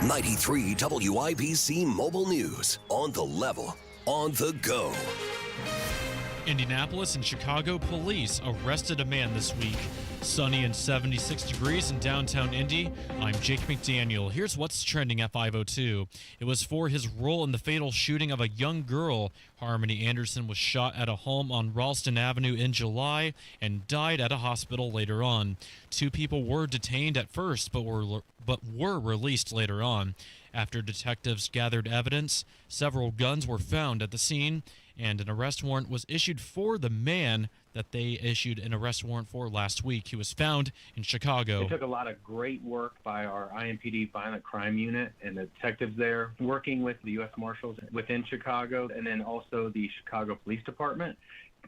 93 WIBC Mobile News. On the level, on the go. Indianapolis and Chicago police arrested a man this week. Sunny and 76 degrees in downtown Indy. I'm Jake McDaniel. Here's what's trending at 5:02. It was for his role in the fatal shooting of a young girl. Harmony Anderson was shot at a home on Ralston Avenue in July and died at a hospital later on. 2 people were detained at first, but were released later on. After detectives gathered evidence, several guns were found at the scene. and an arrest warrant was issued for the man that they issued an arrest warrant for last week. He was found in Chicago. It took a lot of great work by our IMPD Violent Crime Unit and the detectives there, working with the U.S. Marshals within Chicago, and then also the Chicago Police Department,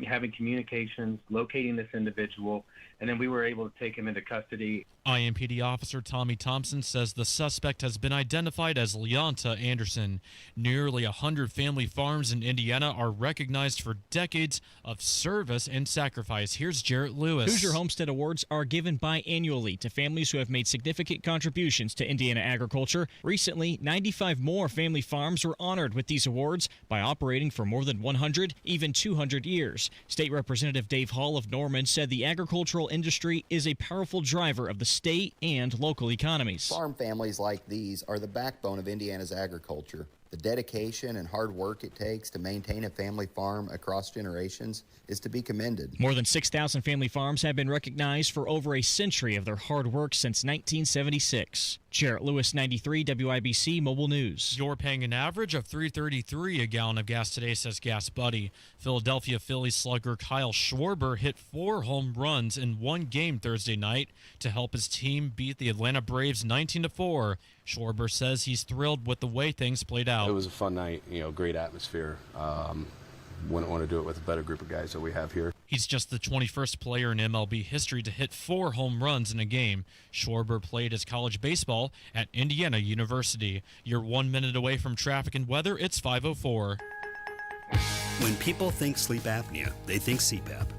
having communications, locating this individual, and then we were able to take him into custody. IMPD officer Tommy Thompson says the suspect has been identified as Leonta Anderson. Nearly 100 family farms in Indiana are recognized for decades of service and sacrifice. Here's Jarrett Lewis. Hoosier Homestead Awards are given biannually to families who have made significant contributions to Indiana agriculture. Recently, 95 more family farms were honored with these awards by operating for more than 100, even 200 years. State Representative Dave Hall of Norman said the agricultural industry is a powerful driver of the state and local economies. Farm families like these are the backbone of Indiana's agriculture. The dedication and hard work it takes to maintain a family farm across generations is to be commended. More than 6,000 family farms have been recognized for over a century of their hard work since 1976. Jarrett Lewis, 93 WIBC Mobile News. You're paying an average of $3.33 a gallon of gas today, says Gas Buddy. Philadelphia Phillies slugger Kyle Schwarber hit 4 home runs in one game Thursday night to help his team beat the Atlanta Braves 19-4. Schwarber says he's thrilled with the way things played out. It was a fun night, great atmosphere. Wouldn't want to do it with a better group of guys that we have here. He's just the 21st player in MLB history to hit 4 home runs in a game. Schwarber played his college baseball at Indiana University. You're 1 minute away from traffic and weather. It's 5:04. When people think sleep apnea, they think CPAP.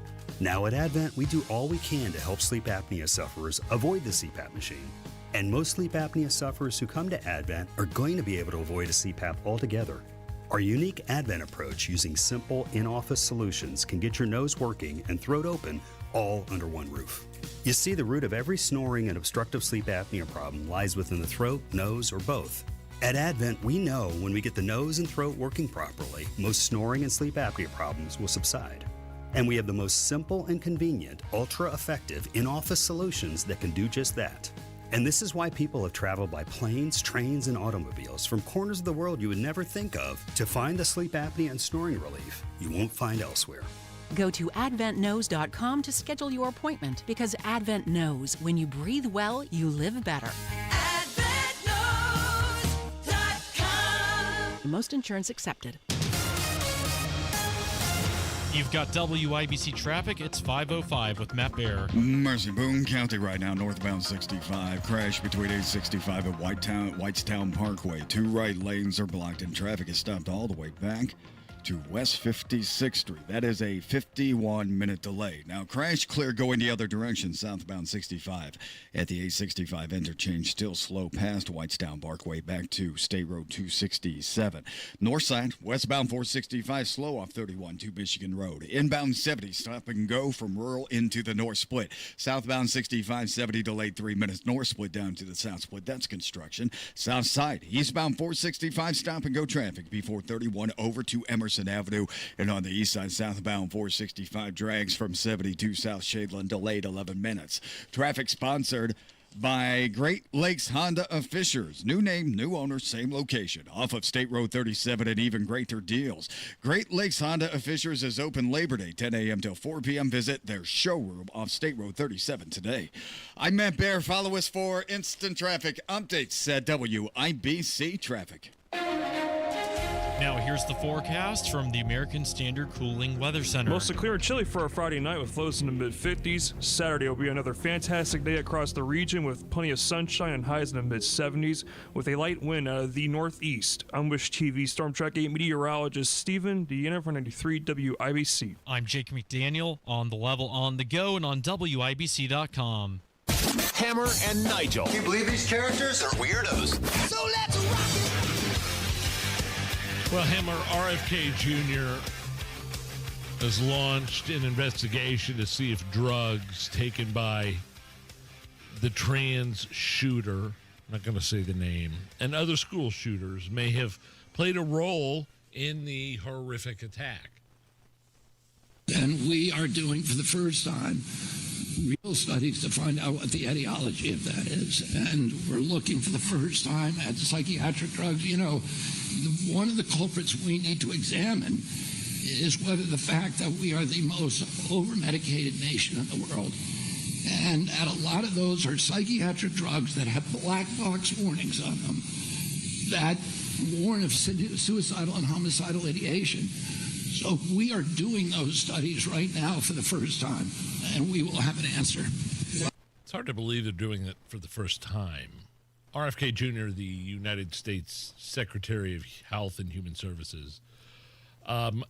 Now at Advent, we do all we can to help sleep apnea sufferers avoid the CPAP machine. And most sleep apnea sufferers who come to Advent are going to be able to avoid a CPAP altogether. Our unique Advent approach using simple in-office solutions can get your nose working and throat open all under one roof. You see, the root of every snoring and obstructive sleep apnea problem lies within the throat, nose, or both. At Advent, we know when we get the nose and throat working properly, most snoring and sleep apnea problems will subside. And we have the most simple and convenient, ultra-effective in-office solutions that can do just that. And this is why people have traveled by planes, trains, and automobiles from corners of the world you would never think of to find the sleep apnea and snoring relief you won't find elsewhere. Go to adventknows.com to schedule your appointment, because Advent knows when you breathe well, you live better. AdventKnows.com. Most insurance accepted. You've got WIBC traffic. It's 5:05 with Matt Bear. Mercy, Boone County right now, northbound 65. Crash between 865 and Whitestown Parkway. 2 right lanes are blocked and traffic is stopped all the way back to West 56th Street. That is a 51-minute delay. Now, crash clear going the other direction, southbound 65 at the 865 interchange. Still slow past Whitestown Parkway back to State Road 267. North side, westbound 465 slow off 31 to Michigan Road. Inbound 70, stop and go from rural into the north split. Southbound 65, 70 delayed 3 minutes. North split down to the south split. That's construction. South side, eastbound 465, stop and go traffic before 31 over to Emerson Avenue, and on the east side, southbound 465 drags from 72 South Shadeland, delayed 11 minutes. Traffic sponsored by Great Lakes Honda of Fishers. New name, new owner, same location. Off of State Road 37 and even greater deals. Great Lakes Honda of Fishers is open Labor Day, 10 a.m. till 4 p.m. Visit their showroom off State Road 37 today. I'm Matt Bear. Follow us for instant traffic updates at WIBC Traffic. Now here's the forecast from the American Standard Cooling Weather Center. Mostly clear and chilly for a Friday night with lows in the mid-50s. Saturday will be another fantastic day across the region with plenty of sunshine and highs in the mid-70s with a light wind out of the northeast. I'm Wish TV Storm Track 8 meteorologist Stephen Deanna for 93 WIBC. I'm Jake McDaniel on the level on the go and on WIBC.com. Hammer and Nigel. Can you believe these characters are weirdos? So let's rock it! Well, Hammer RFK Jr. has launched an investigation to see if drugs taken by the trans shooter, I'm not going to say the name, and other school shooters may have played a role in the horrific attack. And we are doing, for the first time, real studies to find out what the etiology of that is. And we're looking for the first time at psychiatric drugs. You know, one of the culprits we need to examine is whether the fact that we are the most over-medicated nation in the world, and that a lot of those are psychiatric drugs that have black box warnings on them that warn of suicidal and homicidal ideation. So we are doing those studies right now for the first time, and we will have an answer. It's hard to believe they're doing it for the first time. RFK Jr., the United States Secretary of Health and Human Services,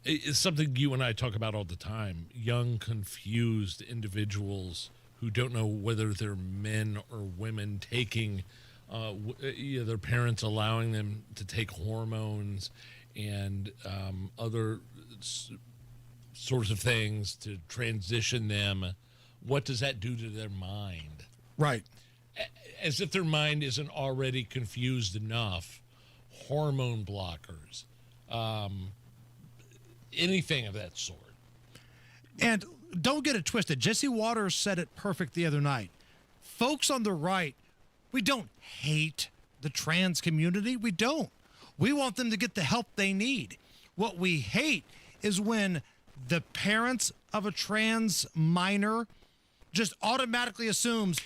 is something you and I talk about all the time. Young, confused individuals who don't know whether they're men or women taking, their parents allowing them to take hormones and other sorts of things to transition them. What does that do to their mind? Right. As if their mind isn't already confused enough. Hormone blockers, anything of that sort. And don't get it twisted. Jesse Waters said it perfect the other night. Folks on the right, we don't hate the trans community. We don't. We want them to get the help they need. What we hate is when the parents of a trans minor just automatically assumes,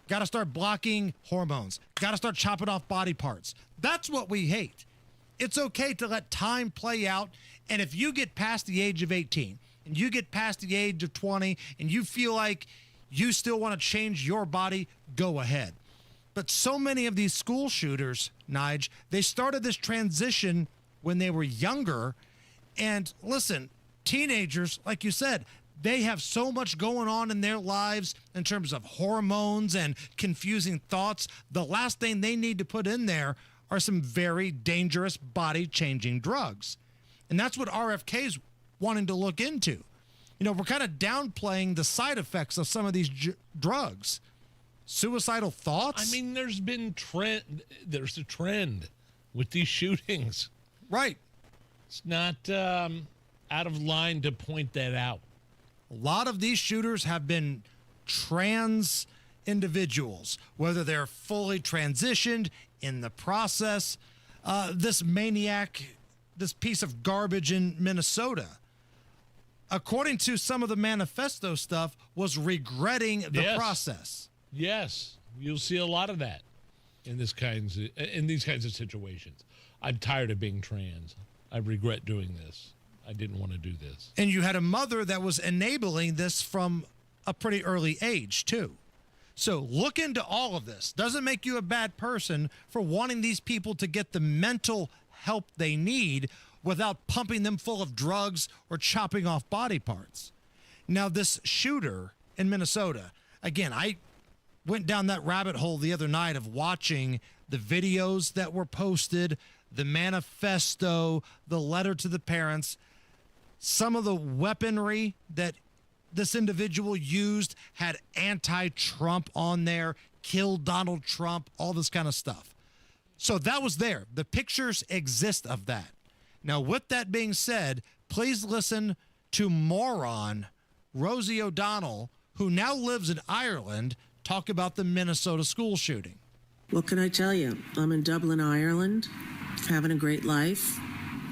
got to start blocking hormones, got to start chopping off body parts. That's what we hate. It's okay to let time play out. And if you get past the age of 18 and you get past the age of 20 and you feel like you still want to change your body, go ahead. But so many of these school shooters, Nige, they started this transition when they were younger. And listen, teenagers, like you said, they have so much going on in their lives in terms of hormones and confusing thoughts. The last thing they need to put in there are some very dangerous body-changing drugs. And that's what RFK's wanting to look into. You know, we're kind of downplaying the side effects of some of these drugs. Suicidal thoughts? I mean, there's a trend with these shootings. Right. It's not out of line to point that out. A lot of these shooters have been trans individuals, whether they're fully transitioned in the process. This maniac, this piece of garbage in Minnesota, according to some of the manifesto stuff, was regretting the process. Yes, you'll see a lot of that in these kinds of situations. I'm tired of being trans. I regret doing this. I didn't want to do this. And you had a mother that was enabling this from a pretty early age, too. So look into all of this. Doesn't make you a bad person for wanting these people to get the mental help they need without pumping them full of drugs or chopping off body parts. Now, this shooter in Minnesota, again, I went down that rabbit hole the other night of watching the videos that were posted, the manifesto, the letter to the parents. Some of the weaponry that this individual used had anti-Trump on there, killed Donald Trump, all this kind of stuff. So that was there. The pictures exist of that. Now, with that being said, please listen to moron Rosie O'Donnell, who now lives in Ireland, talk about the Minnesota school shooting. What can I tell you? I'm in Dublin, Ireland, having a great life,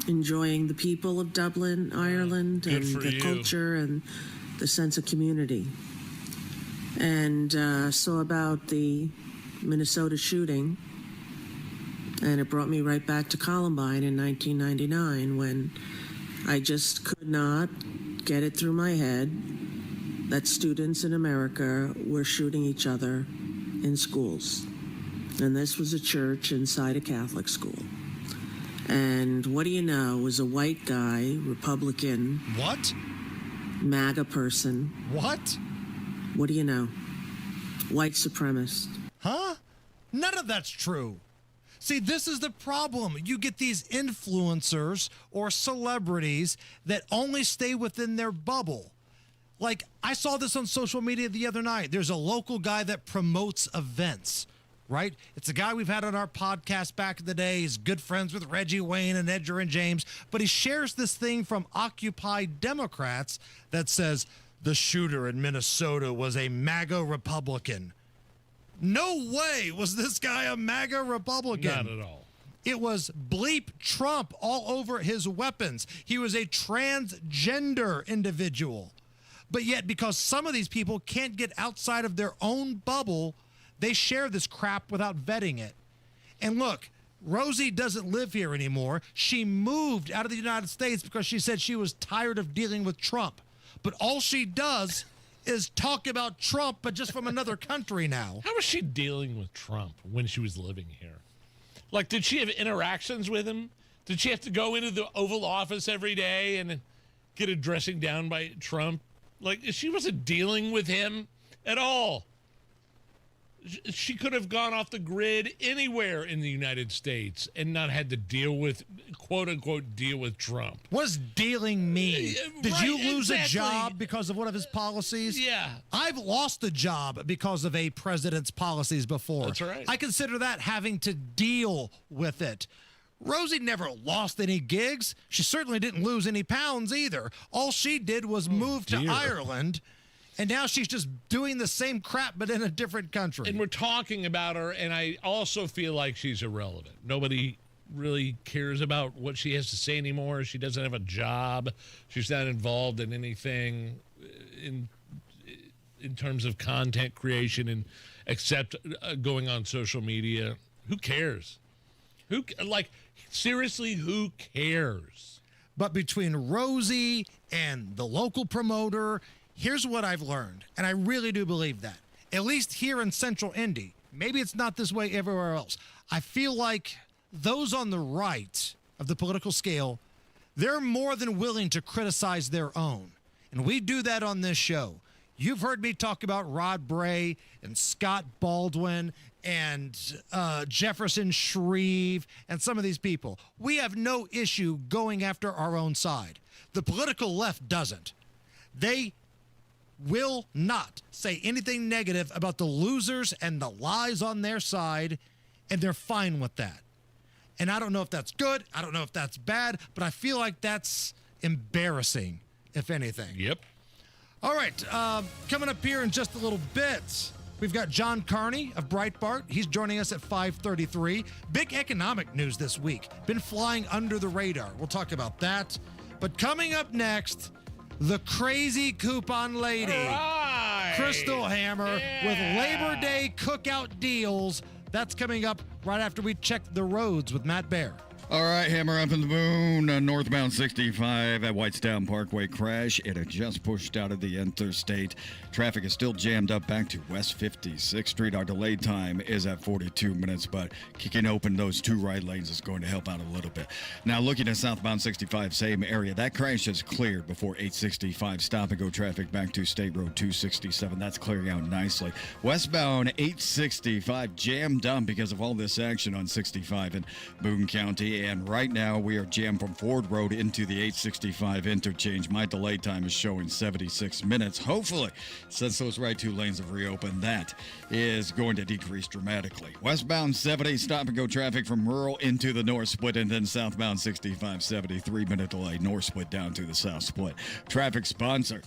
enjoying the people of Dublin, Ireland, and the culture and the sense of community. And saw about the Minnesota shooting, and it brought me right back to Columbine in 1999 when I just could not get it through my head that students in America were shooting each other in schools. And this was a church inside a Catholic school. And what do you know, it was a white guy, Republican. What? MAGA person. What? What do you know? White supremacist. Huh? None of that's true. See, this is the problem. You get these influencers or celebrities that only stay within their bubble. Like, I saw this on social media the other night. There's a local guy that promotes events, right? It's a guy we've had on our podcast back in the day. He's good friends with Reggie Wayne and Edgar and James, but he shares this thing from Occupy Democrats that says the shooter in Minnesota was a MAGA Republican. No way was this guy a MAGA Republican. Not at all. It was bleep Trump all over his weapons. He was a transgender individual. But yet, because some of these people can't get outside of their own bubble, they share this crap without vetting it. And look, Rosie doesn't live here anymore. She moved out of the United States because she said she was tired of dealing with Trump. But all she does is talk about Trump, but just from another country now. How was she dealing with Trump when she was living here? Like, did she have interactions with him? Did she have to go into the Oval Office every day and get a dressing down by Trump? Like, she wasn't dealing with him at all. She could have gone off the grid anywhere in the United States and not had to deal with, quote unquote, deal with Trump. What does dealing mean? Did Right, you lose exactly. a job because of one of his policies? Yeah. I've lost a job because of a president's policies before. That's right. I consider that having to deal with it. Rosie never lost any gigs. She certainly didn't lose any pounds either. All she did was move to Ireland. And now she's just doing the same crap, but in a different country. And we're talking about her, and I also feel like she's irrelevant. Nobody really cares about what she has to say anymore. She doesn't have a job. She's not involved in anything in terms of content creation, and except going on social media. Who cares? Seriously, who cares? But between Rosie and the local promoter, here's what I've learned, and I really do believe that. At least here in Central Indy, maybe it's not this way everywhere else. I feel like those on the right of the political scale, they're more than willing to criticize their own. And we do that on this show. You've heard me talk about Rod Bray and Scott Baldwin and Jefferson Shreve and some of these people. We have no issue going after our own side. The political left doesn't. They will not say anything negative about the losers and the lies on their side, and they're fine with that. And I don't know if that's good. I don't know if that's bad, but I feel like that's embarrassing, if anything. Yep. All right, coming up here in just a little bit, we've got John Carney of Breitbart. He's joining us at 5:33. Big economic news this week. Been flying under the radar. We'll talk about that. But coming up next, the crazy coupon lady, right. Crystal Hammer, with Labor Day cookout deals. That's coming up right after we check the roads with Matt Baer. All right, Hammer up in the moon. Northbound 65 at Whitestown Parkway crash. It had just pushed out of the interstate. Traffic is still jammed up back to West 56th Street. Our delay time is at 42 minutes, but kicking open those two right lanes is going to help out a little bit. Now, looking at southbound 65, same area. That crash is cleared before 865. Stop and go traffic back to State Road 267. That's clearing out nicely. Westbound 865 jammed up because of all this action on 65 in Boone County. And right now we are jammed from Ford Road into the 865 interchange. My delay time is showing 76 minutes. Hopefully, since those right two lanes have reopened, that is going to decrease dramatically. Westbound 70, stop and go traffic from rural into the north split, and then southbound 65, 73-minute delay, north split down to the south split. Traffic sponsor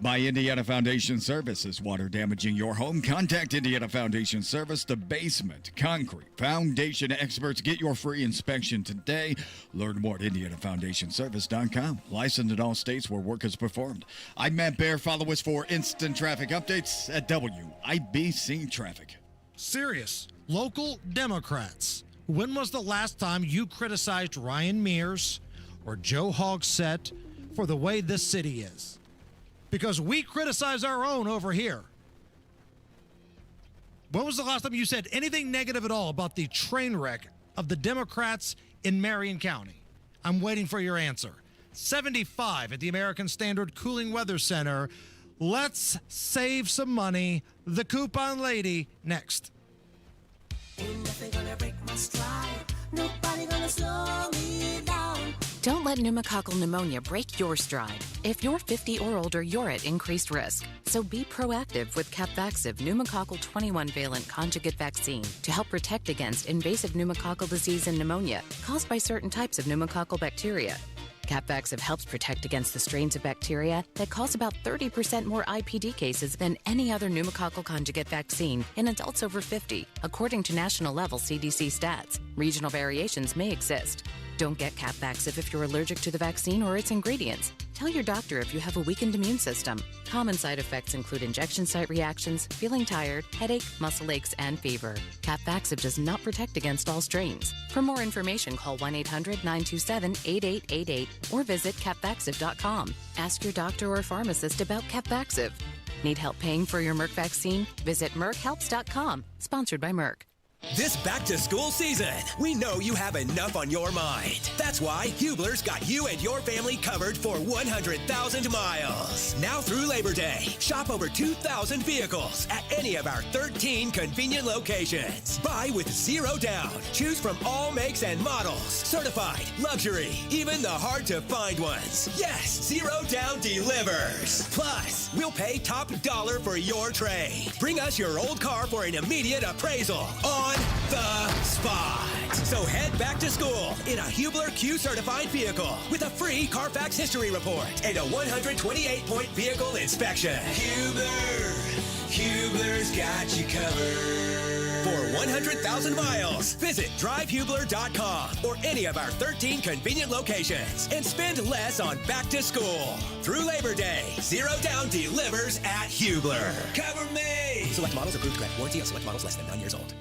by Indiana Foundation Services. Water damaging your home? Contact Indiana Foundation Service, the basement concrete foundation experts. Get your free inspection today. Learn more at IndianaFoundationService.com. Licensed in all states where work is performed. I'm Matt Baer. Follow us for instant traffic updates at WIBC Traffic. Serious. Local Democrats. When was the last time you criticized Ryan Mears or Joe Hogsett for the way this city is? Because we criticize our own over here. When was the last time you said anything negative at all about the train wreck of the Democrats in Marion County? I'm waiting for your answer. 75 at the American Standard Cooling Weather Center. Let's save some money. The coupon lady next. Ain't nothing gonna break my stride. Nobody gonna slow me down. Don't let pneumococcal pneumonia break your stride. If you're 50 or older, you're at increased risk. So be proactive with Capvaxive pneumococcal 21-valent conjugate vaccine to help protect against invasive pneumococcal disease and pneumonia caused by certain types of pneumococcal bacteria. Capvaxive helps protect against the strains of bacteria that cause about 30% more IPD cases than any other pneumococcal conjugate vaccine in adults over 50, according to national-level CDC stats. Regional variations may exist. Don't get Capvaxive if you're allergic to the vaccine or its ingredients. Tell your doctor if you have a weakened immune system. Common side effects include injection site reactions, feeling tired, headache, muscle aches, and fever. Capvaxive does not protect against all strains. For more information, call 1-800-927-8888 or visit capvaxive.com. Ask your doctor or pharmacist about Capvaxive. Need help paying for your Merck vaccine? Visit merckhelps.com. Sponsored by Merck. This back-to-school season, we know you have enough on your mind. That's why Hubler's got you and your family covered for 100,000 miles. Now through Labor Day, shop over 2,000 vehicles at any of our 13 convenient locations. Buy with zero down. Choose from all makes and models. Certified, luxury, even the hard-to-find ones. Yes, zero down delivers. Plus, we'll pay top dollar for your trade. Bring us your old car for an immediate appraisal on the spot. So head back to school in a Hubler Q certified vehicle with a free Carfax history report and a 128-point vehicle inspection. Hubler's got you covered. For 100,000 miles, visit drivehubler.com or any of our 13 convenient locations and spend less on back to school. Through Labor Day, zero down delivers at Hubler. Cover me! Select models approved credit. Warranty on select models less than 9 years old.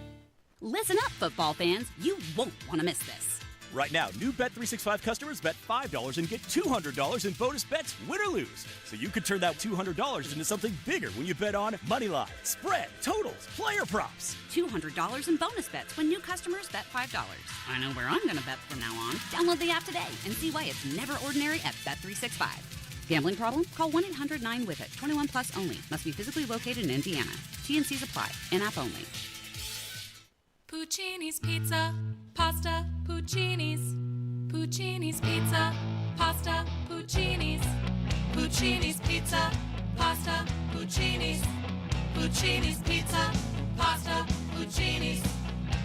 Listen up, football fans. You won't want to miss this. Right now, new Bet365 customers bet $5 and get $200 in bonus bets, win or lose. So you could turn that $200 into something bigger when you bet on money line, spread, totals, player props. $200 in bonus bets when new customers bet $5. I know where I'm going to bet from now on. Download the app today and see why it's never ordinary at Bet365. Gambling problem? Call 1-800-9-WITH-IT. 21 plus only. Must be physically located in Indiana. T&Cs apply. In-app only. Puccini's Pizza, Pasta, Puccini's. Puccini's Pizza, Pasta, Puccini's. Puccini's Pizza, Pasta, Puccini's. Puccini's Pizza, Pasta, Puccini's.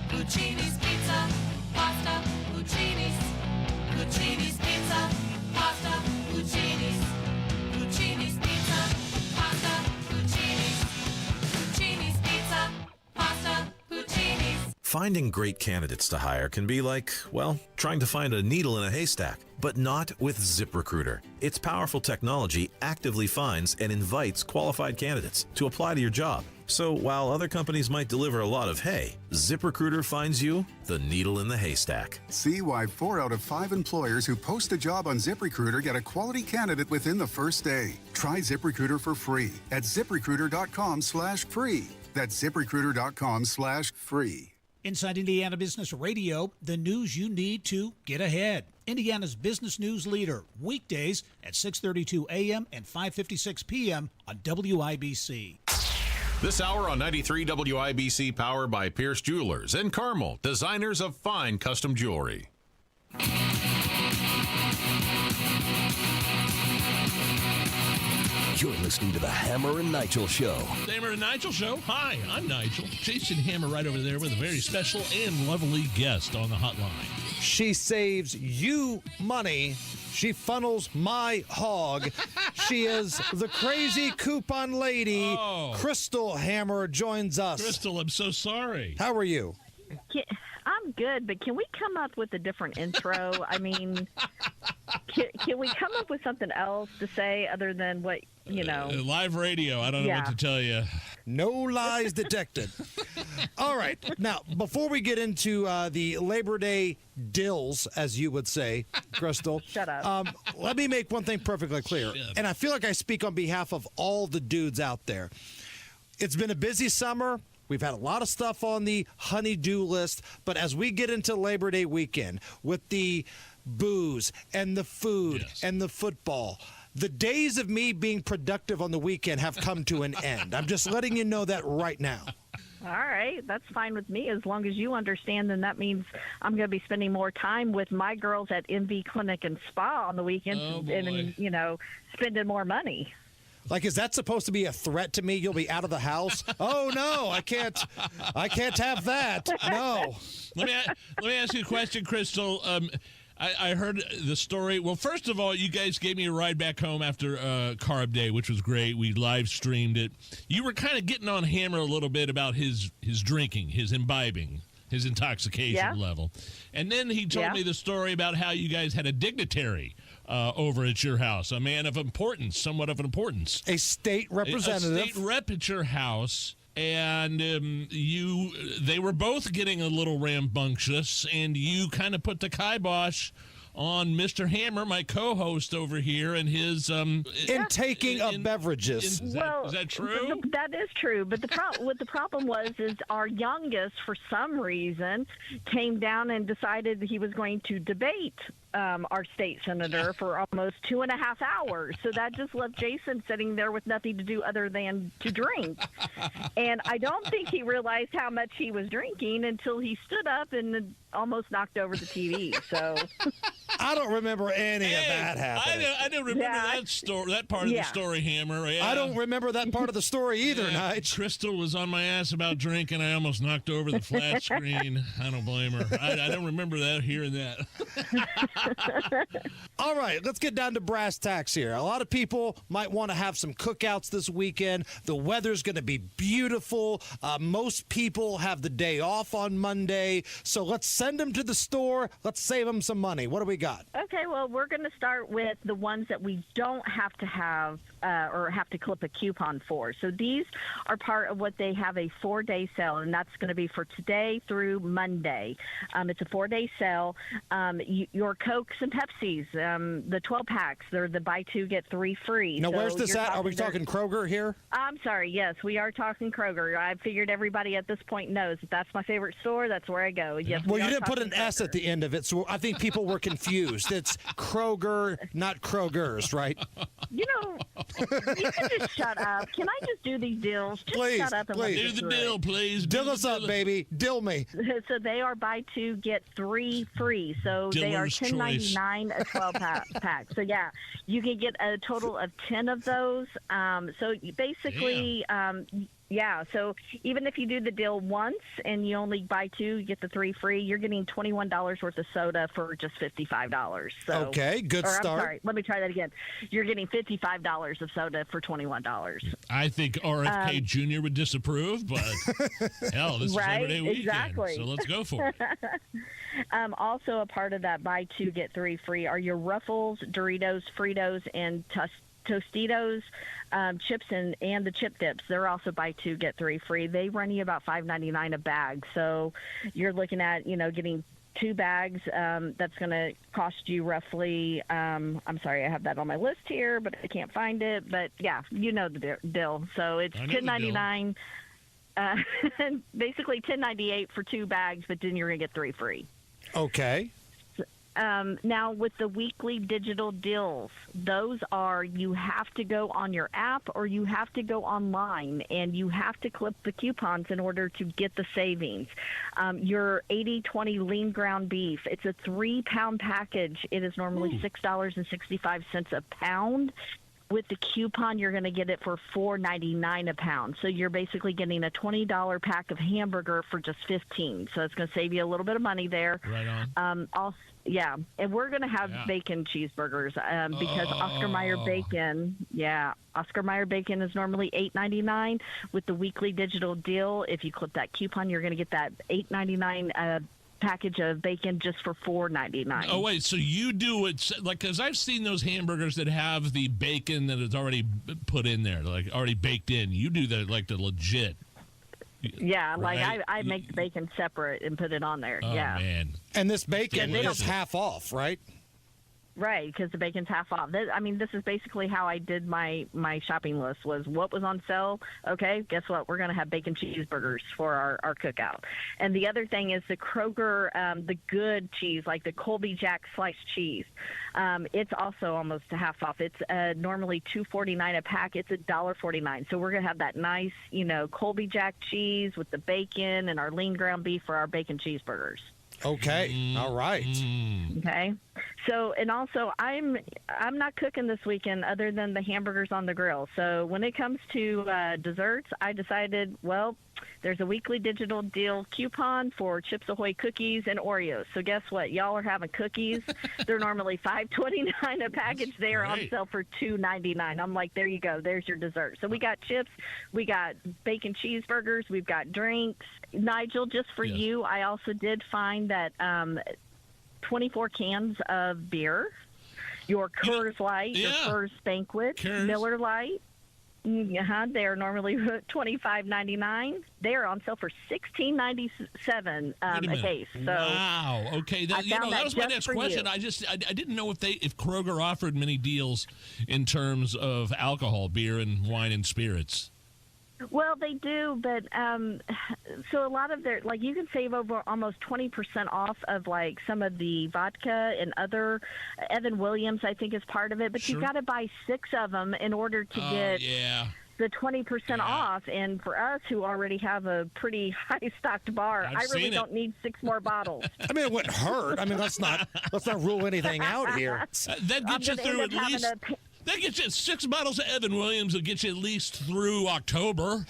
Puccini's Pizza, Pasta, Puccini's. Puccini's Pizza, Pasta, Puccini's. Puccini's Pizza, Pasta, Puccini's. Puccini's Pizza, Pasta, Puccini's. Finding great candidates to hire can be like, well, trying to find a needle in a haystack, but not with ZipRecruiter. Its powerful technology actively finds and invites qualified candidates to apply to your job. So while other companies might deliver a lot of hay, ZipRecruiter finds you the needle in the haystack. See why 4 out of 5 employers who post a job on ZipRecruiter get a quality candidate within the first day. Try ZipRecruiter for free at ZipRecruiter.com/free. That's ZipRecruiter.com/free. Inside Indiana Business Radio, the news you need to get ahead. Indiana's business news leader, weekdays at 6:32 a.m. and 5:56 p.m. on WIBC. This hour on 93 WIBC, powered by Pierce Jewelers and Carmel, designers of fine custom jewelry. You're listening to the Hammer and Nigel Show. Hammer and Nigel Show. Hi, I'm Nigel. Jason Hammer right over there with a very special and lovely guest on the hotline. She saves you money. She funnels my hog. She is the crazy coupon lady. Crystal Hammer joins us. Crystal, I'm so sorry. How are you? I'm good, but can we come up with a different intro? I mean, can we come up with something else to say other than what, you know? Live radio. I don't know what to tell you. No lies detected. All right. Now, before we get into the Labor Day dills, as you would say, Crystal. Shut up. Let me make one thing perfectly clear. And I feel like I speak on behalf of all the dudes out there. It's been a busy summer. We've had a lot of stuff on the honey-do list, but as we get into Labor Day weekend with the booze and the food and the football, the days of me being productive on the weekend have come to an end. I'm just letting you know that right now. All right, that's fine with me. As long as you understand, then that means I'm going to be spending more time with my girls at MV Clinic and Spa on the weekends and, you know, spending more money. Like, is that supposed to be a threat to me? You'll be out of the house? Oh, no, I can't have that. No. Let me ask you a question, Crystal. I heard the story. Well, first of all, you guys gave me a ride back home after Carb Day, which was great. We live streamed it. You were kind of getting on Hammer a little bit about his drinking, his imbibing, his intoxication level. And then he told me the story about how you guys had a dignitary over at your house, a man of importance, somewhat of importance. A state representative. A state rep at your house. And they were both getting a little rambunctious, and you kind of put the kibosh on Mr. Hammer, my co-host over here, and his intaking of beverages. Is that true? That is true. But what the problem was is our youngest, for some reason, came down and decided he was going to debate our state senator for almost 2.5 hours. So that just left Jason sitting there with nothing to do other than to drink. And I don't think he realized how much he was drinking until he stood up and almost knocked over the TV. So I don't remember any of that happening. I don't remember that story, that part of the story, Hammer. I don't remember that part of the story either, Nigel. Crystal was on my ass about drinking. I almost knocked over the flat screen. I don't blame her. I don't remember that, hearing that. All right, let's get down to brass tacks here. A lot of people might want to have some cookouts this weekend. The weather's going to be beautiful. Most people have the day off on Monday. So let's send them to the store. Let's save them some money. What do we got? Okay, well, we're going to start with the ones that we don't have to have or have to clip a coupon for. So these are part of what they have a 4-day sale, and that's going to be for today through Monday. It's a 4-day sale. Your Cokes and Pepsis, the 12-packs, they're the buy 2, get 3 free. Now, where's this at? Are we talking Kroger here? I'm sorry, yes, we are talking Kroger. I figured everybody at this point knows that that's my favorite store. That's where I go. Yes. Well, you didn't put an S at the end of it, so I think people were confused. It's Kroger, not Kroger's, right? You know, you can just shut up. Can I just do these deals? Just Please, shut up and let me Do the through deal, it. please. Dill us up, baby. Dill me. So they are buy 2, get 3 free. So they are Diller's $10.99 a 12-pack. So, yeah, you can get a total of 10 of those. So basically, so even if you do the deal once and you only buy 2, you get the 3 free, you're getting $21 worth of soda for just $55. So, okay, good start. I'm sorry, let me try that again. You're getting $55 of soda for $21. I think RFK Jr. would disapprove, but hell, this is everyday weekend, exactly. so let's go for it. Also a part of that buy 2, get 3 free are your Ruffles, Doritos, Fritos, and Tostitos chips and the chip dips. They're also buy 2, get 3 free. They run you about $5.99 a bag. So you're looking at, getting 2 bags. That's going to cost you roughly, I'm sorry, I have that on my list here, but I can't find it. But yeah, you know the deal. So it's $10.99. Basically $10.98 for 2 bags, but then you're going to get 3 free. Okay. Now, with the weekly digital deals, those are you have to go on your app or you have to go online, and you have to clip the coupons in order to get the savings. Your 80/20 lean ground beef, it's a 3-pound package. It is normally $6.65 a pound. With the coupon, you're going to get it for $4.99 a pound. So you're basically getting a $20 pack of hamburger for just $15. So it's going to save you a little bit of money there. Right on. Also, yeah, and we're going to have bacon cheeseburgers because Oscar Mayer bacon. Yeah, Oscar Mayer bacon is normally $8.99. With the weekly digital deal, if you clip that coupon, you're going to get that $8.99 package of bacon just for $4.99. Oh wait, so you do it like, because I've seen those hamburgers that have the bacon that is already put in there, like already baked in. You do that like the legit. Yeah, right? like I make the bacon separate and put it on there. Oh, yeah, man. And this bacon Yeah, is half off, right? Right, because the bacon's half off. This is basically how I did my shopping list, was what was on sale. Okay, guess what? We're going to have bacon cheeseburgers for our cookout. And the other thing is the Kroger, the good cheese, like the Colby Jack sliced cheese. It's also almost a half off. It's normally $2.49 a pack. It's $1.49. So we're going to have that nice, Colby Jack cheese with the bacon and our lean ground beef for our bacon cheeseburgers. Okay. All right. Okay. So, and also, I'm not cooking this weekend other than the hamburgers on the grill. So when it comes to desserts, I decided, well, there's a weekly digital deal coupon for Chips Ahoy cookies and Oreos. So guess what? Y'all are having cookies. They're normally $5.29 a package. They are on sale for $2.99. I'm like, there you go. There's your dessert. So we got chips. We got bacon cheeseburgers. We've got drinks. Nigel, just for you, I also did find that 24 cans of beer, your Coors Light, your Coors Banquet, Miller Lite. They are normally $25.99. They are on sale for $16.97 a case. So wow. Okay. That was my next question. I didn't know if Kroger offered many deals in terms of alcohol, beer, and wine and spirits. Well, they do, but so a lot of their, like, you can save over almost 20% off of, like, some of the vodka and other. Evan Williams, I think, is part of it, but you've got to buy 6 of them in order to get the 20% off. And for us, who already have a pretty high-stocked bar, I really don't need 6 more bottles. I mean, it wouldn't hurt. I mean, let's not rule anything out here. That gets you through at least. That gets you 6 bottles of Evan Williams. Will get you at least through October.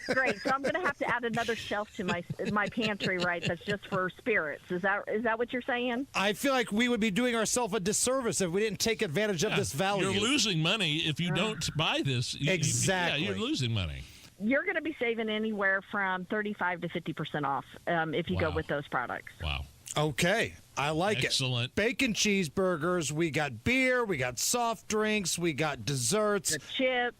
Great. So I'm going to have to add another shelf to my pantry, right? That's just for spirits. Is that what you're saying? I feel like we would be doing ourselves a disservice if we didn't take advantage of this value. You're losing money if you don't buy this. Exactly. You're losing money. You're going to be saving anywhere from 35 to 50% off if you go with those products. Wow. Okay. I like it. Excellent. Bacon cheeseburgers. We got beer. We got soft drinks. We got desserts. The chips.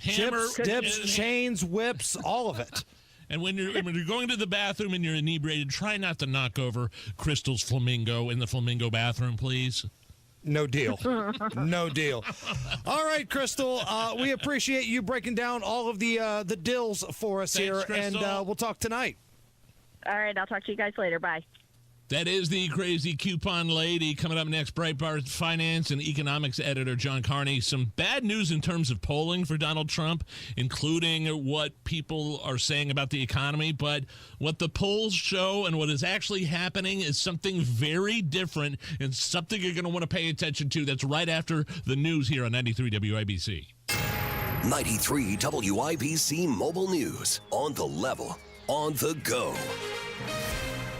Chips, dips, chains, whips, all of it. And when you're going to the bathroom and you're inebriated, try not to knock over Crystal's Flamingo in the Flamingo bathroom, please. No deal. No deal. All right, Crystal. We appreciate you breaking down all of the dills for us here, Crystal. and we'll talk tonight. All right, I'll talk to you guys later. Bye. That is the crazy coupon lady. Coming up next, Breitbart finance and economics editor John Carney. Some bad news in terms of polling for Donald Trump, including what people are saying about the economy. But what the polls show and what is actually happening is something very different and something you're going to want to pay attention to. That's right after the news here on 93 WIBC. 93 WIBC Mobile News. On the level, on the go.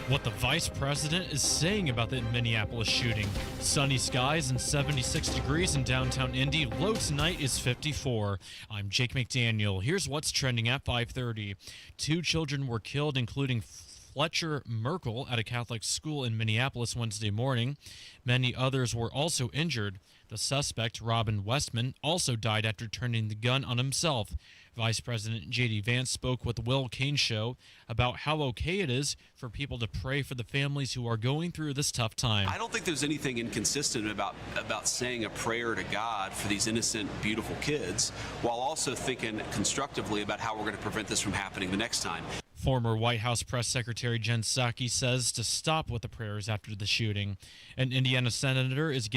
What the vice president is saying about the Minneapolis shooting. Sunny skies and 76 degrees in downtown Indy. Low tonight is 54. I'm Jake McDaniel. Here's what's trending at 5:30. 2 children were killed, including Fletcher Merkel at a Catholic school in Minneapolis Wednesday morning. Many others were also injured. The suspect, Robin Westman, also died after turning the gun on himself. Vice President J.D. Vance spoke with the Will Kane Show about how okay it is for people to pray for the families who are going through this tough time. I don't think there's anything inconsistent about saying a prayer to God for these innocent, beautiful kids, while also thinking constructively about how we're going to prevent this from happening the next time. Former White House Press Secretary Jen Psaki says to stop with the prayers after the shooting. An Indiana senator is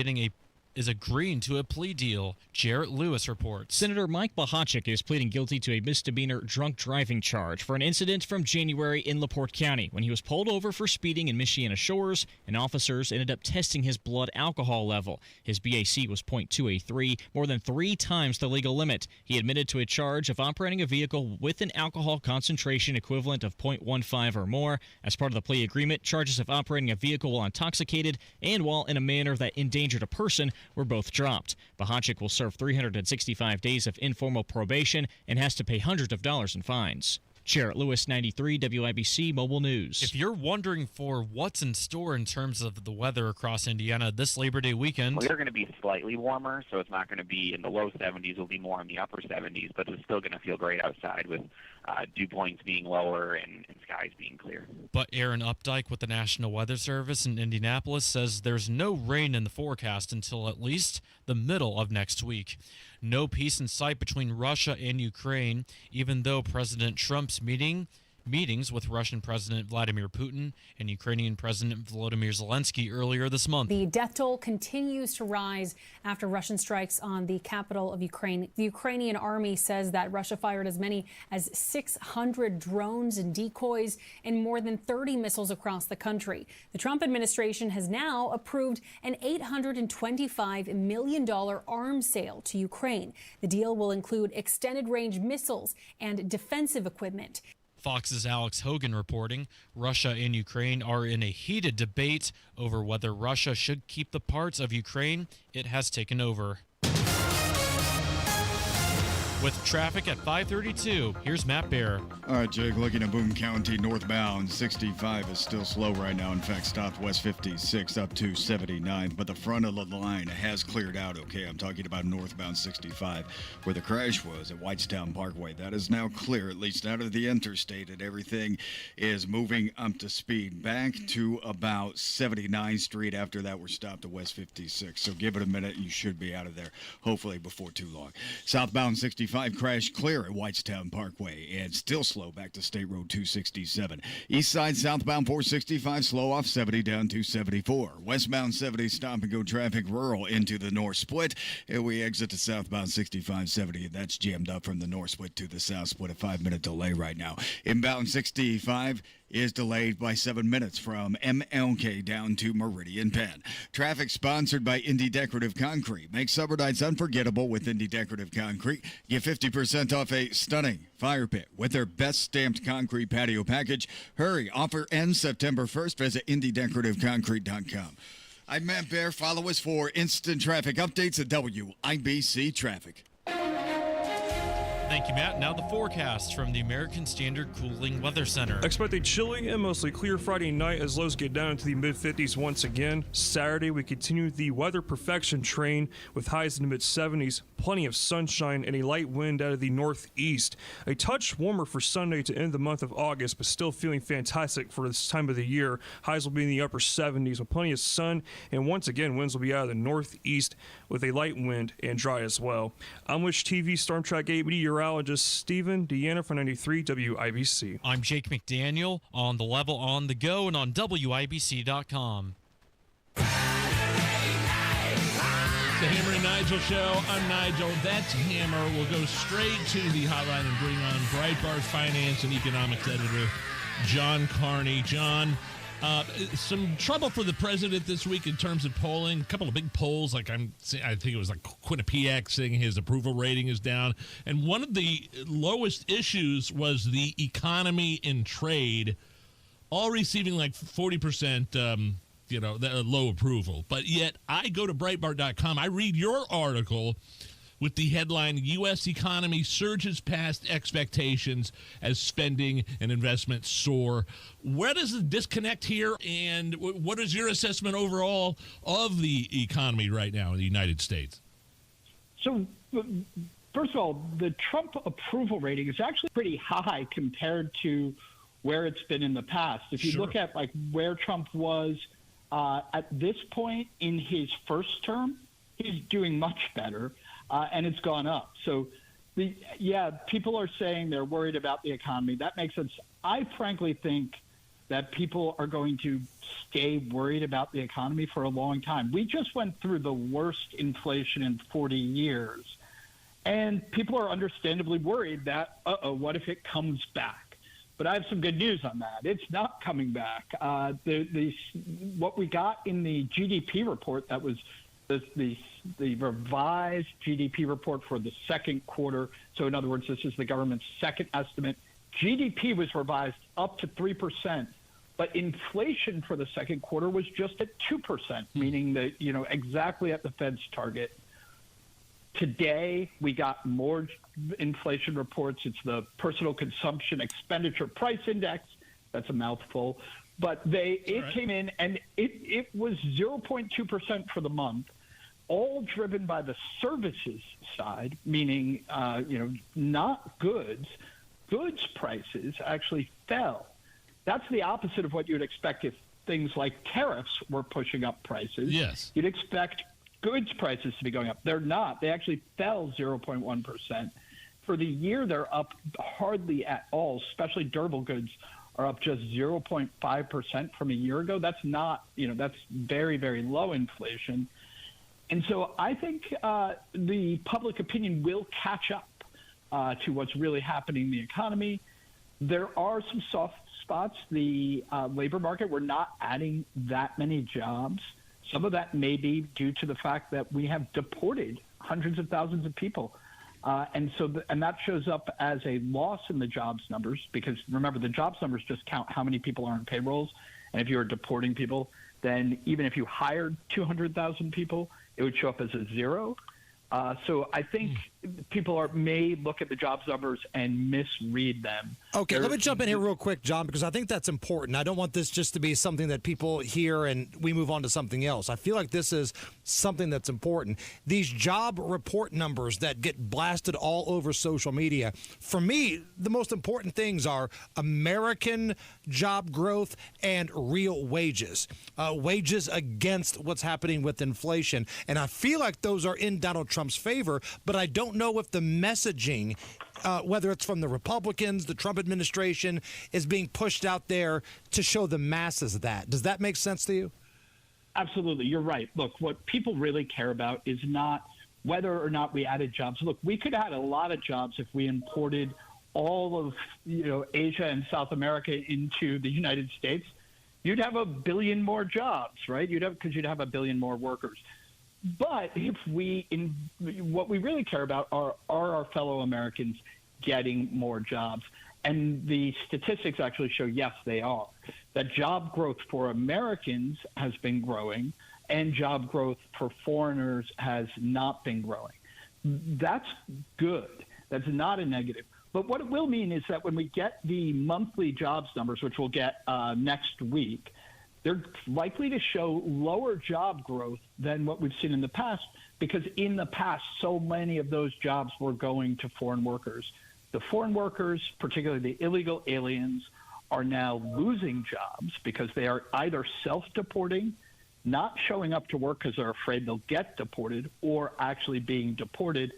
agreeing to a plea deal. Jarrett Lewis reports. Senator Mike Bahachik is pleading guilty to a misdemeanor drunk driving charge for an incident from January in LaPorte County when he was pulled over for speeding in Michiana Shores, and officers ended up testing his blood alcohol level. His BAC was .283, more than 3 times the legal limit. He admitted to a charge of operating a vehicle with an alcohol concentration equivalent of .15 or more. As part of the plea agreement, charges of operating a vehicle while intoxicated and while in a manner that endangered a person were both dropped. Bahachik will serve 365 days of informal probation and has to pay hundreds of dollars in fines. Jarrett Lewis, 93 WIBC Mobile News. If you're wondering for what's in store in terms of the weather across Indiana this Labor Day weekend. Well, they're going to be slightly warmer, so it's not going to be in the low 70s. It'll be more in the upper 70s, but it's still going to feel great outside with dew points being lower and skies being clear. But Aaron Updike with the National Weather Service in Indianapolis says there's no rain in the forecast until at least the middle of next week. No peace in sight between Russia and Ukraine, even though President Trump's meeting meetings with Russian President Vladimir Putin and Ukrainian President Volodymyr Zelensky earlier this month. The death toll continues to rise after Russian strikes on the capital of Ukraine. The Ukrainian army says that Russia fired as many as 600 drones and decoys and more than 30 missiles across the country. The Trump administration has now approved an $825 million arms sale to Ukraine. The deal will include extended-range missiles and defensive equipment. Fox's Alex Hogan reporting Russia and Ukraine are in a heated debate over whether Russia should keep the parts of Ukraine it has taken over. With traffic at 532, here's Matt Bear. All right, Jake, looking at Boone County northbound, 65 is still slow right now. In fact, stopped west 56 up to 79, but the front of the line has cleared out, okay? I'm talking about northbound 65, where the crash was at Whitestown Parkway. That is now clear, at least out of the interstate, and everything is moving up to speed. Back to about 79th Street. After that, we're stopped at west 56, so give it a minute, you should be out of there, hopefully before too long. Southbound 65 crash clear at Whitestown Parkway and still slow back to State Road 267. East side southbound 465 slow off 70 down to 74. Westbound 70 stop and go traffic rural into the north split. And we exit to southbound 65 70. That's jammed up from the north split to the south split. A 5-minute delay right now. Inbound 65 is delayed by 7 minutes from MLK down to Meridian Penn. Traffic sponsored by Indy Decorative Concrete. Make summer nights unforgettable with Indy Decorative Concrete. Get 50% off a stunning fire pit with their best stamped concrete patio package. Hurry, offer ends September 1st. Visit IndyDecorativeConcrete.com. I'm Matt Bear. Follow us for instant traffic updates at WIBC Traffic. Thank you, Matt. Now the forecast from the American Standard Cooling Weather Center. Expect a chilly and mostly clear Friday night as lows get down into the mid-50s once again. Saturday, we continue the weather perfection train with highs in the mid-70s, plenty of sunshine, and a light wind out of the northeast. A touch warmer for Sunday to end the month of August, but still feeling fantastic for this time of the year. Highs will be in the upper 70s with plenty of sun, and once again, winds will be out of the northeast with a light wind and dry as well. I'm Wish TV Storm Track 8 meteorologist Stephen Deanna for 93 WIBC. I'm Jake McDaniel on The Level on the Go and on WIBC.com. The Hammer and Nigel Show. I'm Nigel. That's Hammer. We'll go straight to the hotline and bring on Breitbart Finance and Economics Editor John Carney. John, some trouble for the president this week in terms of polling. A couple of big polls, I think it was like Quinnipiac saying his approval rating is down. And one of the lowest issues was the economy and trade, all receiving like 40%, low approval. But yet I go to Breitbart.com. I read your article with the headline, U.S. economy surges past expectations as spending and investment soar. Where does the disconnect here, and what is your assessment overall of the economy right now in the United States? So, first of all, the Trump approval rating is actually pretty high compared to where it's been in the past. If you look at where Trump was at this point in his first term, he's doing much better. And it's gone up. So, people are saying they're worried about the economy. That makes sense. I frankly think that people are going to stay worried about the economy for a long time. We just went through the worst inflation in 40 years. And people are understandably worried that, what if it comes back? But I have some good news on that. It's not coming back. What we got in the GDP report, that was the revised GDP report for the second quarter. So in other words, this is the government's second estimate. GDP was revised up to 3%, but inflation for the second quarter was just at 2%, meaning that, exactly at the Fed's target. Today, we got more inflation reports. It's the Personal Consumption Expenditure Price Index. That's a mouthful. But it came in, and it was 0.2% for the month, all driven by the services side, meaning, not goods. Goods prices actually fell. That's the opposite of what you'd expect if things like tariffs were pushing up prices. Yes. You'd expect goods prices to be going up. They're not. They actually fell 0.1%. For the year, they're up hardly at all, especially durable goods are up just 0.5% from a year ago. That's not, that's very, very low inflation. And so I think the public opinion will catch up to what's really happening in the economy. There are some soft spots. The labor market, we're not adding that many jobs. Some of that may be due to the fact that we have deported hundreds of thousands of people. And that shows up as a loss in the jobs numbers, because remember, the jobs numbers just count how many people are on payrolls. And if you are deporting people, then even if you hired 200,000 people, it would show up as a zero. So I think people may look at the jobs numbers and misread them. Okay, let me jump in here real quick, John, because I think that's important. I don't want this just to be something that people hear and we move on to something else. I feel like this is something that's important. These job report numbers that get blasted all over social media, for me, the most important things are American job growth and real wages. Wages against what's happening with inflation. And I feel like those are in Donald Trump's favor, but I don't know if the messaging, whether it's from the Republicans, the Trump administration, is being pushed out there to show the masses that. Does that make sense to you? Absolutely. You're right. Look, what people really care about is not whether or not we added jobs. Look, we could add a lot of jobs if we imported all of Asia and South America into the United States. You'd have a billion more jobs, right? Because you'd have a billion more workers. But what we really care about are our fellow Americans getting more jobs. And the statistics actually show, yes, they are. That job growth for Americans has been growing, and job growth for foreigners has not been growing. That's good. That's not a negative. But what it will mean is that when we get the monthly jobs numbers, which we'll get next week, they're likely to show lower job growth than what we've seen in the past, because in the past, so many of those jobs were going to foreign workers. The foreign workers, particularly the illegal aliens, are now losing jobs because they are either self-deporting, not showing up to work because they're afraid they'll get deported, or actually being deported.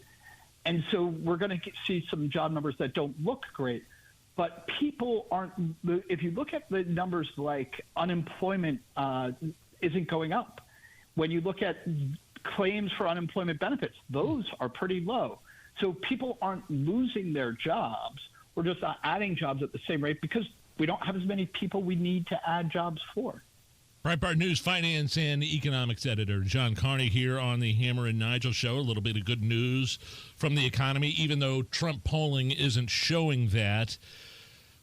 And so we're going to see some job numbers that don't look great. But people aren't – if you look at the numbers, like unemployment isn't going up. When you look at claims for unemployment benefits, those are pretty low. So people aren't losing their jobs. We're just not adding jobs at the same rate because we don't have as many people we need to add jobs for. Breitbart News finance and economics editor John Carney here on the Hammer and Nigel show. A little bit of good news from the economy, even though Trump polling isn't showing that.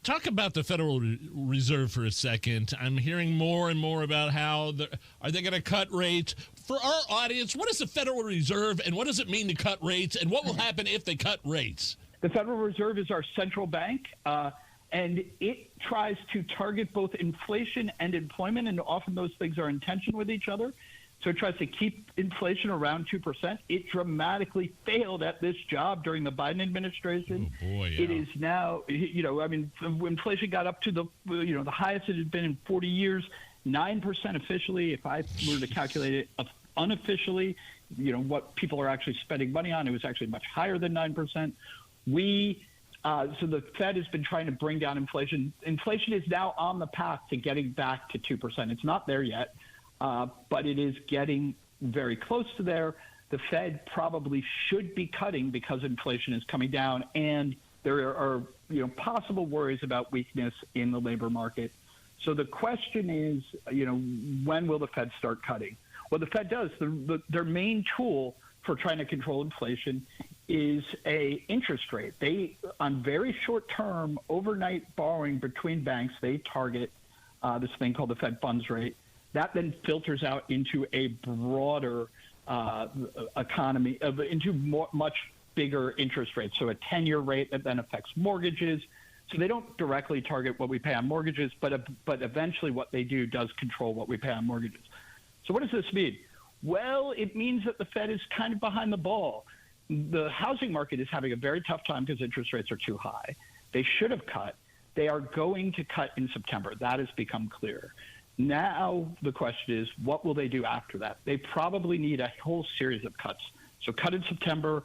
Talk about the Federal Reserve for a second. I'm hearing more and more about how are they going to cut rates. For our audience, what is the Federal Reserve and what does it mean to cut rates, and what will happen if they cut rates? The Federal Reserve is our central bank, and it tries to target both inflation and employment, and often those things are in tension with each other. So it tries to keep inflation around 2%. It dramatically failed at this job during the Biden administration. Oh boy, yeah. It is now, inflation got up to the highest it had been in 40 years, 9% officially. If I were to calculate it unofficially, what people are actually spending money on, it was actually much higher than 9%. So the Fed has been trying to bring down inflation. Inflation is now on the path to getting back to 2%. It's not there yet. But it is getting very close to there. The Fed probably should be cutting because inflation is coming down, and there are possible worries about weakness in the labor market. So the question is, when will the Fed start cutting? Well, the Fed does. Their main tool for trying to control inflation is a interest rate. They, on very short-term overnight borrowing between banks, they target this thing called the Fed funds rate. That then filters out into a broader economy, into much bigger interest rates. So a 10-year rate that then affects mortgages. So they don't directly target what we pay on mortgages, but eventually what they do does control what we pay on mortgages. So what does this mean? Well, it means that the Fed is kind of behind the ball. The housing market is having a very tough time because interest rates are too high. They should have cut. They are going to cut in September. That has become clear. Now the question is, what will they do after that? They probably need a whole series of cuts. So cut in September,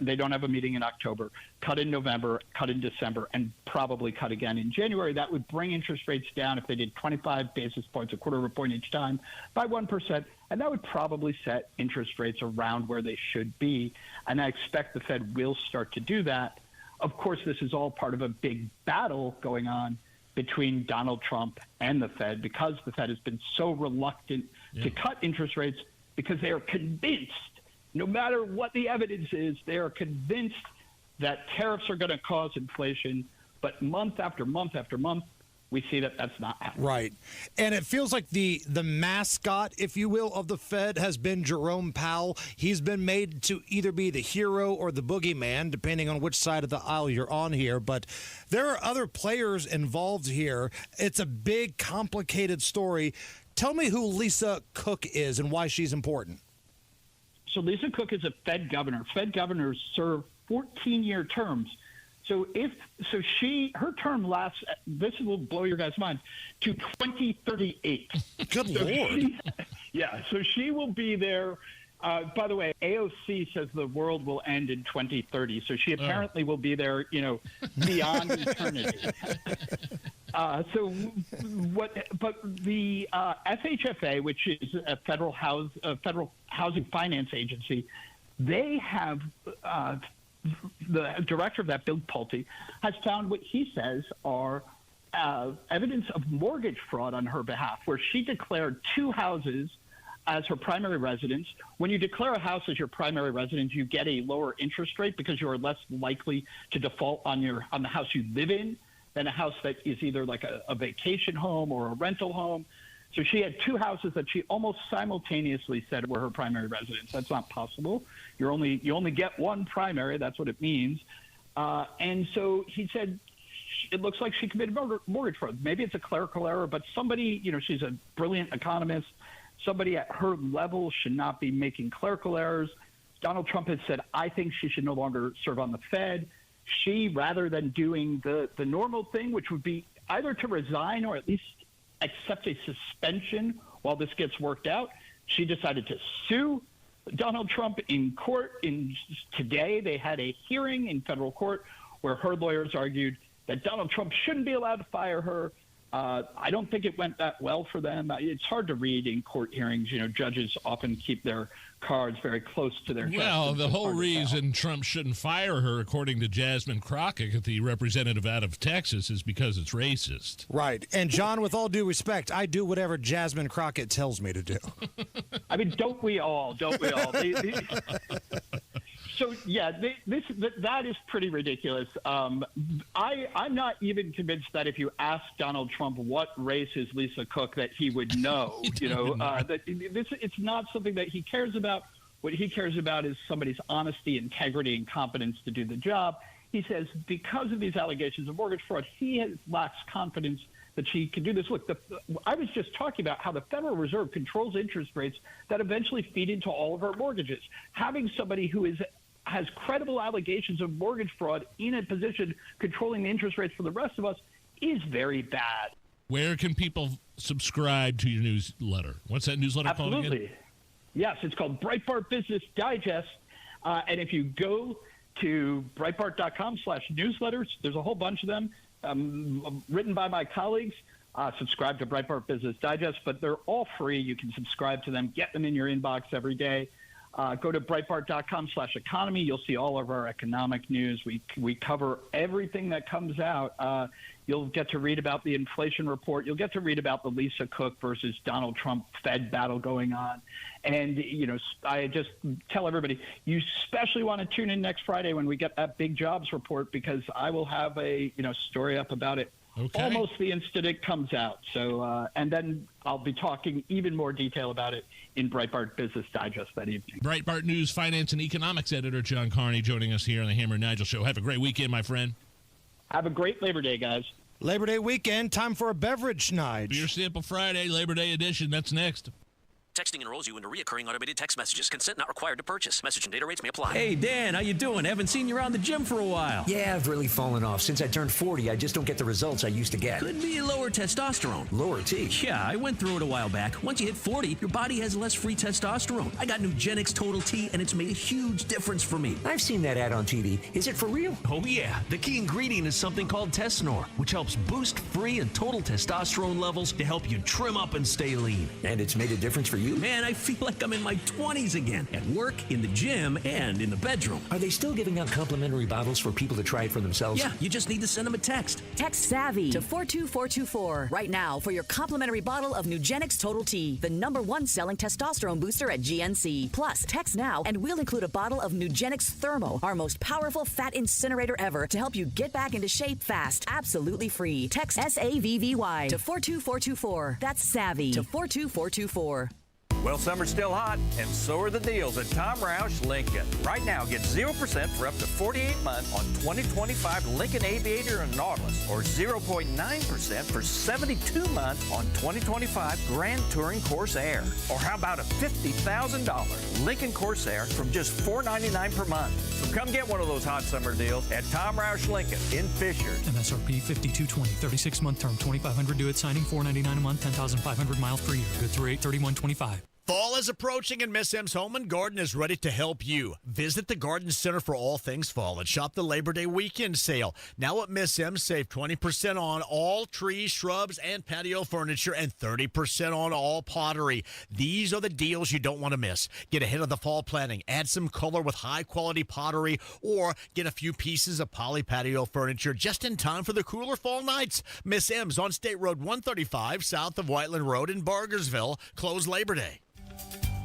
They don't have a meeting in October, cut in November, cut in December, and probably cut again in January. That would bring interest rates down, if they did 25 basis points, a quarter of a point each time, by 1%. And that would probably set interest rates around where they should be. And I expect the Fed will start to do that. Of course, this is all part of a big battle going on between Donald Trump and the Fed, because the Fed has been so reluctant to cut interest rates, because they are convinced, no matter what the evidence is, they are convinced that tariffs are going to cause inflation. But month after month after month, we see that that's not happening. Right. And it feels like the mascot, if you will, of the Fed has been Jerome Powell. He's been made to either be the hero or the boogeyman, depending on which side of the aisle you're on here. But there are other players involved here. It's a big, complicated story. Tell me who Lisa Cook is and why she's important. So Lisa Cook is a Fed governor. Fed governors serve 14-year terms. So her term lasts, this will blow your guys' mind, to 2038. Good Lord. So she will be there. By the way, AOC says the world will end in 2030. So she apparently will be there, beyond eternity. But the FHFA, which is a federal housing finance agency, they have the director of that, Bill Pulte, has found what he says are evidence of mortgage fraud on her behalf, where she declared two houses as her primary residence. When you declare a house as your primary residence, you get a lower interest rate because you are less likely to default on the house you live in than a house that is either like a vacation home or a rental home. So she had two houses that she almost simultaneously said were her primary residence. That's not possible. You only get one primary. That's what it means. And so he said, it looks like she committed mortgage fraud. Maybe it's a clerical error, but somebody, she's a brilliant economist. Somebody at her level should not be making clerical errors. Donald Trump has said, I think she should no longer serve on the Fed. She, rather than doing the normal thing, which would be either to resign or at least accept a suspension while this gets worked out, she decided to sue Donald Trump in court. Today, they had a hearing in federal court where her lawyers argued that Donald Trump shouldn't be allowed to fire her. I don't think it went that well for them. It's hard to read in court hearings. Judges often keep their cards very close to their chest. Well, the whole reason Trump shouldn't fire her, according to Jasmine Crockett, the representative out of Texas, is because it's racist. Right. And, John, with all due respect, I do whatever Jasmine Crockett tells me to do. I mean, don't we all? Don't we all? So, that is pretty ridiculous. I'm not even convinced that if you ask Donald Trump what race is Lisa Cook, that he would know. That it's not something that he cares about. What he cares about is somebody's honesty, integrity, and competence to do the job. He says because of these allegations of mortgage fraud, he lacks confidence that she can do this. Look, I was just talking about how the Federal Reserve controls interest rates that eventually feed into all of our mortgages. Having somebody who has credible allegations of mortgage fraud in a position controlling the interest rates for the rest of us is very bad. Where can people subscribe to your newsletter? What's that newsletter called again? Absolutely. Yes, it's called Breitbart Business Digest. And if you go to Breitbart.com/newsletters, there's a whole bunch of them written by my colleagues. Subscribe to Breitbart Business Digest, but they're all free. You can subscribe to them, get them in your inbox every day. Go to Breitbart.com/economy. You'll see all of our economic news. We cover everything that comes out. You'll get to read about the inflation report. You'll get to read about the Lisa Cook versus Donald Trump Fed battle going on. And, I just tell everybody, you especially want to tune in next Friday when we get that big jobs report, because I will have a, story up about it almost the instant it comes out. So, and then I'll be talking even more detail about it in Breitbart Business Digest that evening. Breitbart News Finance and Economics editor John Carney joining us here on the Hammer and Nigel Show. Have a great weekend, my friend. Have a great Labor Day, guys. Labor Day weekend, time for a beverage, Nige. Beer Sample Friday, Labor Day edition. That's next. Texting enrolls you into recurring automated text messages. Consent not required to purchase. Message and data rates may apply. Hey, Dan, how you doing? Haven't seen you around the gym for a while. Yeah, I've really fallen off. Since I turned 40, I just don't get the results I used to get. Could be lower testosterone. Lower T? Yeah, I went through it a while back. Once you hit 40, your body has less free testosterone. I got Nugenix Total T, and it's made a huge difference for me. I've seen that ad on TV. Is it for real? Oh, yeah. The key ingredient is something called Tesnor, which helps boost free and total testosterone levels to help you trim up and stay lean. And it's made a difference for you? Man, I feel like I'm in my 20s again, at work, in the gym, and in the bedroom. Are they still giving out complimentary bottles for people to try it for themselves? Yeah, you just need to send them a text. Text SAVVY to 42424 right now for your complimentary bottle of Nugenix Total T, the #1 selling testosterone booster at GNC. Plus, text now and we'll include a bottle of Nugenix Thermo, our most powerful fat incinerator ever, to help you get back into shape fast, absolutely free. Text SAVVY to 42424. That's SAVVY to 42424. Well, summer's still hot, and so are the deals at Tom Roush Lincoln. Right now, get 0% for up to 48 months on 2025 Lincoln Aviator and Nautilus, or 0.9% for 72 months on 2025 Grand Touring Corsair. Or how about a $50,000 Lincoln Corsair from just $499 per month? So come get one of those hot summer deals at Tom Roush Lincoln in Fisher. MSRP $52.20, 36-month term, $2,500 due at signing, $499 a month, 10,500 miles per year. Good through 8/31/25. Fall is approaching and Miss M's Home and Garden is ready to help you. Visit the Garden Center for all things fall and shop the Labor Day weekend sale. Now at Miss M's, save 20% on all trees, shrubs, and patio furniture and 30% on all pottery. These are the deals you don't want to miss. Get ahead of the fall planning. Add some color with high-quality pottery or get a few pieces of poly patio furniture just in time for the cooler fall nights. Miss M's on State Road 135 south of Whiteland Road in Bargersville. Closed Labor Day.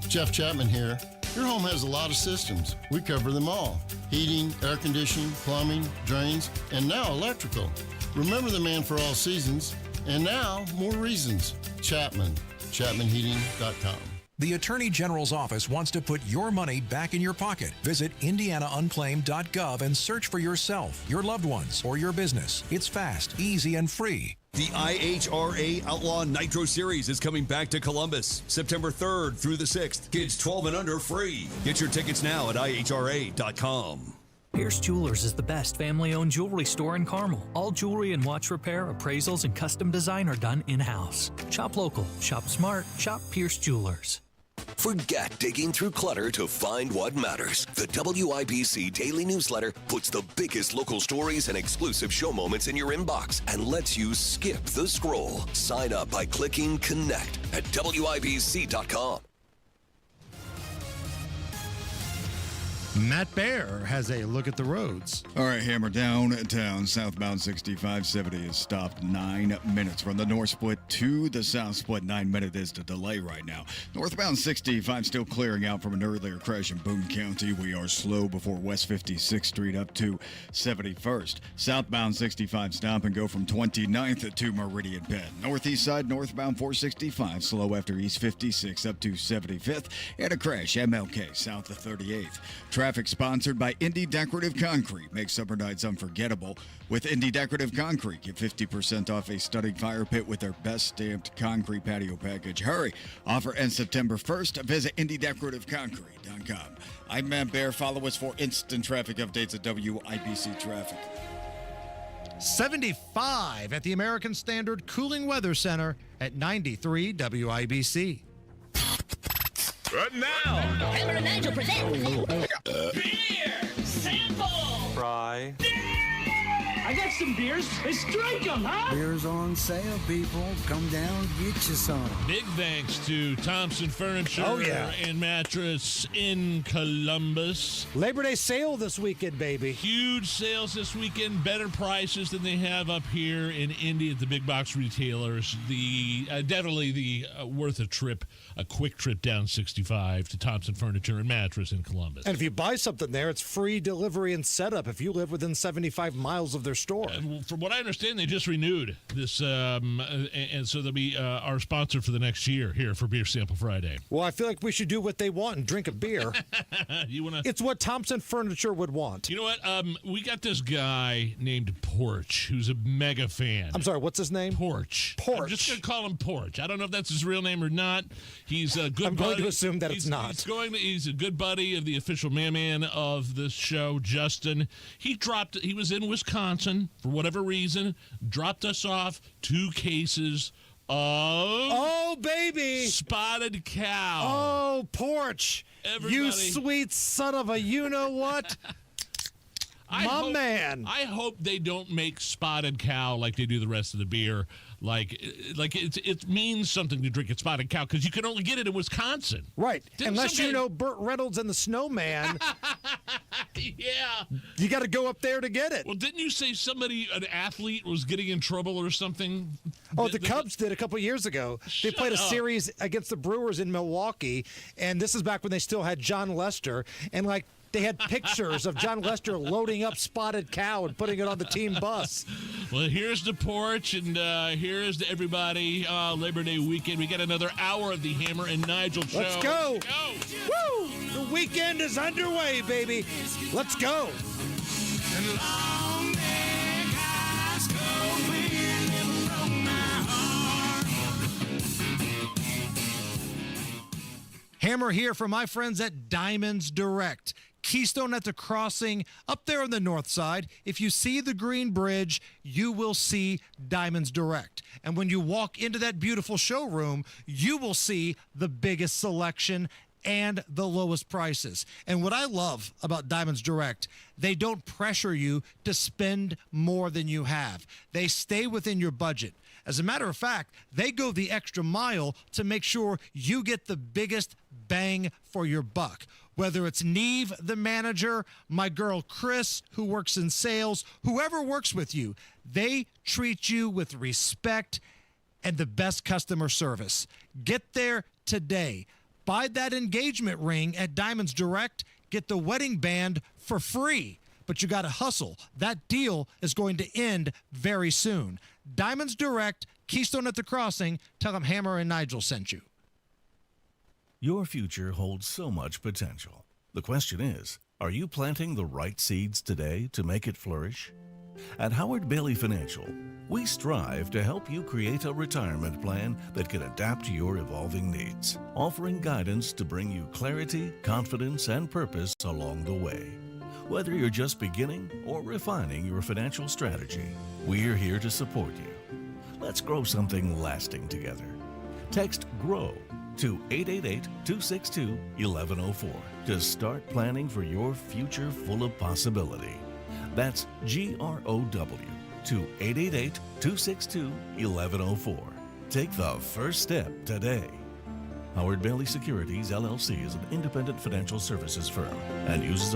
Jeff Chapman here. Your home has a lot of systems. We cover them all. Heating, air conditioning, plumbing, drains, and now electrical. Remember the man for all seasons, and now more reasons. Chapman. ChapmanHeating.com. The Attorney General's office wants to put your money back in your pocket. Visit indianaunclaimed.gov and search for yourself, your loved ones, or your business. It's fast, easy, and free. The IHRA Outlaw Nitro Series is coming back to Columbus, September 3rd through the 6th. Kids 12 and under free. Get your tickets now at IHRA.com. Pierce Jewelers is the best family-owned jewelry store in Carmel. All jewelry and watch repair, appraisals, and custom design are done in-house. Shop local, shop smart, shop Pierce Jewelers. Forget digging through clutter to find what matters. The WIBC Daily Newsletter puts the biggest local stories and exclusive show moments in your inbox and lets you skip the scroll. Sign up by clicking Connect at WIBC.com. Matt Bear has a look at the roads. All right, Hammer downtown. Southbound 6570 is stopped 9 minutes from the north split to the south split. 9 minute is the delay right now. Northbound 65 still clearing out from an earlier crash in Boone County. We are slow before West 56th Street up to 71st. Southbound 65 stop and go from 29th to Meridian Penn. Northeast side northbound 465 slow after East 56 up to 75th. And a crash MLK south of 38th. Traffic sponsored by Indy Decorative Concrete. Make summer nights unforgettable with Indy Decorative Concrete. Get 50% off a stunning fire pit with their best stamped concrete patio package. Hurry! Offer ends September 1st. Visit IndyDecorativeConcrete.com. I'm Matt Bear. Follow us for instant traffic updates at WIBC Traffic. 75 at the American Standard Cooling Weather Center at 93 WIBC. Right now, Hammer and Nigel present beer sample. Fry. I got some beers. Let's drink them, huh? Beers on sale, people. Come down, get you some. Big thanks to Thompson Furniture and Mattress in Columbus. Labor Day sale this weekend, baby. Huge sales this weekend. Better prices than they have up here in Indy at the big box retailers. Definitely the worth a trip, a quick trip down 65 to Thompson Furniture and Mattress in Columbus. And if you buy something there, it's free delivery and setup if you live within 75 miles of their store. From what I understand, they just renewed this, and so they'll be our sponsor for the next year here for Beer Sample Friday. Well, I feel like we should do what they want and drink a beer. You want to? It's what Thompson Furniture would want. You know what? We got this guy named Porch who's a mega fan. I'm sorry, what's his name? Porch. I'm just going to call him Porch. I don't know if that's his real name or not. He's a good I'm buddy. going to assume that it's not. He's a good buddy of the official man of this show, Justin. He was in Wisconsin for whatever reason, dropped us off 2 cases of spotted cow. Oh, Porch. Everybody. You sweet son of a you-know-what. Man. I hope they don't make spotted cow like they do the rest of the beer. Like it means something to drink a spotted cow because you can only get it in Wisconsin. Right. Unless you know Burt Reynolds and the Snowman. Yeah. You got to go up there to get it. Well, didn't you say an athlete was getting in trouble or something? Oh, the Cubs did a couple years ago. They played a series against the Brewers in Milwaukee, and this is back when they still had John Lester, and they had pictures of John Lester loading up spotted cow and putting it on the team bus. Well, here's the Porch, and here's to everybody. Labor Day weekend. We got another hour of the Hammer and Nigel show. Let's go. Woo! The weekend is underway, baby. Let's go. Hammer here for my friends at Diamonds Direct. Keystone at the Crossing, up there on the north side. If you see the green bridge, you will see Diamonds Direct. And when you walk into that beautiful showroom, you will see the biggest selection and the lowest prices. And what I love about Diamonds Direct, they don't pressure you to spend more than you have. They stay within your budget. As a matter of fact, they go the extra mile to make sure you get the biggest bang for your buck. Whether it's Neve, the manager, my girl Chris, who works in sales, whoever works with you, they treat you with respect and the best customer service. Get there today. Buy that engagement ring at Diamonds Direct. Get the wedding band for free. But you got to hustle. That deal is going to end very soon. Diamonds Direct, Keystone at the Crossing. Tell them Hammer and Nigel sent you. Your future holds so much potential. The question is, are you planting the right seeds today to make it flourish? At Howard Bailey Financial, we strive to help you create a retirement plan that can adapt to your evolving needs, offering guidance to bring you clarity, confidence, and purpose along the way. Whether you're just beginning or refining your financial strategy, we're here to support you. Let's grow something lasting together. Text GROW to 888-262-1104 to start planning for your future full of possibility. That's GROW to 888-262-1104. Take the first step today. Howard Bailey Securities, LLC is an independent financial services firm and uses a